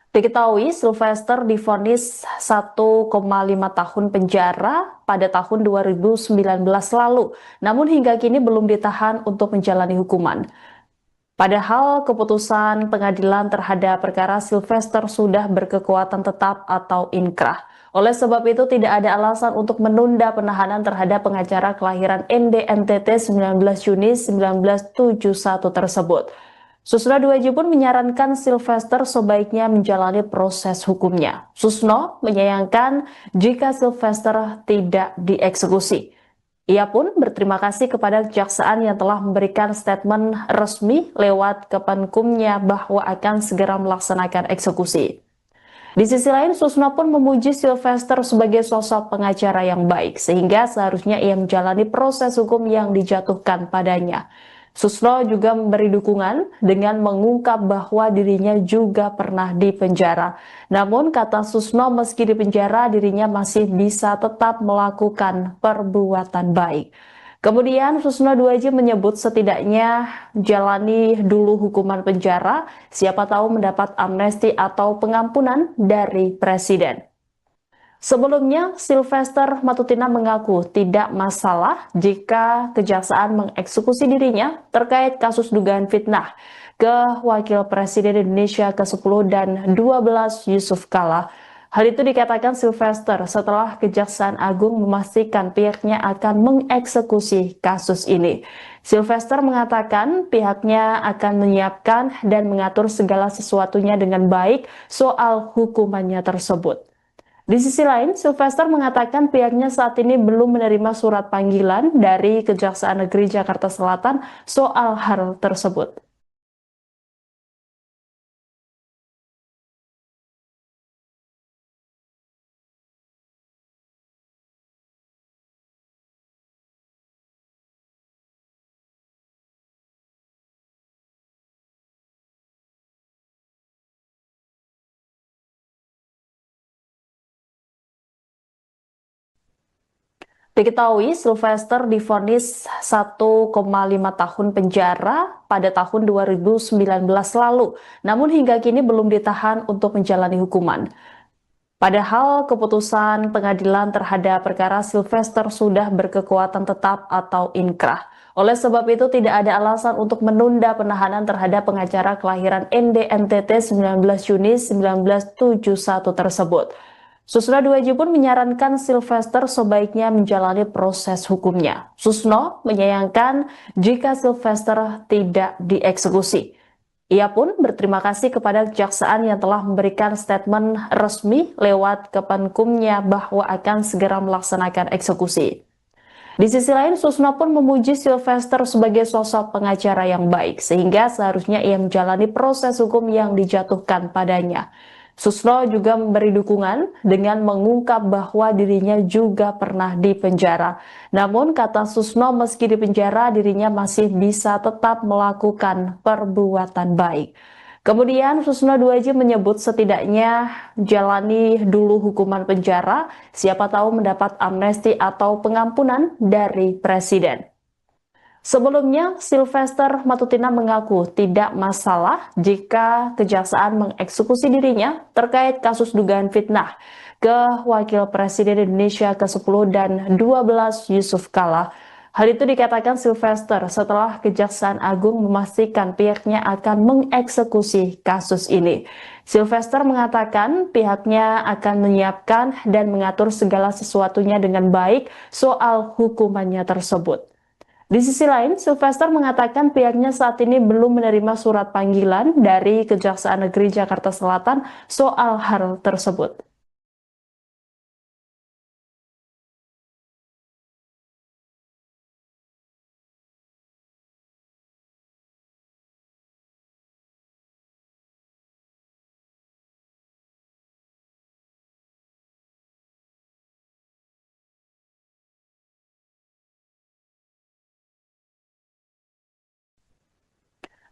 Diketahui Sylvester divonis 1,5 tahun penjara pada tahun 2019 lalu, namun hingga kini belum ditahan untuk menjalani hukuman. Padahal keputusan pengadilan terhadap perkara Sylvester sudah berkekuatan tetap atau inkrah. Oleh sebab itu tidak ada alasan untuk menunda penahanan terhadap pengacara kelahiran NDNTT 19 Juni 1971 tersebut. Susno Duaji pun menyarankan Sylvester sebaiknya menjalani proses hukumnya. Susno menyayangkan jika Sylvester tidak dieksekusi. Ia pun berterima kasih kepada kejaksaan yang telah memberikan statement resmi lewat Kemenkumnya bahwa akan segera melaksanakan eksekusi. Di sisi lain, Susno pun memuji Sylvester sebagai sosok pengacara yang baik, sehingga seharusnya ia menjalani proses hukum yang dijatuhkan padanya. Susno juga memberi dukungan dengan mengungkap bahwa dirinya juga pernah dipenjara. Namun, kata Susno, meski dipenjara, dirinya masih bisa tetap melakukan perbuatan baik. Kemudian Susno Duaji menyebut setidaknya jalani dulu hukuman penjara, siapa tahu mendapat amnesti atau pengampunan dari Presiden. Sebelumnya, Sylvester Matutina mengaku tidak masalah jika kejaksaan mengeksekusi dirinya terkait kasus dugaan fitnah ke Wakil Presiden Indonesia ke-10 dan 12 Yusuf Kala. Hal itu dikatakan Sylvester setelah Kejaksaan Agung memastikan pihaknya akan mengeksekusi kasus ini. Sylvester mengatakan pihaknya akan menyiapkan dan mengatur segala sesuatunya dengan baik soal hukumannya tersebut. Di sisi lain, Sylvester mengatakan pihaknya saat ini belum menerima surat panggilan dari Kejaksaan Negeri Jakarta Selatan soal hal tersebut. Diketahui Sylvester divonis 1,5 tahun penjara pada tahun 2019 lalu, namun hingga kini belum ditahan untuk menjalani hukuman. Padahal keputusan pengadilan terhadap perkara Sylvester sudah berkekuatan tetap atau inkrah. Oleh sebab itu tidak ada alasan untuk menunda penahanan terhadap pengacara kelahiran NDNTT 19 Juni 1971 tersebut. Susno Duaji pun menyarankan Sylvester sebaiknya menjalani proses hukumnya. Susno menyayangkan jika Sylvester tidak dieksekusi. Ia pun berterima kasih kepada kejaksaan yang telah memberikan statement resmi lewat Kemenkumnya bahwa akan segera melaksanakan eksekusi. Di sisi lain, Susno pun memuji Sylvester sebagai sosok pengacara yang baik, sehingga seharusnya ia menjalani proses hukum yang dijatuhkan padanya. Susno juga memberi dukungan dengan mengungkap bahwa dirinya juga pernah dipenjara. Namun, kata Susno, meski dipenjara, dirinya masih bisa tetap melakukan perbuatan baik. Kemudian Susno Duaji menyebut setidaknya jalani dulu hukuman penjara, siapa tahu mendapat amnesti atau pengampunan dari Presiden. Sebelumnya, Sylvester Matutina mengaku tidak masalah jika kejaksaan mengeksekusi dirinya terkait kasus dugaan fitnah ke Wakil Presiden Indonesia ke-10 dan 12 Yusuf Kala. Hal itu dikatakan Sylvester setelah Kejaksaan Agung memastikan pihaknya akan mengeksekusi kasus ini. Sylvester mengatakan pihaknya akan menyiapkan dan mengatur segala sesuatunya dengan baik soal hukumannya tersebut. Di sisi lain, Sylvester mengatakan pihaknya saat ini belum menerima surat panggilan dari Kejaksaan Negeri Jakarta Selatan soal hal tersebut.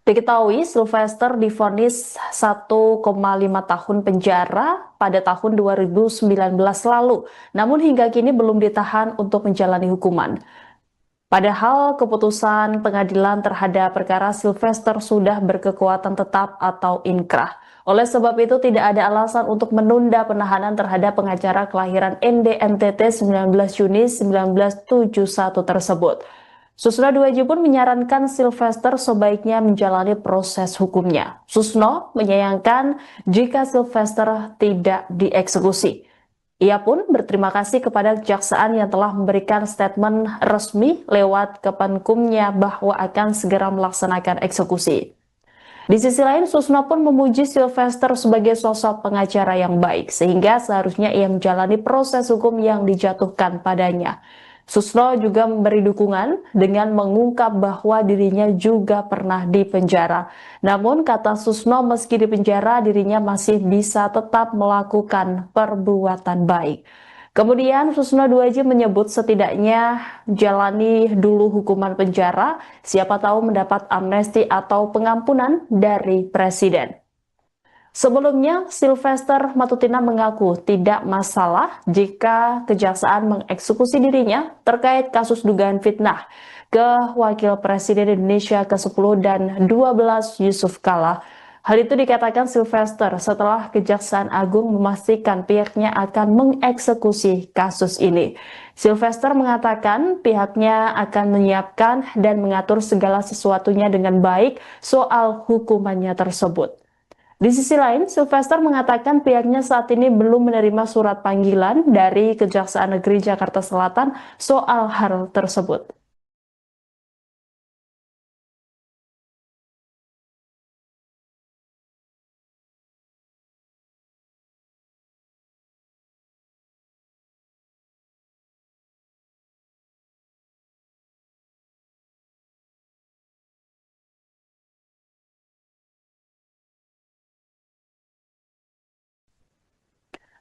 Diketahui Sylvester divonis 1,5 tahun penjara pada tahun 2019 lalu, namun hingga kini belum ditahan untuk menjalani hukuman. Padahal keputusan pengadilan terhadap perkara Sylvester sudah berkekuatan tetap atau inkrah. Oleh sebab itu tidak ada alasan untuk menunda penahanan terhadap pengacara kelahiran ND NTT 19 Juni 1971 tersebut. Susno Duaji pun menyarankan Sylvester sebaiknya menjalani proses hukumnya. Susno menyayangkan jika Sylvester tidak dieksekusi. Ia pun berterima kasih kepada kejaksaan yang telah memberikan statement resmi lewat Kepenkumnya bahwa akan segera melaksanakan eksekusi. Di sisi lain, Susno pun memuji Sylvester sebagai sosok pengacara yang baik, sehingga seharusnya ia menjalani proses hukum yang dijatuhkan padanya. Susno juga memberi dukungan dengan mengungkap bahwa dirinya juga pernah dipenjara. Namun, kata Susno, meski dipenjara, dirinya masih bisa tetap melakukan perbuatan baik. Kemudian Susno Duaji menyebut setidaknya jalani dulu hukuman penjara, siapa tahu mendapat amnesti atau pengampunan dari Presiden. Sebelumnya, Sylvester Matutina mengaku tidak masalah jika kejaksaan mengeksekusi dirinya terkait kasus dugaan fitnah ke Wakil Presiden Indonesia ke-10 dan 12 Yusuf Kala. Hal itu dikatakan Sylvester setelah Kejaksaan Agung memastikan pihaknya akan mengeksekusi kasus ini. Sylvester mengatakan pihaknya akan menyiapkan dan mengatur segala sesuatunya dengan baik soal hukumannya tersebut. Di sisi lain, Sylvester mengatakan pihaknya saat ini belum menerima surat panggilan dari Kejaksaan Negeri Jakarta Selatan soal hal tersebut.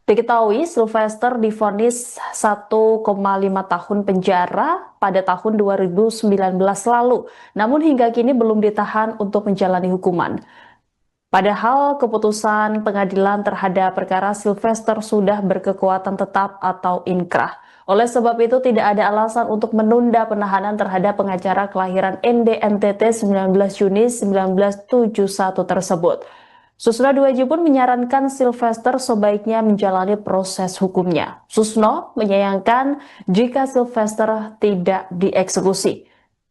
Diketahui Sylvester divonis 1,5 tahun penjara pada tahun 2019 lalu, namun hingga kini belum ditahan untuk menjalani hukuman. Padahal keputusan pengadilan terhadap perkara Sylvester sudah berkekuatan tetap atau inkrah. Oleh sebab itu tidak ada alasan untuk menunda penahanan terhadap pengacara kelahiran ND NTT 19 Juni 1971 tersebut. Susno Duaji pun menyarankan Sylvester sebaiknya menjalani proses hukumnya. Susno menyayangkan jika Sylvester tidak dieksekusi.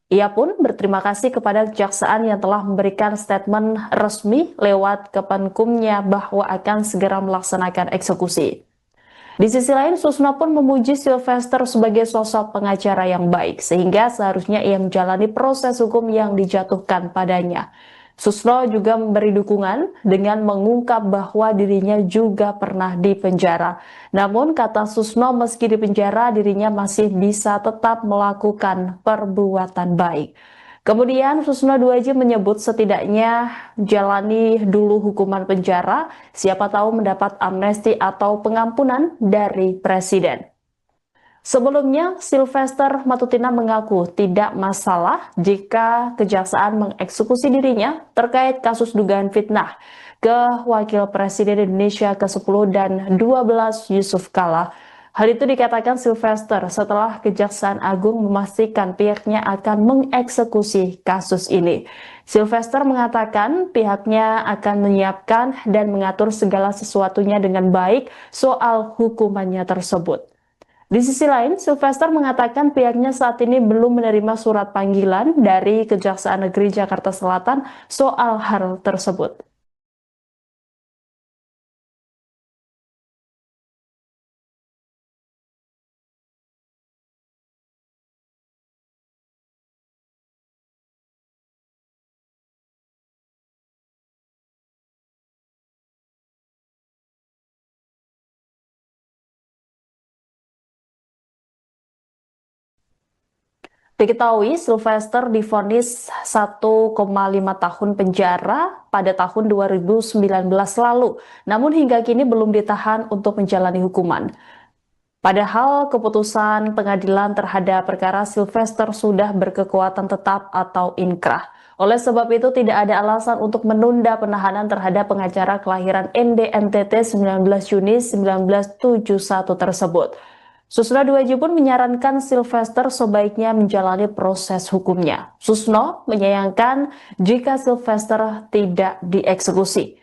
Ia pun berterima kasih kepada kejaksaan yang telah memberikan statement resmi lewat Kepenkumnya bahwa akan segera melaksanakan eksekusi. Di sisi lain, Susno pun memuji Sylvester sebagai sosok pengacara yang baik, sehingga seharusnya ia menjalani proses hukum yang dijatuhkan padanya. Susno juga memberi dukungan dengan mengungkap bahwa dirinya juga pernah dipenjara. Namun, kata Susno, meski dipenjara, dirinya masih bisa tetap melakukan perbuatan baik. Kemudian Susno Duaji menyebut setidaknya jalani dulu hukuman penjara, siapa tahu mendapat amnesti atau pengampunan dari Presiden. Sebelumnya, Sylvester Matutina mengaku tidak masalah jika kejaksaan mengeksekusi dirinya terkait kasus dugaan fitnah ke Wakil Presiden Indonesia ke-10 dan 12 Yusuf Kala. Hal itu dikatakan Sylvester setelah Kejaksaan Agung memastikan pihaknya akan mengeksekusi kasus ini. Sylvester mengatakan pihaknya akan menyiapkan dan mengatur segala sesuatunya dengan baik soal hukumannya tersebut. Di sisi lain, Sylvester mengatakan pihaknya saat ini belum menerima surat panggilan dari Kejaksaan Negeri Jakarta Selatan soal hal tersebut. Diketahui Sylvester divonis 1,5 tahun penjara pada tahun 2019 lalu, namun hingga kini belum ditahan untuk menjalani hukuman. Padahal keputusan pengadilan terhadap perkara Sylvester sudah berkekuatan tetap atau inkrah. Oleh sebab itu tidak ada alasan untuk menunda penahanan terhadap pengacara kelahiran ND NTT 19 Juni 1971 tersebut. Susno Duaji pun menyarankan Sylvester sebaiknya menjalani proses hukumnya. Susno menyayangkan jika Sylvester tidak dieksekusi.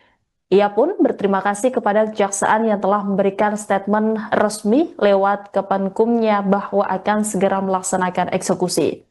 Ia pun berterima kasih kepada kejaksaan yang telah memberikan statement resmi lewat Kemenkumnya bahwa akan segera melaksanakan eksekusi.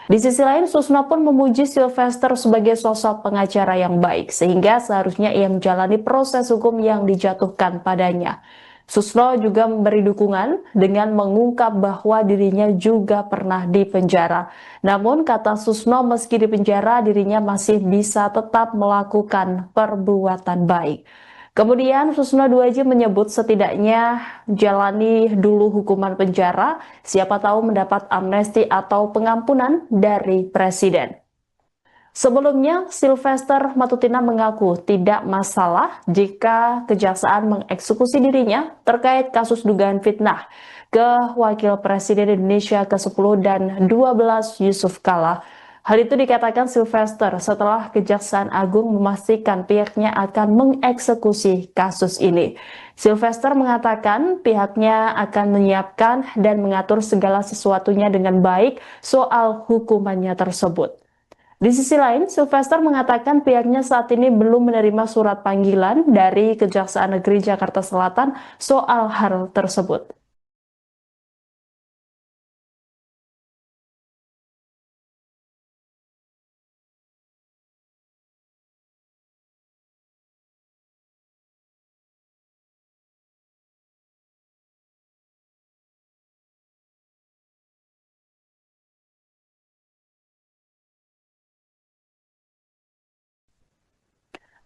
Di sisi lain, Susno pun memuji Sylvester sebagai sosok pengacara yang baik, sehingga seharusnya ia menjalani proses hukum yang dijatuhkan padanya. Susno juga memberi dukungan dengan mengungkap bahwa dirinya juga pernah dipenjara. Namun, kata Susno, meski dipenjara, dirinya masih bisa tetap melakukan perbuatan baik. Kemudian Susno Duaji menyebut setidaknya jalani dulu hukuman penjara, siapa tahu mendapat amnesti atau pengampunan dari Presiden. Sebelumnya, Sylvester Matutina mengaku tidak masalah jika kejaksaan mengeksekusi dirinya terkait kasus dugaan fitnah ke Wakil Presiden Indonesia ke-10 dan 12 Yusuf Kala. Hal itu dikatakan Sylvester setelah Kejaksaan Agung memastikan pihaknya akan mengeksekusi kasus ini. Sylvester mengatakan pihaknya akan menyiapkan dan mengatur segala sesuatunya dengan baik soal hukumannya tersebut. Di sisi lain, Sylvester mengatakan pihaknya saat ini belum menerima surat panggilan dari Kejaksaan Negeri Jakarta Selatan soal hal tersebut.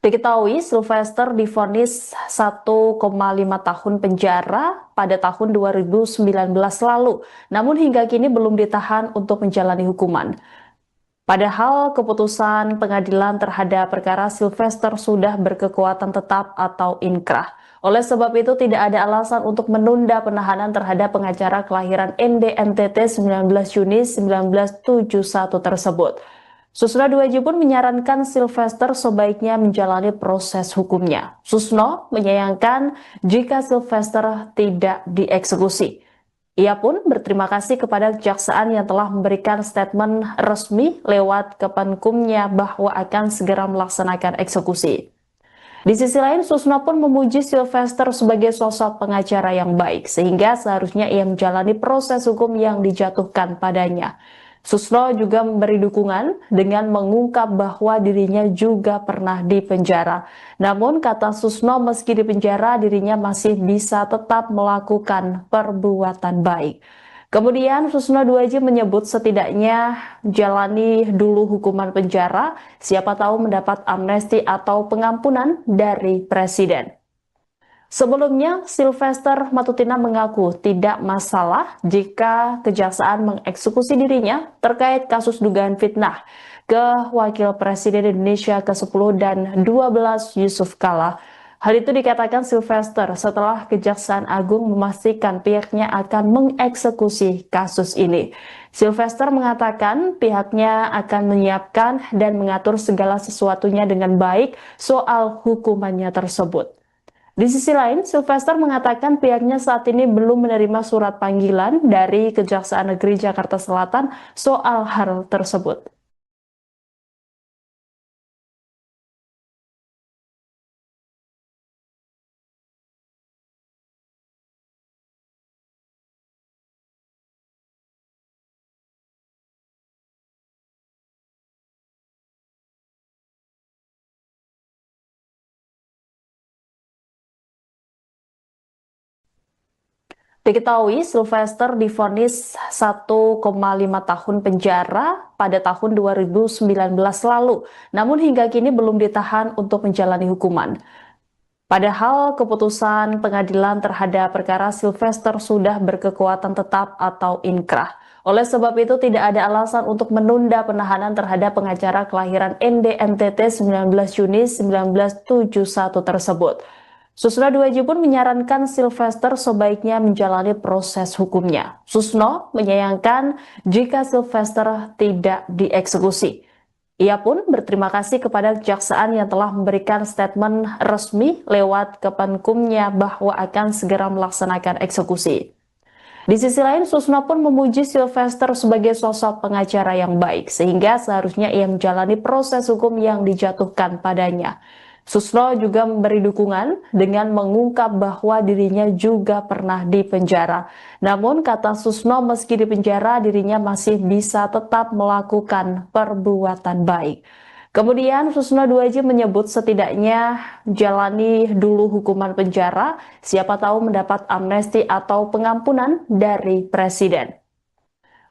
Diketahui Sylvester divonis 1,5 tahun penjara pada tahun 2019 lalu, namun hingga kini belum ditahan untuk menjalani hukuman. Padahal keputusan pengadilan terhadap perkara Sylvester sudah berkekuatan tetap atau inkrah. Oleh sebab itu tidak ada alasan untuk menunda penahanan terhadap pengacara kelahiran ND NTT 19 Juni 1971 tersebut. Susno Duaji pun menyarankan Sylvester sebaiknya menjalani proses hukumnya. Susno menyayangkan jika Sylvester tidak dieksekusi. Ia pun berterima kasih kepada kejaksaan yang telah memberikan statement resmi lewat Kemenkumnya bahwa akan segera melaksanakan eksekusi. Di sisi lain, Susno pun memuji Sylvester sebagai sosok pengacara yang baik, sehingga seharusnya ia menjalani proses hukum yang dijatuhkan padanya. Susno juga memberi dukungan dengan mengungkap bahwa dirinya juga pernah dipenjara. Namun, kata Susno, meski dipenjara, dirinya masih bisa tetap melakukan perbuatan baik. Kemudian Susno Duaji menyebut setidaknya jalani dulu hukuman penjara, siapa tahu mendapat amnesti atau pengampunan dari Presiden. Sebelumnya, Sylvester Matutina mengaku tidak masalah jika kejaksaan mengeksekusi dirinya terkait kasus dugaan fitnah ke Wakil Presiden Indonesia ke-10 dan 12 Yusuf Kala. Hal itu dikatakan Sylvester setelah Kejaksaan Agung memastikan pihaknya akan mengeksekusi kasus ini. Sylvester mengatakan pihaknya akan menyiapkan dan mengatur segala sesuatunya dengan baik soal hukumannya tersebut. Di sisi lain, Sylvester mengatakan pihaknya saat ini belum menerima surat panggilan dari Kejaksaan Negeri Jakarta Selatan soal hal tersebut. Diketahui Sylvester divonis 1,5 tahun penjara pada tahun 2019 lalu, namun hingga kini belum ditahan untuk menjalani hukuman. Padahal keputusan pengadilan terhadap perkara Sylvester sudah berkekuatan tetap atau inkrah. Oleh sebab itu tidak ada alasan untuk menunda penahanan terhadap pengacara kelahiran ND NTT 19 Juni 1971 tersebut. Susno Duaji pun menyarankan Sylvester sebaiknya menjalani proses hukumnya. Susno menyayangkan jika Sylvester tidak dieksekusi. Ia pun berterima kasih kepada kejaksaan yang telah memberikan statement resmi lewat Kemenkumnya bahwa akan segera melaksanakan eksekusi. Di sisi lain, Susno pun memuji Sylvester sebagai sosok pengacara yang baik, sehingga seharusnya ia menjalani proses hukum yang dijatuhkan padanya. Susno juga memberi dukungan dengan mengungkap bahwa dirinya juga pernah dipenjara. Namun, kata Susno, meski dipenjara, dirinya masih bisa tetap melakukan perbuatan baik. Kemudian Susno Duaji menyebut setidaknya jalani dulu hukuman penjara, siapa tahu mendapat amnesti atau pengampunan dari Presiden.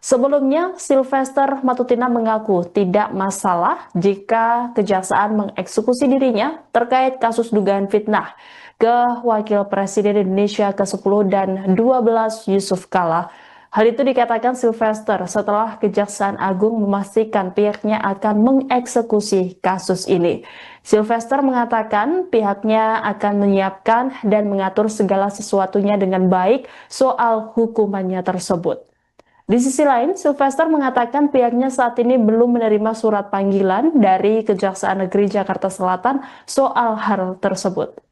Sebelumnya, Sylvester Matutina mengaku tidak masalah jika kejaksaan mengeksekusi dirinya terkait kasus dugaan fitnah ke Wakil Presiden Indonesia ke-10 dan 12 Yusuf Kala. Hal itu dikatakan Sylvester setelah Kejaksaan Agung memastikan pihaknya akan mengeksekusi kasus ini. Sylvester mengatakan pihaknya akan menyiapkan dan mengatur segala sesuatunya dengan baik soal hukumannya tersebut. Di sisi lain, Sylvester mengatakan pihaknya saat ini belum menerima surat panggilan dari Kejaksaan Negeri Jakarta Selatan soal hal tersebut.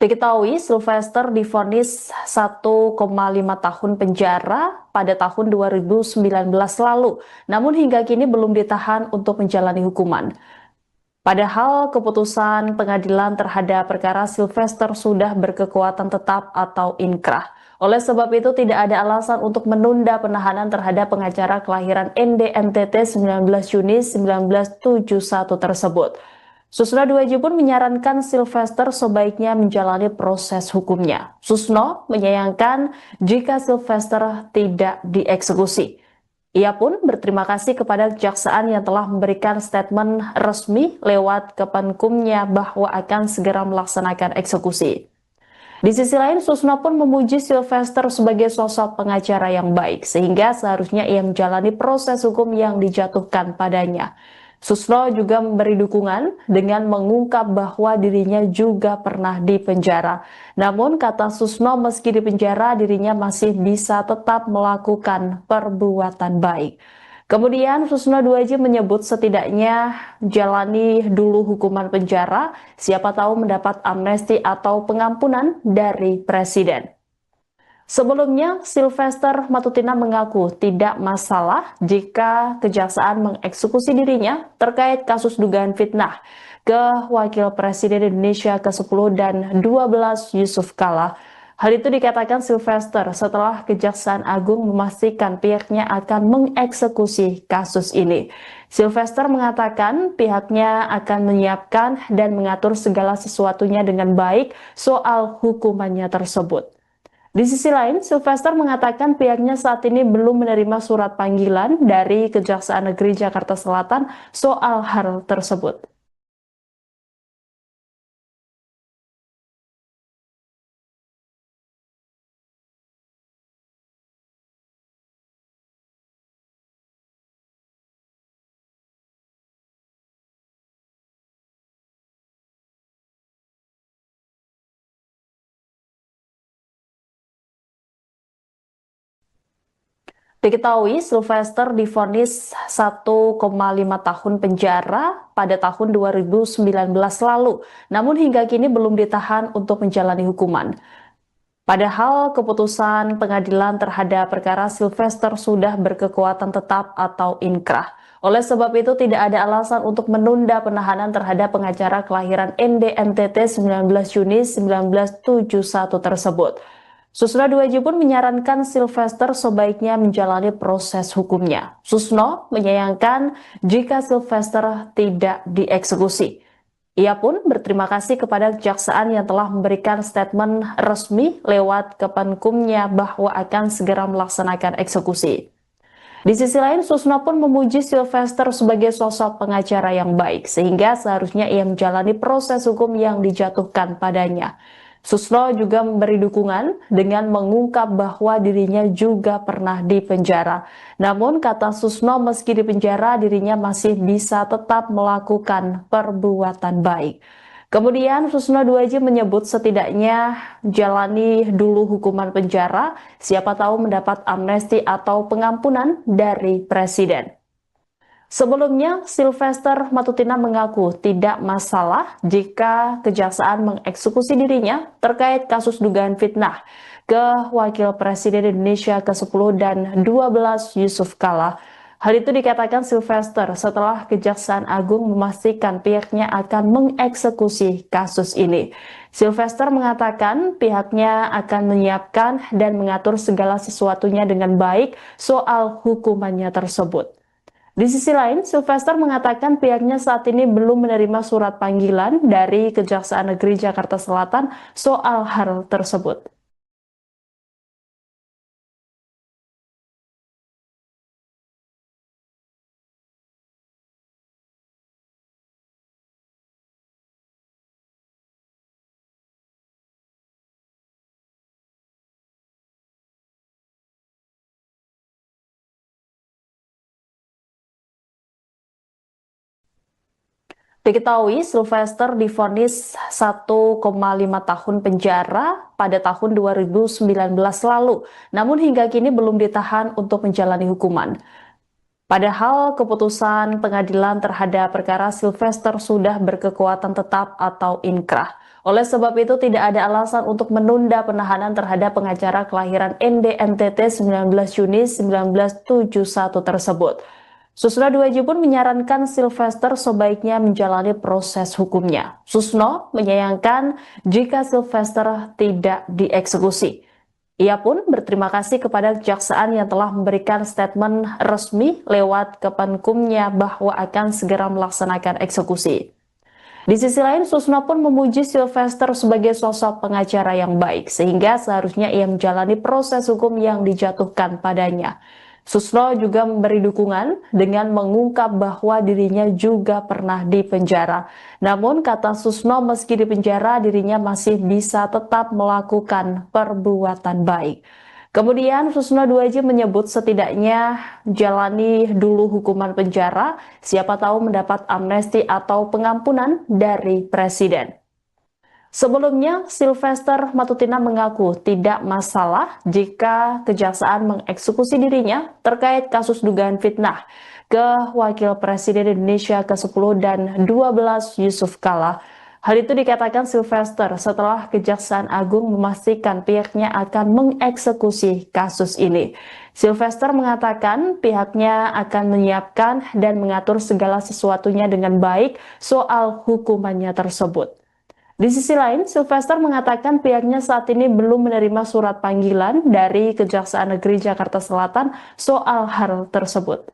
Diketahui Sylvester divonis 1,5 tahun penjara pada tahun 2019 lalu, namun hingga kini belum ditahan untuk menjalani hukuman. Padahal keputusan pengadilan terhadap perkara Sylvester sudah berkekuatan tetap atau inkrah. Oleh sebab itu tidak ada alasan untuk menunda penahanan terhadap pengacara kelahiran ND NTT 19 Juni 1971 tersebut. Susno Duaji pun menyarankan Sylvester sebaiknya menjalani proses hukumnya. Susno menyayangkan jika Sylvester tidak dieksekusi. Ia pun berterima kasih kepada kejaksaan yang telah memberikan statement resmi lewat Kemenkumnya bahwa akan segera melaksanakan eksekusi. Di sisi lain, Susno pun memuji Sylvester sebagai sosok pengacara yang baik, sehingga seharusnya ia menjalani proses hukum yang dijatuhkan padanya. Susno juga memberi dukungan dengan mengungkap bahwa dirinya juga pernah dipenjara. Namun, kata Susno, meski dipenjara, dirinya masih bisa tetap melakukan perbuatan baik. Kemudian Susno Duaji menyebut setidaknya jalani dulu hukuman penjara, siapa tahu mendapat amnesti atau pengampunan dari Presiden. Sebelumnya, Sylvester Matutina mengaku tidak masalah jika kejaksaan mengeksekusi dirinya terkait kasus dugaan fitnah ke Wakil Presiden Indonesia ke-10 dan 12 Yusuf Kala. Hal itu dikatakan Sylvester setelah Kejaksaan Agung memastikan pihaknya akan mengeksekusi kasus ini. Sylvester mengatakan pihaknya akan menyiapkan dan mengatur segala sesuatunya dengan baik soal hukumannya tersebut. Di sisi lain, Sylvester mengatakan pihaknya saat ini belum menerima surat panggilan dari Kejaksaan Negeri Jakarta Selatan soal hal tersebut. Diketahui Sylvester divonis 1,5 tahun penjara pada tahun 2019 lalu, namun hingga kini belum ditahan untuk menjalani hukuman. Padahal keputusan pengadilan terhadap perkara Sylvester sudah berkekuatan tetap atau inkrah. Oleh sebab itu tidak ada alasan untuk menunda penahanan terhadap pengacara kelahiran ND NTT 19 Juni 1971 tersebut. Susno Duaji pun menyarankan Sylvester sebaiknya menjalani proses hukumnya. Susno menyayangkan jika Sylvester tidak dieksekusi. Ia pun berterima kasih kepada kejaksaan yang telah memberikan statement resmi lewat Kemenkumnya bahwa akan segera melaksanakan eksekusi. Di sisi lain, Susno pun memuji Sylvester sebagai sosok pengacara yang baik, sehingga seharusnya ia menjalani proses hukum yang dijatuhkan padanya. Susno juga memberi dukungan dengan mengungkap bahwa dirinya juga pernah dipenjara. Namun, kata Susno, meski dipenjara, dirinya masih bisa tetap melakukan perbuatan baik. Kemudian Susno Duaji menyebut setidaknya jalani dulu hukuman penjara, siapa tahu mendapat amnesti atau pengampunan dari Presiden. Sebelumnya, Sylvester Matutina mengaku tidak masalah jika kejaksaan mengeksekusi dirinya terkait kasus dugaan fitnah ke Wakil Presiden Indonesia ke-10 dan 12 Yusuf Kala. Hal itu dikatakan Sylvester setelah Kejaksaan Agung memastikan pihaknya akan mengeksekusi kasus ini. Sylvester mengatakan pihaknya akan menyiapkan dan mengatur segala sesuatunya dengan baik soal hukumannya tersebut. Di sisi lain, Sylvester mengatakan pihaknya saat ini belum menerima surat panggilan dari Kejaksaan Negeri Jakarta Selatan soal hal tersebut. Diketahui Sylvester divonis 1,5 tahun penjara pada tahun 2019 lalu, namun hingga kini belum ditahan untuk menjalani hukuman. Padahal keputusan pengadilan terhadap perkara Sylvester sudah berkekuatan tetap atau inkrah. Oleh sebab itu tidak ada alasan untuk menunda penahanan terhadap pengacara kelahiran ND NTT 19 Juni 1971 tersebut. Susno Duaji pun menyarankan Sylvester sebaiknya menjalani proses hukumnya. Susno menyayangkan jika Sylvester tidak dieksekusi. Ia pun berterima kasih kepada kejaksaan yang telah memberikan statement resmi lewat Kemenkumnya bahwa akan segera melaksanakan eksekusi. Di sisi lain, Susno pun memuji Sylvester sebagai sosok pengacara yang baik, sehingga seharusnya ia menjalani proses hukum yang dijatuhkan padanya. Susno juga memberi dukungan dengan mengungkap bahwa dirinya juga pernah dipenjara. Namun, kata Susno, meski dipenjara, dirinya masih bisa tetap melakukan perbuatan baik. Kemudian Susno Duaji menyebut setidaknya jalani dulu hukuman penjara, siapa tahu mendapat amnesti atau pengampunan dari Presiden. Sebelumnya, Sylvester Matutina mengaku tidak masalah jika kejaksaan mengeksekusi dirinya terkait kasus dugaan fitnah ke Wakil Presiden Indonesia ke-10 dan 12 Yusuf Kala. Hal itu dikatakan Sylvester setelah Kejaksaan Agung memastikan pihaknya akan mengeksekusi kasus ini. Sylvester mengatakan pihaknya akan menyiapkan dan mengatur segala sesuatunya dengan baik soal hukumannya tersebut. Di sisi lain, Sylvester mengatakan pihaknya saat ini belum menerima surat panggilan dari Kejaksaan Negeri Jakarta Selatan soal hal tersebut.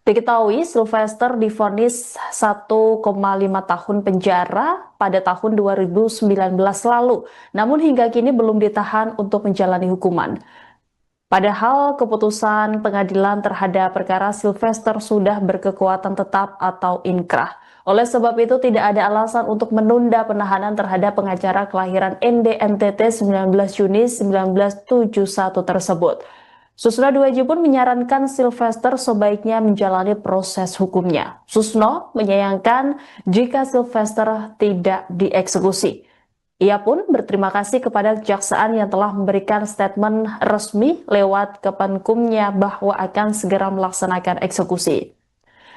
Diketahui Sylvester divonis 1,5 tahun penjara pada tahun 2019 lalu, namun hingga kini belum ditahan untuk menjalani hukuman. Padahal keputusan pengadilan terhadap perkara Sylvester sudah berkekuatan tetap atau inkrah. Oleh sebab itu tidak ada alasan untuk menunda penahanan terhadap pengacara kelahiran ND NTT 19 Juni 1971 tersebut. Susno Duaji pun menyarankan Sylvester sebaiknya menjalani proses hukumnya. Susno menyayangkan jika Sylvester tidak dieksekusi. Ia pun berterima kasih kepada kejaksaan yang telah memberikan statement resmi lewat Kemenkumnya bahwa akan segera melaksanakan eksekusi.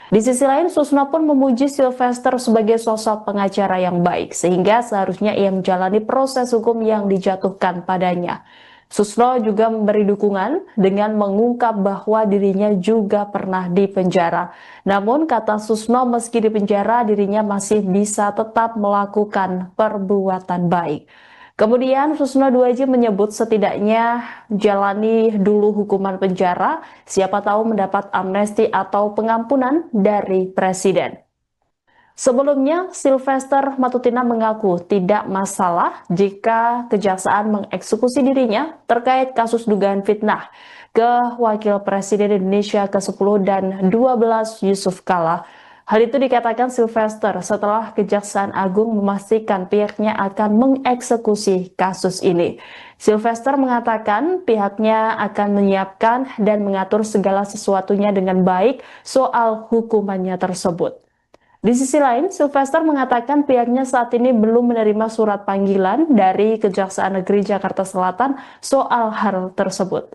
Di sisi lain, Susno pun memuji Sylvester sebagai sosok pengacara yang baik, sehingga seharusnya ia menjalani proses hukum yang dijatuhkan padanya. Susno juga memberi dukungan dengan mengungkap bahwa dirinya juga pernah dipenjara. Namun kata Susno, meski dipenjara dirinya masih bisa tetap melakukan perbuatan baik. Kemudian Susno Duaji menyebut setidaknya jalani dulu hukuman penjara, siapa tahu mendapat amnesti atau pengampunan dari Presiden. Sebelumnya, Sylvester Matutina mengaku tidak masalah jika kejaksaan mengeksekusi dirinya terkait kasus dugaan fitnah ke Wakil Presiden Indonesia ke-10 dan 12 Yusuf Kala. Hal itu dikatakan Sylvester setelah Kejaksaan Agung memastikan pihaknya akan mengeksekusi kasus ini. Sylvester mengatakan pihaknya akan menyiapkan dan mengatur segala sesuatunya dengan baik soal hukumannya tersebut. Di sisi lain, Sylvester mengatakan pihaknya saat ini belum menerima surat panggilan dari Kejaksaan Negeri Jakarta Selatan soal hal tersebut.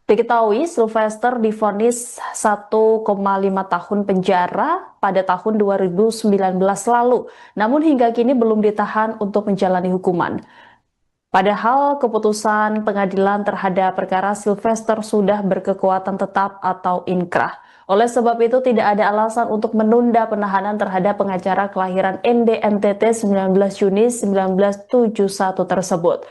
Diketahui Sylvester divonis 1,5 tahun penjara pada tahun 2019 lalu, namun hingga kini belum ditahan untuk menjalani hukuman. Padahal keputusan pengadilan terhadap perkara Sylvester sudah berkekuatan tetap atau inkrah. Oleh sebab itu tidak ada alasan untuk menunda penahanan terhadap pengacara kelahiran ND NTT 19 Juni 1971 tersebut.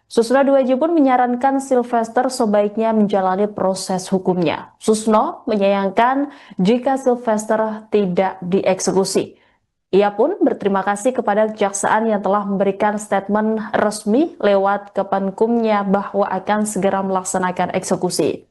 Susno Duaji pun menyarankan Sylvester sebaiknya menjalani proses hukumnya. Susno menyayangkan jika Sylvester tidak dieksekusi. Ia pun berterima kasih kepada kejaksaan yang telah memberikan statement resmi lewat Kepenkumnya bahwa akan segera melaksanakan eksekusi.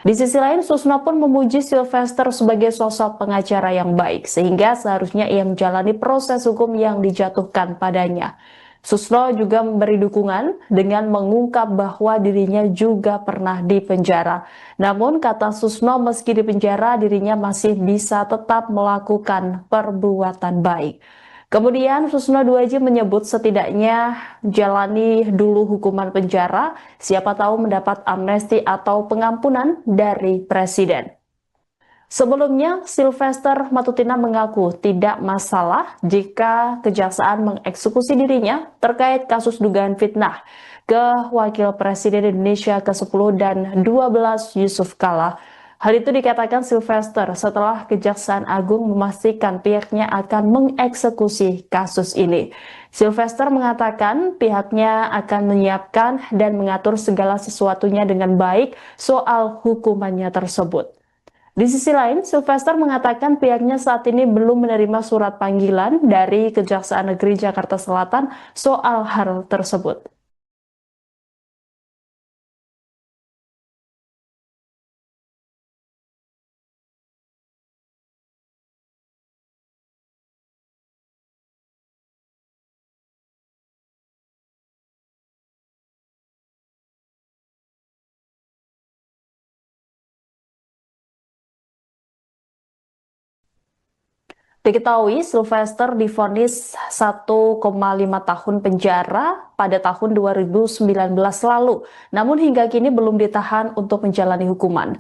Di sisi lain, Susno pun memuji Sylvester sebagai sosok pengacara yang baik, sehingga seharusnya ia menjalani proses hukum yang dijatuhkan padanya. Susno juga memberi dukungan dengan mengungkap bahwa dirinya juga pernah dipenjara. Namun kata Susno, meski dipenjara dirinya masih bisa tetap melakukan perbuatan baik. Kemudian Susno Duaji menyebut setidaknya jalani dulu hukuman penjara, siapa tahu mendapat amnesti atau pengampunan dari Presiden. Sebelumnya, Sylvester Matutina mengaku tidak masalah jika kejaksaan mengeksekusi dirinya terkait kasus dugaan fitnah ke Wakil Presiden Indonesia ke-10 dan 12 Yusuf Kala. Hal itu dikatakan Sylvester setelah Kejaksaan Agung memastikan pihaknya akan mengeksekusi kasus ini. Sylvester mengatakan pihaknya akan menyiapkan dan mengatur segala sesuatunya dengan baik soal hukumannya tersebut. Di sisi lain, Sylvester mengatakan pihaknya saat ini belum menerima surat panggilan dari Kejaksaan Negeri Jakarta Selatan soal hal tersebut. Diketahui Sylvester divonis 1,5 tahun penjara pada tahun 2019 lalu, namun hingga kini belum ditahan untuk menjalani hukuman.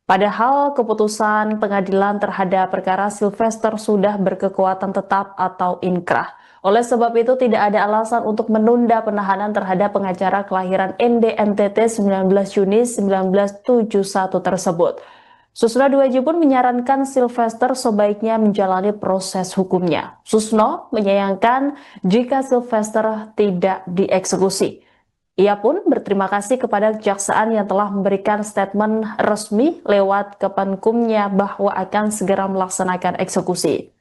Padahal keputusan pengadilan terhadap perkara Sylvester sudah berkekuatan tetap atau inkrah. Oleh sebab itu tidak ada alasan untuk menunda penahanan terhadap pengacara kelahiran ND NTT 19 Juni 1971 tersebut. Susno Duaji pun menyarankan Sylvester sebaiknya menjalani proses hukumnya. Susno menyayangkan jika Sylvester tidak dieksekusi. Ia pun berterima kasih kepada kejaksaan yang telah memberikan statement resmi lewat Kepenkumnya bahwa akan segera melaksanakan eksekusi.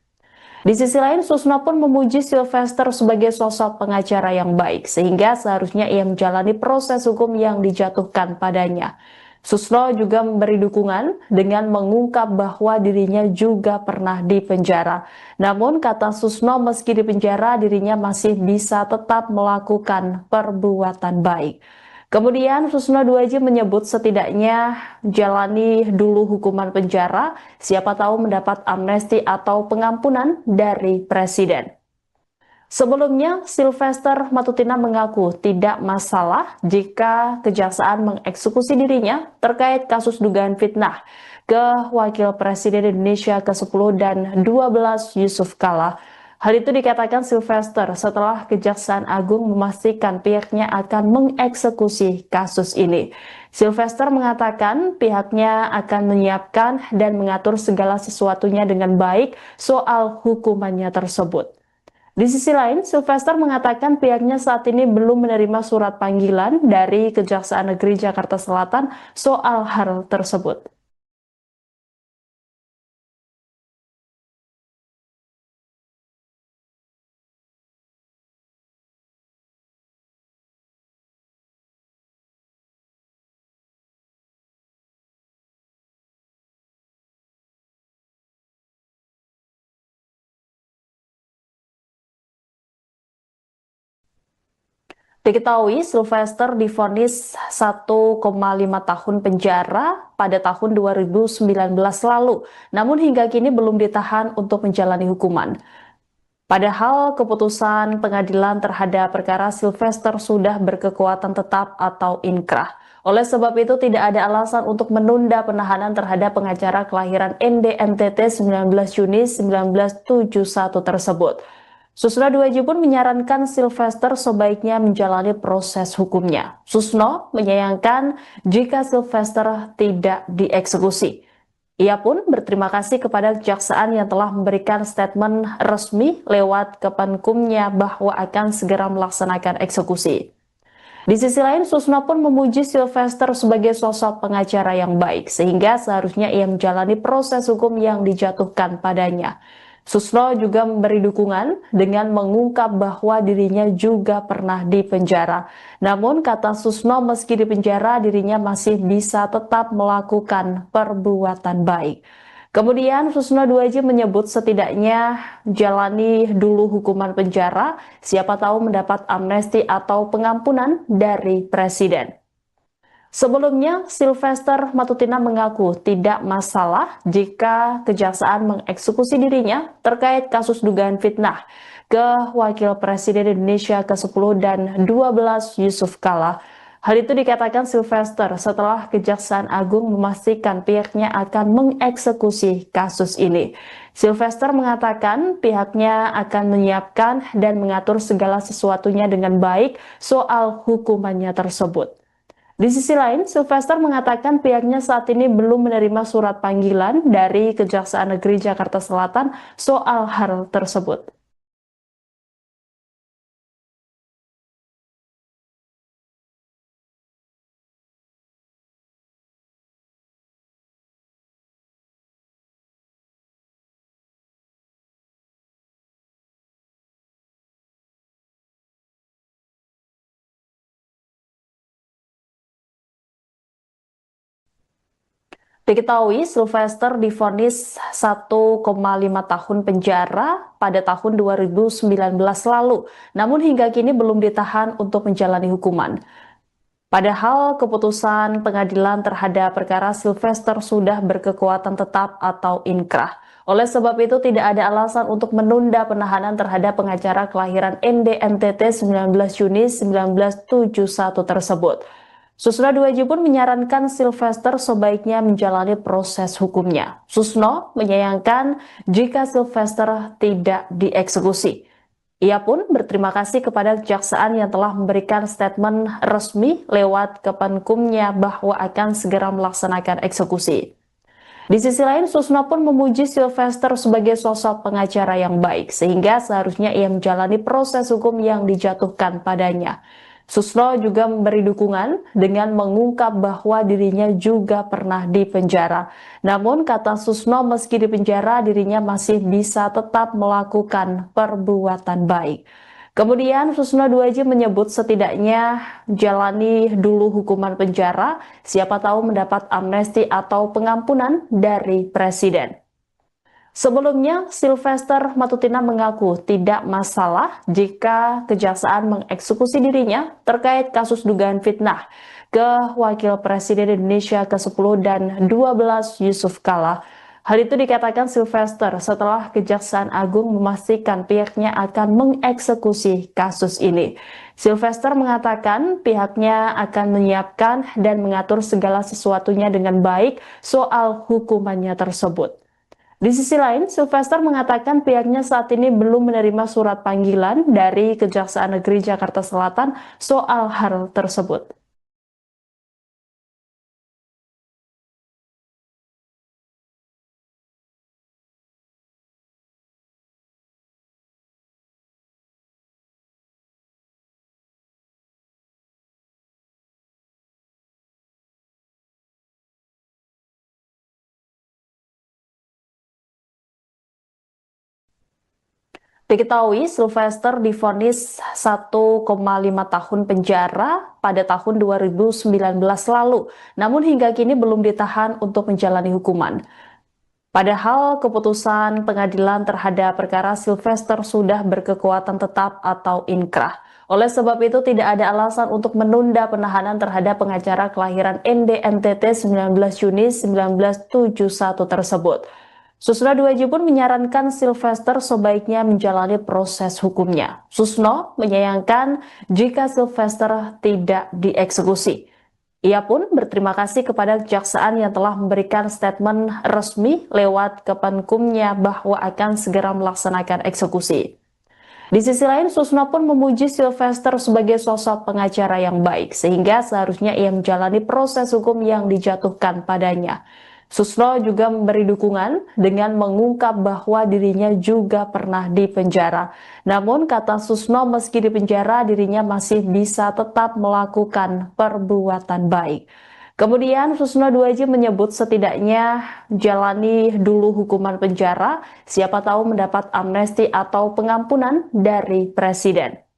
Di sisi lain, Susno pun memuji Sylvester sebagai sosok pengacara yang baik, sehingga seharusnya ia menjalani proses hukum yang dijatuhkan padanya. Susno juga memberi dukungan dengan mengungkap bahwa dirinya juga pernah dipenjara. Namun kata Susno, meski dipenjara dirinya masih bisa tetap melakukan perbuatan baik. Kemudian Susno Duaji menyebut setidaknya jalani dulu hukuman penjara, siapa tahu mendapat amnesti atau pengampunan dari Presiden. Sebelumnya, Sylvester Matutina mengaku tidak masalah jika kejaksaan mengeksekusi dirinya terkait kasus dugaan fitnah ke Wakil Presiden Indonesia ke-10 dan 12 Yusuf Kala. Hal itu dikatakan Sylvester setelah Kejaksaan Agung memastikan pihaknya akan mengeksekusi kasus ini. Sylvester mengatakan pihaknya akan menyiapkan dan mengatur segala sesuatunya dengan baik soal hukumannya tersebut. Di sisi lain, Sylvester mengatakan pihaknya saat ini belum menerima surat panggilan dari Kejaksaan Negeri Jakarta Selatan soal hal tersebut. Diketahui Sylvester divonis 1,5 tahun penjara pada tahun 2019 lalu, namun hingga kini belum ditahan untuk menjalani hukuman. Padahal keputusan pengadilan terhadap perkara Sylvester sudah berkekuatan tetap atau inkrah. Oleh sebab itu tidak ada alasan untuk menunda penahanan terhadap pengacara kelahiran NDNTT 19 Juni 1971 tersebut. Susno Duaji pun menyarankan Sylvester sebaiknya menjalani proses hukumnya. Susno menyayangkan jika Sylvester tidak dieksekusi. Ia pun berterima kasih kepada kejaksaan yang telah memberikan statement resmi lewat Kemenkumnya bahwa akan segera melaksanakan eksekusi. Di sisi lain, Susno pun memuji Sylvester sebagai sosok pengacara yang baik, sehingga seharusnya ia menjalani proses hukum yang dijatuhkan padanya. Susno juga memberi dukungan dengan mengungkap bahwa dirinya juga pernah dipenjara. Namun, kata Susno, meski dipenjara, dirinya masih bisa tetap melakukan perbuatan baik. Kemudian Susno Duaji menyebut setidaknya jalani dulu hukuman penjara, siapa tahu mendapat amnesti atau pengampunan dari Presiden. Sebelumnya, Sylvester Matutina mengaku tidak masalah jika kejaksaan mengeksekusi dirinya terkait kasus dugaan fitnah ke Wakil Presiden Indonesia ke-10 dan 12 Yusuf Kala. Hal itu dikatakan Sylvester setelah Kejaksaan Agung memastikan pihaknya akan mengeksekusi kasus ini. Sylvester mengatakan pihaknya akan menyiapkan dan mengatur segala sesuatunya dengan baik soal hukumannya tersebut. Di sisi lain, Sylvester mengatakan pihaknya saat ini belum menerima surat panggilan dari Kejaksaan Negeri Jakarta Selatan soal hal tersebut. Diketahui Sylvester divonis 1,5 tahun penjara pada tahun 2019 lalu, namun hingga kini belum ditahan untuk menjalani hukuman. Padahal keputusan pengadilan terhadap perkara Sylvester sudah berkekuatan tetap atau inkrah. Oleh sebab itu tidak ada alasan untuk menunda penahanan terhadap pengacara kelahiran NDNTT 19 Juni 1971 tersebut. Susno Duaji pun menyarankan Sylvester sebaiknya menjalani proses hukumnya. Susno menyayangkan jika Sylvester tidak dieksekusi. Ia pun berterima kasih kepada kejaksaan yang telah memberikan statement resmi lewat Kemenkumnya bahwa akan segera melaksanakan eksekusi. Di sisi lain, Susno pun memuji Sylvester sebagai sosok pengacara yang baik, sehingga seharusnya ia menjalani proses hukum yang dijatuhkan padanya. Susno juga memberi dukungan dengan mengungkap bahwa dirinya juga pernah dipenjara. Namun, kata Susno, meski dipenjara, dirinya masih bisa tetap melakukan perbuatan baik. Kemudian Susno Duaji menyebut setidaknya jalani dulu hukuman penjara, siapa tahu mendapat amnesti atau pengampunan dari Presiden. Sebelumnya, Sylvester Matutina mengaku tidak masalah jika kejaksaan mengeksekusi dirinya terkait kasus dugaan fitnah ke Wakil Presiden Indonesia ke-10 dan 12 Yusuf Kala. Hal itu dikatakan Sylvester setelah Kejaksaan Agung memastikan pihaknya akan mengeksekusi kasus ini. Sylvester mengatakan pihaknya akan menyiapkan dan mengatur segala sesuatunya dengan baik soal hukumannya tersebut. Di sisi lain, Sylvester mengatakan pihaknya saat ini belum menerima surat panggilan dari Kejaksaan Negeri Jakarta Selatan soal hal tersebut. Diketahui Sylvester divonis 1,5 tahun penjara pada tahun 2019 lalu, namun hingga kini belum ditahan untuk menjalani hukuman. Padahal keputusan pengadilan terhadap perkara Sylvester sudah berkekuatan tetap atau inkrah. Oleh sebab itu tidak ada alasan untuk menunda penahanan terhadap pengacara kelahiran ND NTT 19 Juni 1971 tersebut. Susno Duaji pun menyarankan Sylvester sebaiknya menjalani proses hukumnya. Susno menyayangkan jika Sylvester tidak dieksekusi. Ia pun berterima kasih kepada kejaksaan yang telah memberikan statement resmi lewat Kepenkumnya bahwa akan segera melaksanakan eksekusi. Di sisi lain, Susno pun memuji Sylvester sebagai sosok pengacara yang baik, sehingga seharusnya ia menjalani proses hukum yang dijatuhkan padanya. Susno juga memberi dukungan dengan mengungkap bahwa dirinya juga pernah dipenjara. Namun, kata Susno, meski dipenjara, dirinya masih bisa tetap melakukan perbuatan baik. Kemudian Susno Duaji menyebut setidaknya jalani dulu hukuman penjara, siapa tahu mendapat amnesti atau pengampunan dari Presiden.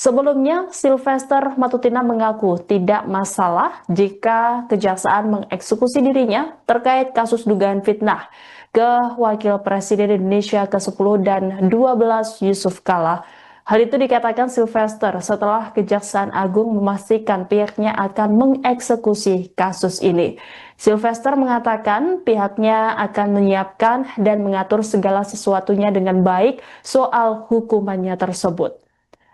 Sebelumnya, Sylvester Matutina mengaku tidak masalah jika kejaksaan mengeksekusi dirinya terkait kasus dugaan fitnah ke Wakil Presiden Indonesia ke-10 dan 12 Yusuf Kala. Hal itu dikatakan Sylvester setelah Kejaksaan Agung memastikan pihaknya akan mengeksekusi kasus ini. Sylvester mengatakan pihaknya akan menyiapkan dan mengatur segala sesuatunya dengan baik soal hukumannya tersebut.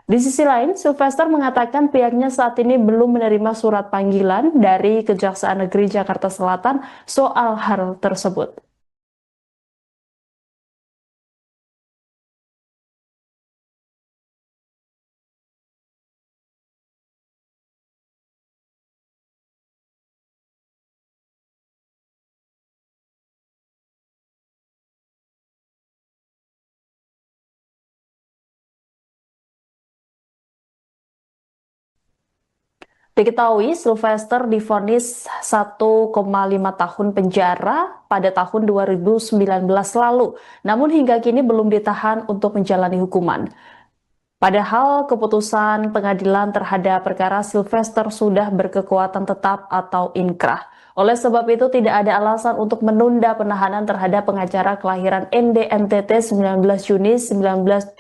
Di sisi lain, Sylvester mengatakan pihaknya saat ini belum menerima surat panggilan dari Kejaksaan Negeri Jakarta Selatan soal hal tersebut. Diketahui Sylvester divonis 1,5 tahun penjara pada tahun 2019 lalu, namun hingga kini belum ditahan untuk menjalani hukuman. Padahal keputusan pengadilan terhadap perkara Sylvester sudah berkekuatan tetap atau inkrah. Oleh sebab itu tidak ada alasan untuk menunda penahanan terhadap pengacara kelahiran ND NTT 19 Juni 1971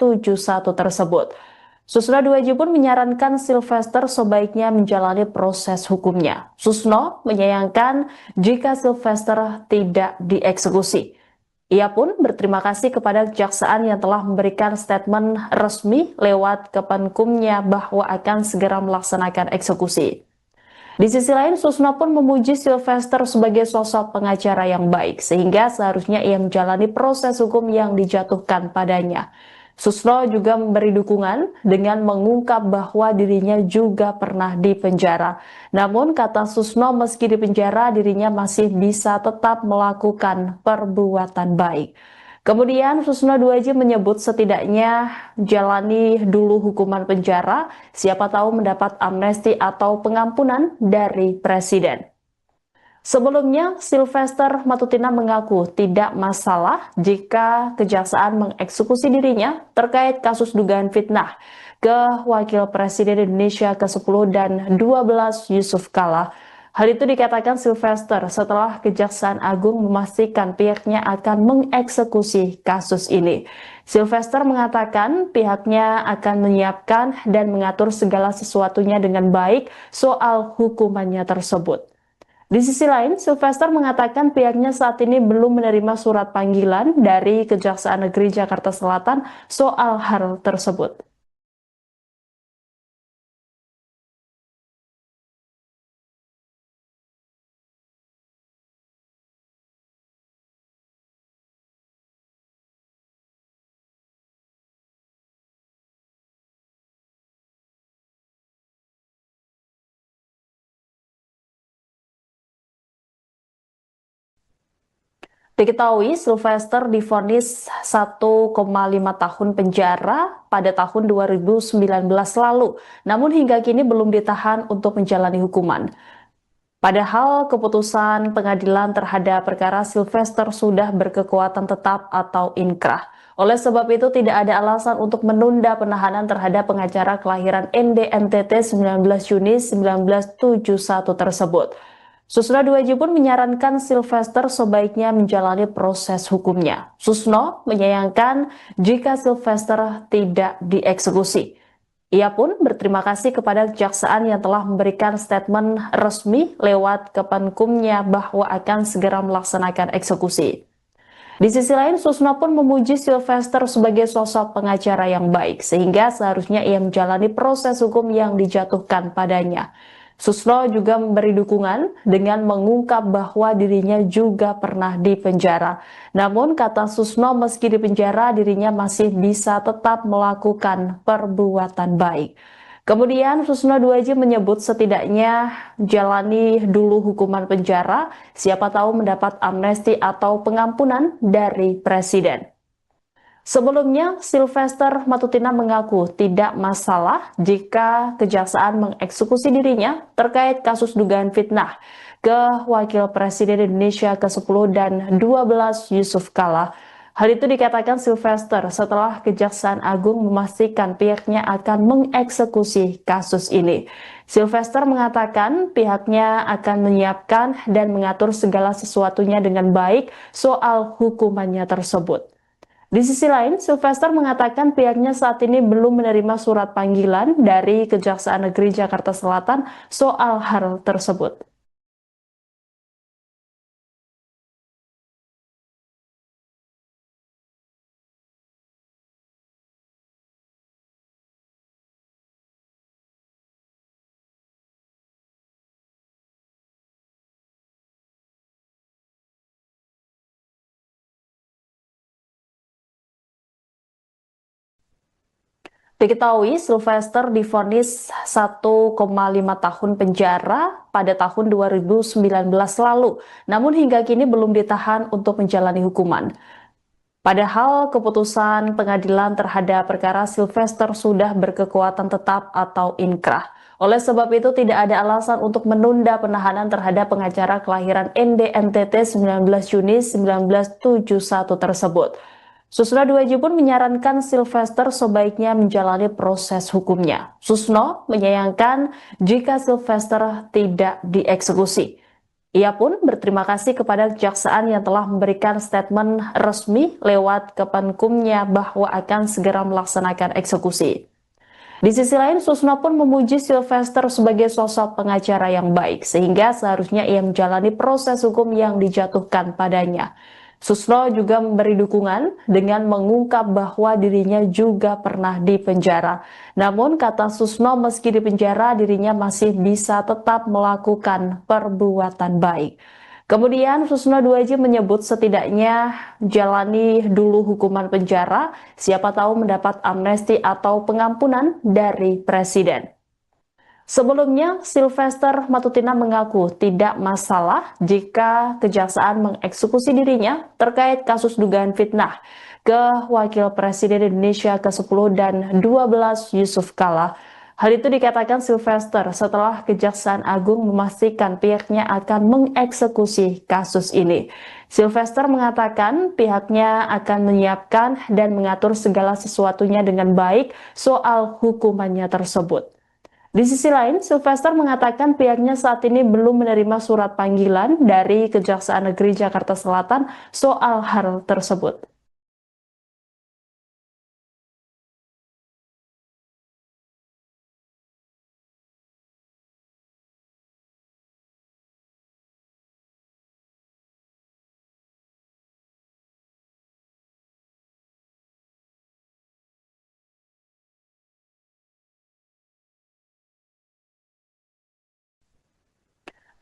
tersebut. Susno Duaji pun menyarankan Sylvester sebaiknya menjalani proses hukumnya. Susno menyayangkan jika Sylvester tidak dieksekusi. Ia pun berterima kasih kepada kejaksaan yang telah memberikan statement resmi lewat Kepenkumnya bahwa akan segera melaksanakan eksekusi. Di sisi lain, Susno pun memuji Sylvester sebagai sosok pengacara yang baik, sehingga seharusnya ia menjalani proses hukum yang dijatuhkan padanya. Susno juga memberi dukungan dengan mengungkap bahwa dirinya juga pernah dipenjara. Namun, kata Susno, meski dipenjara, dirinya masih bisa tetap melakukan perbuatan baik. Kemudian Susno Duaji menyebut setidaknya jalani dulu hukuman penjara, siapa tahu mendapat amnesti atau pengampunan dari Presiden. Sebelumnya, Sylvester Matutina mengaku tidak masalah jika kejaksaan mengeksekusi dirinya terkait kasus dugaan fitnah ke Wakil Presiden Indonesia ke-10 dan 12 Yusuf Kala. Hal itu dikatakan Sylvester setelah Kejaksaan Agung memastikan pihaknya akan mengeksekusi kasus ini. Sylvester mengatakan pihaknya akan menyiapkan dan mengatur segala sesuatunya dengan baik soal hukumannya tersebut. Di sisi lain, Sylvester mengatakan pihaknya saat ini belum menerima surat panggilan dari Kejaksaan Negeri Jakarta Selatan soal hal tersebut. Diketahui Sylvester divonis 1,5 tahun penjara pada tahun 2019 lalu, namun hingga kini belum ditahan untuk menjalani hukuman. Padahal keputusan pengadilan terhadap perkara Sylvester sudah berkekuatan tetap atau inkrah. Oleh sebab itu tidak ada alasan untuk menunda penahanan terhadap pengacara kelahiran ND NTT 19 Juni 1971 tersebut. Susno Duaji pun menyarankan Sylvester sebaiknya menjalani proses hukumnya. Susno menyayangkan jika Sylvester tidak dieksekusi. Ia pun berterima kasih kepada kejaksaan yang telah memberikan statement resmi lewat Kepenkumnya bahwa akan segera melaksanakan eksekusi. Di sisi lain, Susno pun memuji Sylvester sebagai sosok pengacara yang baik, sehingga seharusnya ia menjalani proses hukum yang dijatuhkan padanya. Susno juga memberi dukungan dengan mengungkap bahwa dirinya juga pernah dipenjara. Namun, kata Susno, meski dipenjara, dirinya masih bisa tetap melakukan perbuatan baik. Kemudian Susno Duaji menyebut setidaknya jalani dulu hukuman penjara, siapa tahu mendapat amnesti atau pengampunan dari Presiden. Sebelumnya, Sylvester Matutina mengaku tidak masalah jika kejaksaan mengeksekusi dirinya terkait kasus dugaan fitnah ke Wakil Presiden Indonesia ke-10 dan 12 Yusuf Kala. Hal itu dikatakan Sylvester setelah Kejaksaan Agung memastikan pihaknya akan mengeksekusi kasus ini. Sylvester mengatakan pihaknya akan menyiapkan dan mengatur segala sesuatunya dengan baik soal hukumannya tersebut. Di sisi lain, Sylvester mengatakan pihaknya saat ini belum menerima surat panggilan dari Kejaksaan Negeri Jakarta Selatan soal hal tersebut. Diketahui Sylvester divonis 1,5 tahun penjara pada tahun 2019 lalu, namun hingga kini belum ditahan untuk menjalani hukuman. Padahal keputusan pengadilan terhadap perkara Sylvester sudah berkekuatan tetap atau inkrah. Oleh sebab itu tidak ada alasan untuk menunda penahanan terhadap pengacara kelahiran ND NTT 19 Juni 1971 tersebut. Susno Duaji pun menyarankan Sylvester sebaiknya menjalani proses hukumnya. Susno menyayangkan jika Sylvester tidak dieksekusi. Ia pun berterima kasih kepada kejaksaan yang telah memberikan statement resmi lewat Kepenkumnya bahwa akan segera melaksanakan eksekusi. Di sisi lain, Susno pun memuji Sylvester sebagai sosok pengacara yang baik, sehingga seharusnya ia menjalani proses hukum yang dijatuhkan padanya. Susno juga memberi dukungan dengan mengungkap bahwa dirinya juga pernah dipenjara. Namun, kata Susno, meski dipenjara, dirinya masih bisa tetap melakukan perbuatan baik. Kemudian Susno Duaji menyebut setidaknya jalani dulu hukuman penjara, siapa tahu mendapat amnesti atau pengampunan dari Presiden. Sebelumnya, Sylvester Matutina mengaku tidak masalah jika kejaksaan mengeksekusi dirinya terkait kasus dugaan fitnah ke Wakil Presiden Indonesia ke-10 dan 12 Yusuf Kala. Hal itu dikatakan Sylvester setelah Kejaksaan Agung memastikan pihaknya akan mengeksekusi kasus ini. Sylvester mengatakan pihaknya akan menyiapkan dan mengatur segala sesuatunya dengan baik soal hukumannya tersebut. Di sisi lain, Sylvester mengatakan pihaknya saat ini belum menerima surat panggilan dari Kejaksaan Negeri Jakarta Selatan soal hal tersebut.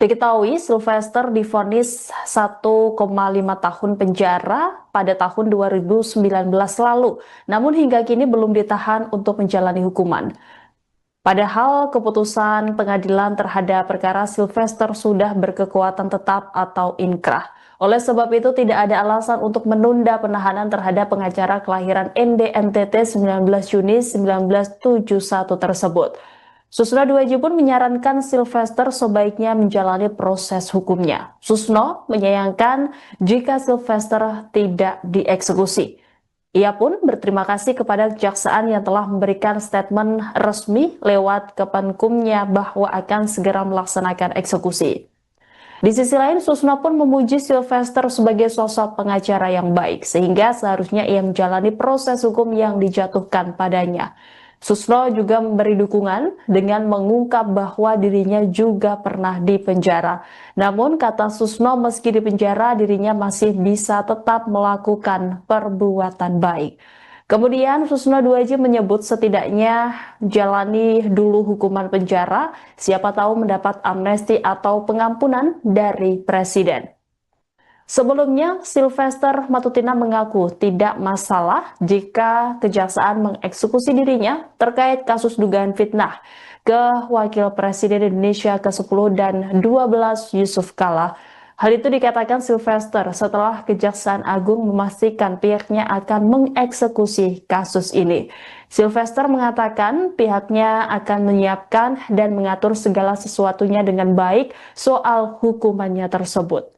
Diketahui Sylvester divonis 1,5 tahun penjara pada tahun 2019 lalu, namun hingga kini belum ditahan untuk menjalani hukuman. Padahal keputusan pengadilan terhadap perkara Sylvester sudah berkekuatan tetap atau inkrah. Oleh sebab itu tidak ada alasan untuk menunda penahanan terhadap pengacara kelahiran ND NTT 19 Juni 1971 tersebut. Susno Duaji pun menyarankan Sylvester sebaiknya menjalani proses hukumnya. Susno menyayangkan jika Sylvester tidak dieksekusi. Ia pun berterima kasih kepada kejaksaan yang telah memberikan statement resmi lewat Kemenkumnya bahwa akan segera melaksanakan eksekusi. Di sisi lain, Susno pun memuji Sylvester sebagai sosok pengacara yang baik, sehingga seharusnya ia menjalani proses hukum yang dijatuhkan padanya. Susno juga memberi dukungan dengan mengungkap bahwa dirinya juga pernah dipenjara. Namun, kata Susno, meski dipenjara, dirinya masih bisa tetap melakukan perbuatan baik. Kemudian Susno Duaji menyebut setidaknya jalani dulu hukuman penjara, siapa tahu mendapat amnesti atau pengampunan dari Presiden. Sebelumnya, Sylvester Matutina mengaku tidak masalah jika kejaksaan mengeksekusi dirinya terkait kasus dugaan fitnah ke Wakil Presiden Indonesia ke-10 dan 12 Yusuf Kala. Hal itu dikatakan Sylvester setelah Kejaksaan Agung memastikan pihaknya akan mengeksekusi kasus ini. Sylvester mengatakan pihaknya akan menyiapkan dan mengatur segala sesuatunya dengan baik soal hukumannya tersebut.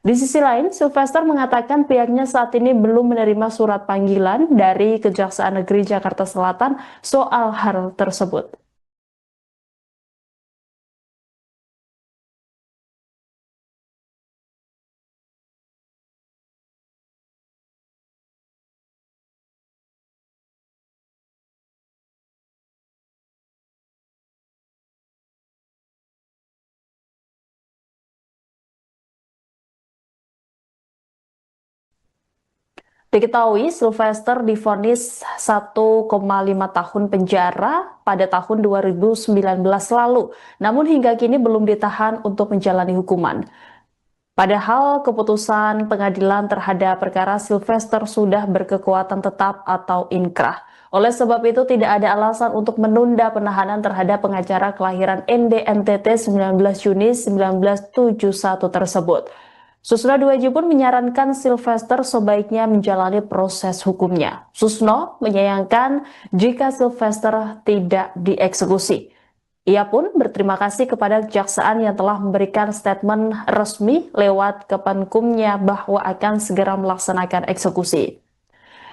Di sisi lain, Sylvester mengatakan pihaknya saat ini belum menerima surat panggilan dari Kejaksaan Negeri Jakarta Selatan soal hal tersebut. Diketahui Sylvester divonis 1,5 tahun penjara pada tahun 2019 lalu, namun hingga kini belum ditahan untuk menjalani hukuman. Padahal keputusan pengadilan terhadap perkara Sylvester sudah berkekuatan tetap atau inkrah. Oleh sebab itu tidak ada alasan untuk menunda penahanan terhadap pengacara kelahiran ND NTT 19 Juni 1971 tersebut. Susno Duaji pun menyarankan Sylvester sebaiknya menjalani proses hukumnya. Susno menyayangkan jika Sylvester tidak dieksekusi. Ia pun berterima kasih kepada kejaksaan yang telah memberikan statement resmi lewat Kemenkumnya bahwa akan segera melaksanakan eksekusi.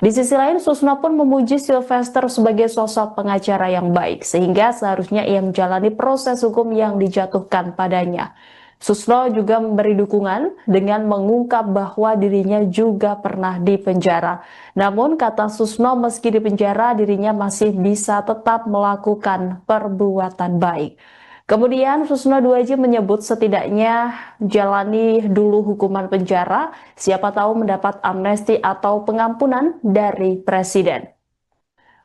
Di sisi lain, Susno pun memuji Sylvester sebagai sosok pengacara yang baik, sehingga seharusnya ia menjalani proses hukum yang dijatuhkan padanya. Susno juga memberi dukungan dengan mengungkap bahwa dirinya juga pernah dipenjara. Namun, kata Susno, meski dipenjara, dirinya masih bisa tetap melakukan perbuatan baik. Kemudian Susno Duaji menyebut setidaknya jalani dulu hukuman penjara, siapa tahu mendapat amnesti atau pengampunan dari Presiden.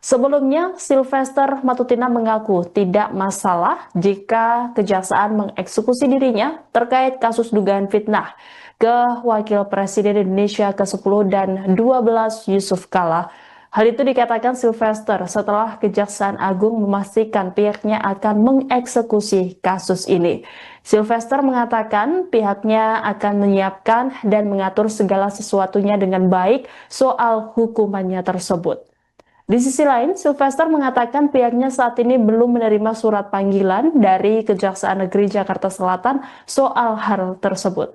Sebelumnya, Sylvester Matutina mengaku tidak masalah jika kejaksaan mengeksekusi dirinya terkait kasus dugaan fitnah ke Wakil Presiden Indonesia ke-10 dan 12 Yusuf Kala. Hal itu dikatakan Sylvester setelah Kejaksaan Agung memastikan pihaknya akan mengeksekusi kasus ini. Sylvester mengatakan pihaknya akan menyiapkan dan mengatur segala sesuatunya dengan baik soal hukumannya tersebut. Di sisi lain, Sylvester mengatakan pihaknya saat ini belum menerima surat panggilan dari Kejaksaan Negeri Jakarta Selatan soal hal tersebut.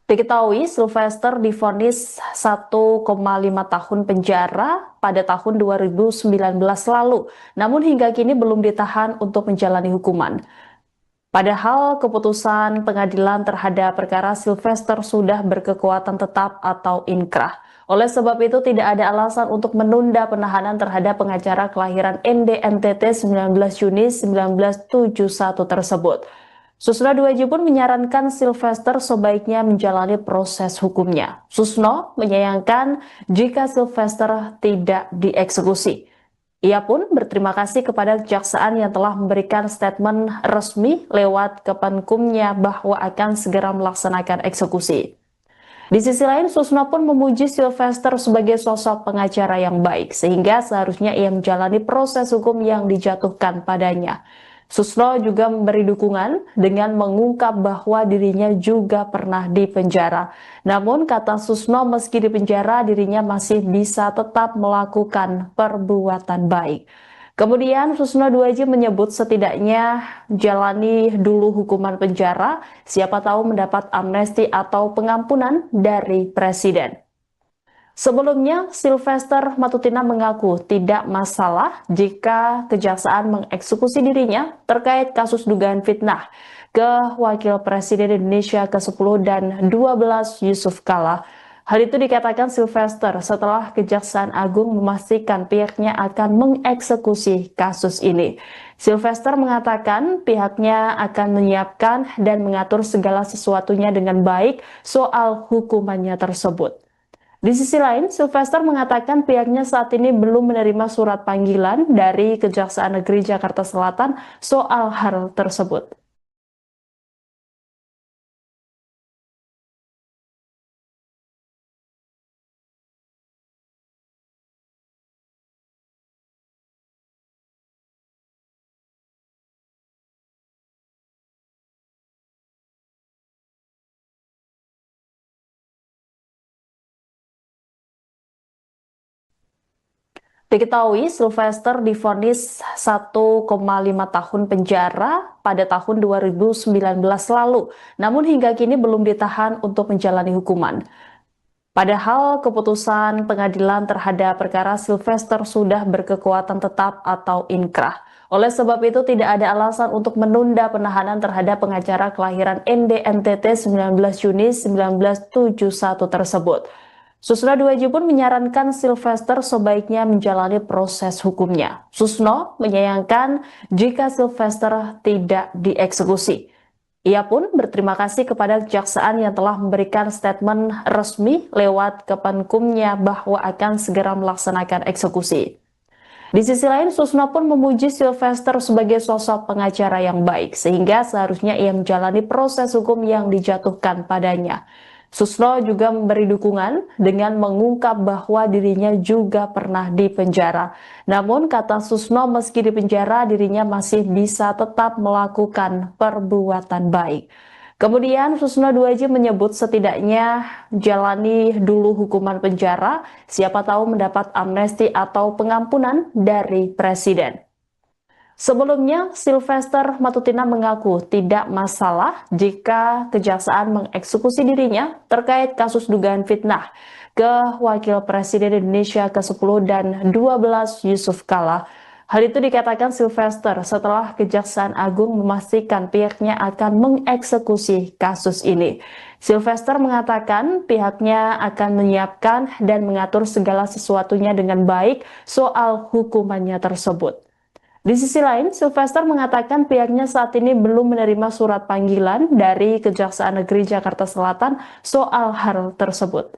Diketahui Sylvester divonis 1,5 tahun penjara pada tahun 2019 lalu, namun hingga kini belum ditahan untuk menjalani hukuman. Padahal keputusan pengadilan terhadap perkara Sylvester sudah berkekuatan tetap atau inkrah. Oleh sebab itu tidak ada alasan untuk menunda penahanan terhadap pengacara kelahiran ND NTT 19 Juni 1971 tersebut. Susno Duaji pun menyarankan Sylvester sebaiknya menjalani proses hukumnya. Susno menyayangkan jika Sylvester tidak dieksekusi. Ia pun berterima kasih kepada kejaksaan yang telah memberikan statement resmi lewat Kepenkumnya bahwa akan segera melaksanakan eksekusi. Di sisi lain, Susno pun memuji Sylvester sebagai sosok pengacara yang baik, sehingga seharusnya ia menjalani proses hukum yang dijatuhkan padanya. Susno juga memberi dukungan dengan mengungkap bahwa dirinya juga pernah dipenjara. Namun, kata Susno, meski dipenjara, dirinya masih bisa tetap melakukan perbuatan baik. Kemudian Susno Duaji menyebut setidaknya jalani dulu hukuman penjara, siapa tahu mendapat amnesti atau pengampunan dari Presiden. Sebelumnya, Sylvester Matutina mengaku tidak masalah jika kejaksaan mengeksekusi dirinya terkait kasus dugaan fitnah ke Wakil Presiden Indonesia ke-10 dan 12 Yusuf Kala. Hal itu dikatakan Sylvester setelah Kejaksaan Agung memastikan pihaknya akan mengeksekusi kasus ini. Sylvester mengatakan pihaknya akan menyiapkan dan mengatur segala sesuatunya dengan baik soal hukumannya tersebut. Di sisi lain, Sylvester mengatakan pihaknya saat ini belum menerima surat panggilan dari Kejaksaan Negeri Jakarta Selatan soal hal tersebut. Diketahui Sylvester divonis 1,5 tahun penjara pada tahun 2019 lalu, namun hingga kini belum ditahan untuk menjalani hukuman. Padahal keputusan pengadilan terhadap perkara Sylvester sudah berkekuatan tetap atau inkrah. Oleh sebab itu tidak ada alasan untuk menunda penahanan terhadap pengacara kelahiran ND NTT 19 Juni 1971 tersebut. Susno Duaji pun menyarankan Sylvester sebaiknya menjalani proses hukumnya. Susno menyayangkan jika Sylvester tidak dieksekusi. Ia pun berterima kasih kepada kejaksaan yang telah memberikan statement resmi lewat Kepenkumnya bahwa akan segera melaksanakan eksekusi. Di sisi lain, Susno pun memuji Sylvester sebagai sosok pengacara yang baik, sehingga seharusnya ia menjalani proses hukum yang dijatuhkan padanya. Susno juga memberi dukungan dengan mengungkap bahwa dirinya juga pernah dipenjara. Namun, kata Susno, meski dipenjara, dirinya masih bisa tetap melakukan perbuatan baik. Kemudian Susno Duaji menyebut setidaknya jalani dulu hukuman penjara, siapa tahu mendapat amnesti atau pengampunan dari Presiden. Sebelumnya, Sylvester Matutina mengaku tidak masalah jika kejaksaan mengeksekusi dirinya terkait kasus dugaan fitnah ke Wakil Presiden Indonesia ke-10 dan 12 Yusuf Kala. Hal itu dikatakan Sylvester setelah Kejaksaan Agung memastikan pihaknya akan mengeksekusi kasus ini. Sylvester mengatakan pihaknya akan menyiapkan dan mengatur segala sesuatunya dengan baik soal hukumannya tersebut. Di sisi lain, Sylvester mengatakan pihaknya saat ini belum menerima surat panggilan dari Kejaksaan Negeri Jakarta Selatan soal hal tersebut.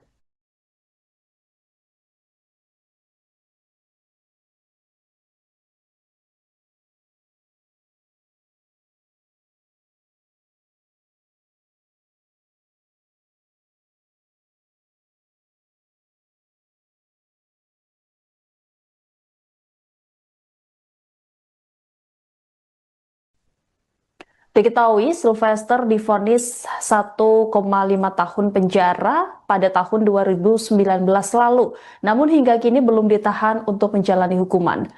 Diketahui Sylvester divonis 1,5 tahun penjara pada tahun 2019 lalu, namun hingga kini belum ditahan untuk menjalani hukuman.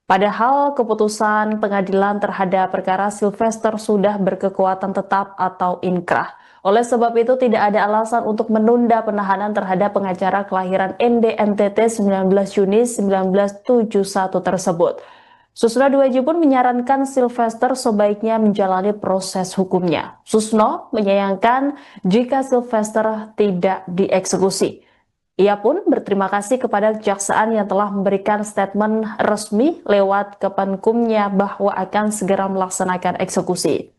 Padahal keputusan pengadilan terhadap perkara Sylvester sudah berkekuatan tetap atau inkrah. Oleh sebab itu tidak ada alasan untuk menunda penahanan terhadap pengacara kelahiran ND NTT 19 Juni 1971 tersebut. Susno Duaji pun menyarankan Sylvester sebaiknya menjalani proses hukumnya. Susno menyayangkan jika Sylvester tidak dieksekusi. Ia pun berterima kasih kepada kejaksaan yang telah memberikan statement resmi lewat Kemenkumnya bahwa akan segera melaksanakan eksekusi.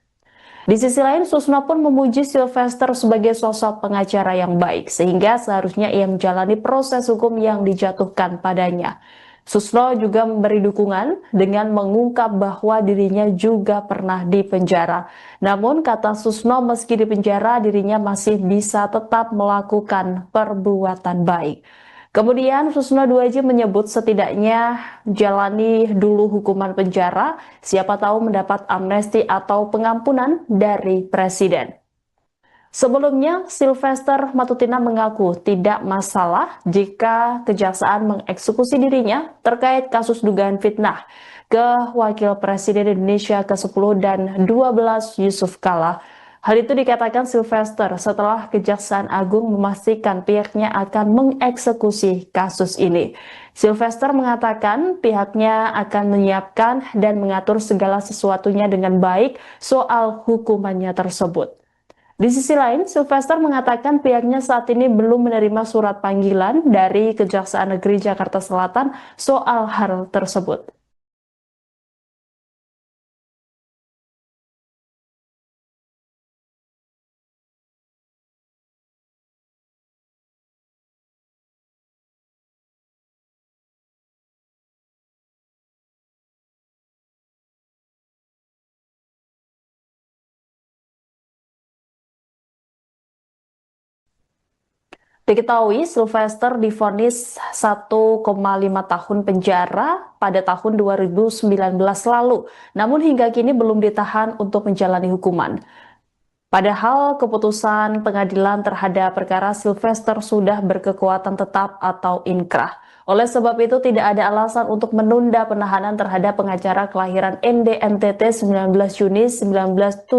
Di sisi lain, Susno pun memuji Sylvester sebagai sosok pengacara yang baik, sehingga seharusnya ia menjalani proses hukum yang dijatuhkan padanya. Susno juga memberi dukungan dengan mengungkap bahwa dirinya juga pernah dipenjara. Namun, kata Susno, meski dipenjara, dirinya masih bisa tetap melakukan perbuatan baik. Kemudian Susno Duaji menyebut setidaknya jalani dulu hukuman penjara, siapa tahu mendapat amnesti atau pengampunan dari Presiden. Sebelumnya, Sylvester Matutina mengaku tidak masalah jika kejaksaan mengeksekusi dirinya terkait kasus dugaan fitnah ke Wakil Presiden Indonesia ke-10 dan 12 Yusuf Kala. Hal itu dikatakan Sylvester setelah Kejaksaan Agung memastikan pihaknya akan mengeksekusi kasus ini. Sylvester mengatakan pihaknya akan menyiapkan dan mengatur segala sesuatunya dengan baik soal hukumannya tersebut. Di sisi lain, Sylvester mengatakan pihaknya saat ini belum menerima surat panggilan dari Kejaksaan Negeri Jakarta Selatan soal hal tersebut. Diketahui Sylvester divonis 1,5 tahun penjara pada tahun 2019 lalu, namun hingga kini belum ditahan untuk menjalani hukuman. Padahal keputusan pengadilan terhadap perkara Sylvester sudah berkekuatan tetap atau inkrah. Oleh sebab itu tidak ada alasan untuk menunda penahanan terhadap pengacara kelahiran ND NTT 19 Juni 1971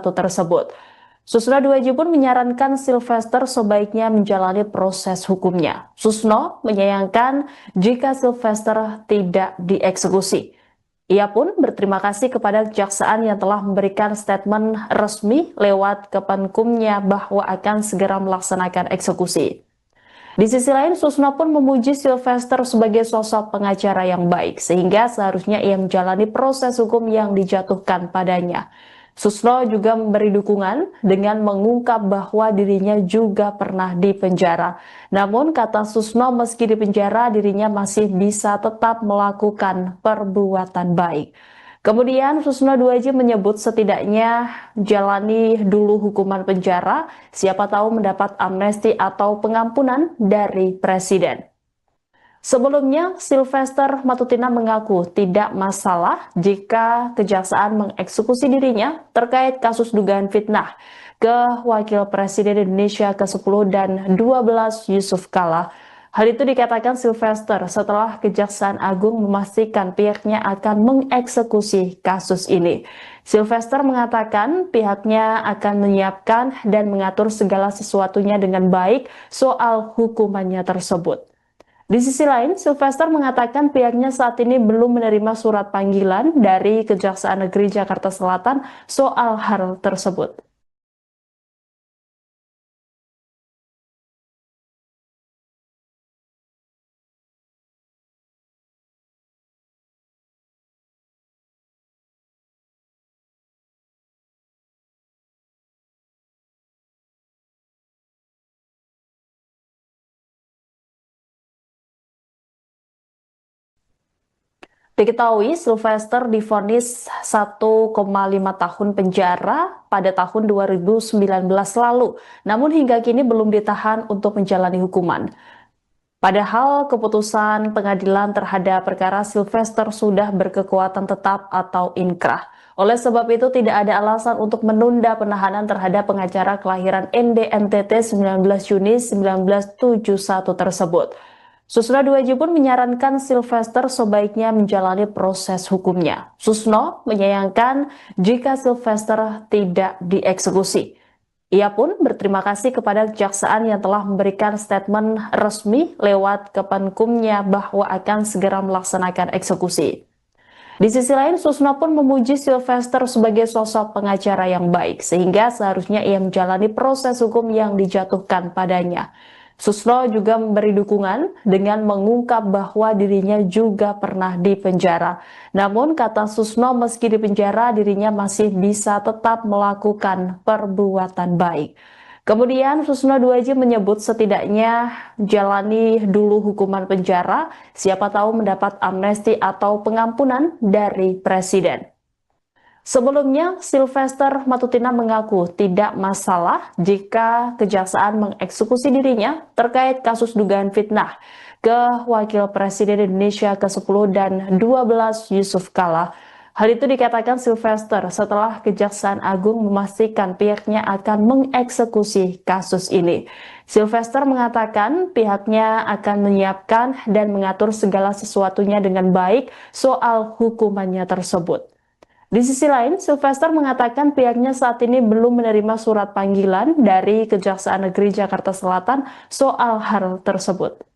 tersebut. Susno Duaji pun menyarankan Sylvester sebaiknya menjalani proses hukumnya. Susno menyayangkan jika Sylvester tidak dieksekusi. Ia pun berterima kasih kepada kejaksaan yang telah memberikan statement resmi lewat Kemenkumnya bahwa akan segera melaksanakan eksekusi. Di sisi lain, Susno pun memuji Sylvester sebagai sosok pengacara yang baik, sehingga seharusnya ia menjalani proses hukum yang dijatuhkan padanya. Susno juga memberi dukungan dengan mengungkap bahwa dirinya juga pernah dipenjara. Namun, kata Susno, meski dipenjara, dirinya masih bisa tetap melakukan perbuatan baik. Kemudian Susno Duaji menyebut setidaknya jalani dulu hukuman penjara, siapa tahu mendapat amnesti atau pengampunan dari Presiden. Sebelumnya, Sylvester Matutina mengaku tidak masalah jika kejaksaan mengeksekusi dirinya terkait kasus dugaan fitnah ke Wakil Presiden Indonesia ke-10 dan 12 Yusuf Kala. Hal itu dikatakan Sylvester setelah Kejaksaan Agung memastikan pihaknya akan mengeksekusi kasus ini. Sylvester mengatakan pihaknya akan menyiapkan dan mengatur segala sesuatunya dengan baik soal hukumannya tersebut. Di sisi lain, Sylvester mengatakan pihaknya saat ini belum menerima surat panggilan dari Kejaksaan Negeri Jakarta Selatan soal hal tersebut. Diketahui Sylvester divonis 1,5 tahun penjara pada tahun 2019 lalu, namun hingga kini belum ditahan untuk menjalani hukuman. Padahal keputusan pengadilan terhadap perkara Sylvester sudah berkekuatan tetap atau inkrah. Oleh sebab itu tidak ada alasan untuk menunda penahanan terhadap pengacara kelahiran ND NTT 19 Juni 1971 tersebut. Susno Duaji pun menyarankan Sylvester sebaiknya menjalani proses hukumnya. Susno menyayangkan jika Sylvester tidak dieksekusi. Ia pun berterima kasih kepada kejaksaan yang telah memberikan statement resmi lewat Kemenkumnya bahwa akan segera melaksanakan eksekusi. Di sisi lain, Susno pun memuji Sylvester sebagai sosok pengacara yang baik, sehingga seharusnya ia menjalani proses hukum yang dijatuhkan padanya. Susno juga memberi dukungan dengan mengungkap bahwa dirinya juga pernah dipenjara. Namun, kata Susno, meski dipenjara, dirinya masih bisa tetap melakukan perbuatan baik. Kemudian Susno Duaji menyebut setidaknya jalani dulu hukuman penjara, siapa tahu mendapat amnesti atau pengampunan dari Presiden. Sebelumnya, Sylvester Matutina mengaku tidak masalah jika kejaksaan mengeksekusi dirinya terkait kasus dugaan fitnah ke Wakil Presiden Indonesia ke-10 dan 12 Yusuf Kala. Hal itu dikatakan Sylvester setelah Kejaksaan Agung memastikan pihaknya akan mengeksekusi kasus ini. Sylvester mengatakan pihaknya akan menyiapkan dan mengatur segala sesuatunya dengan baik soal hukumannya tersebut. Di sisi lain, Sylvester mengatakan pihaknya saat ini belum menerima surat panggilan dari Kejaksaan Negeri Jakarta Selatan soal hal tersebut.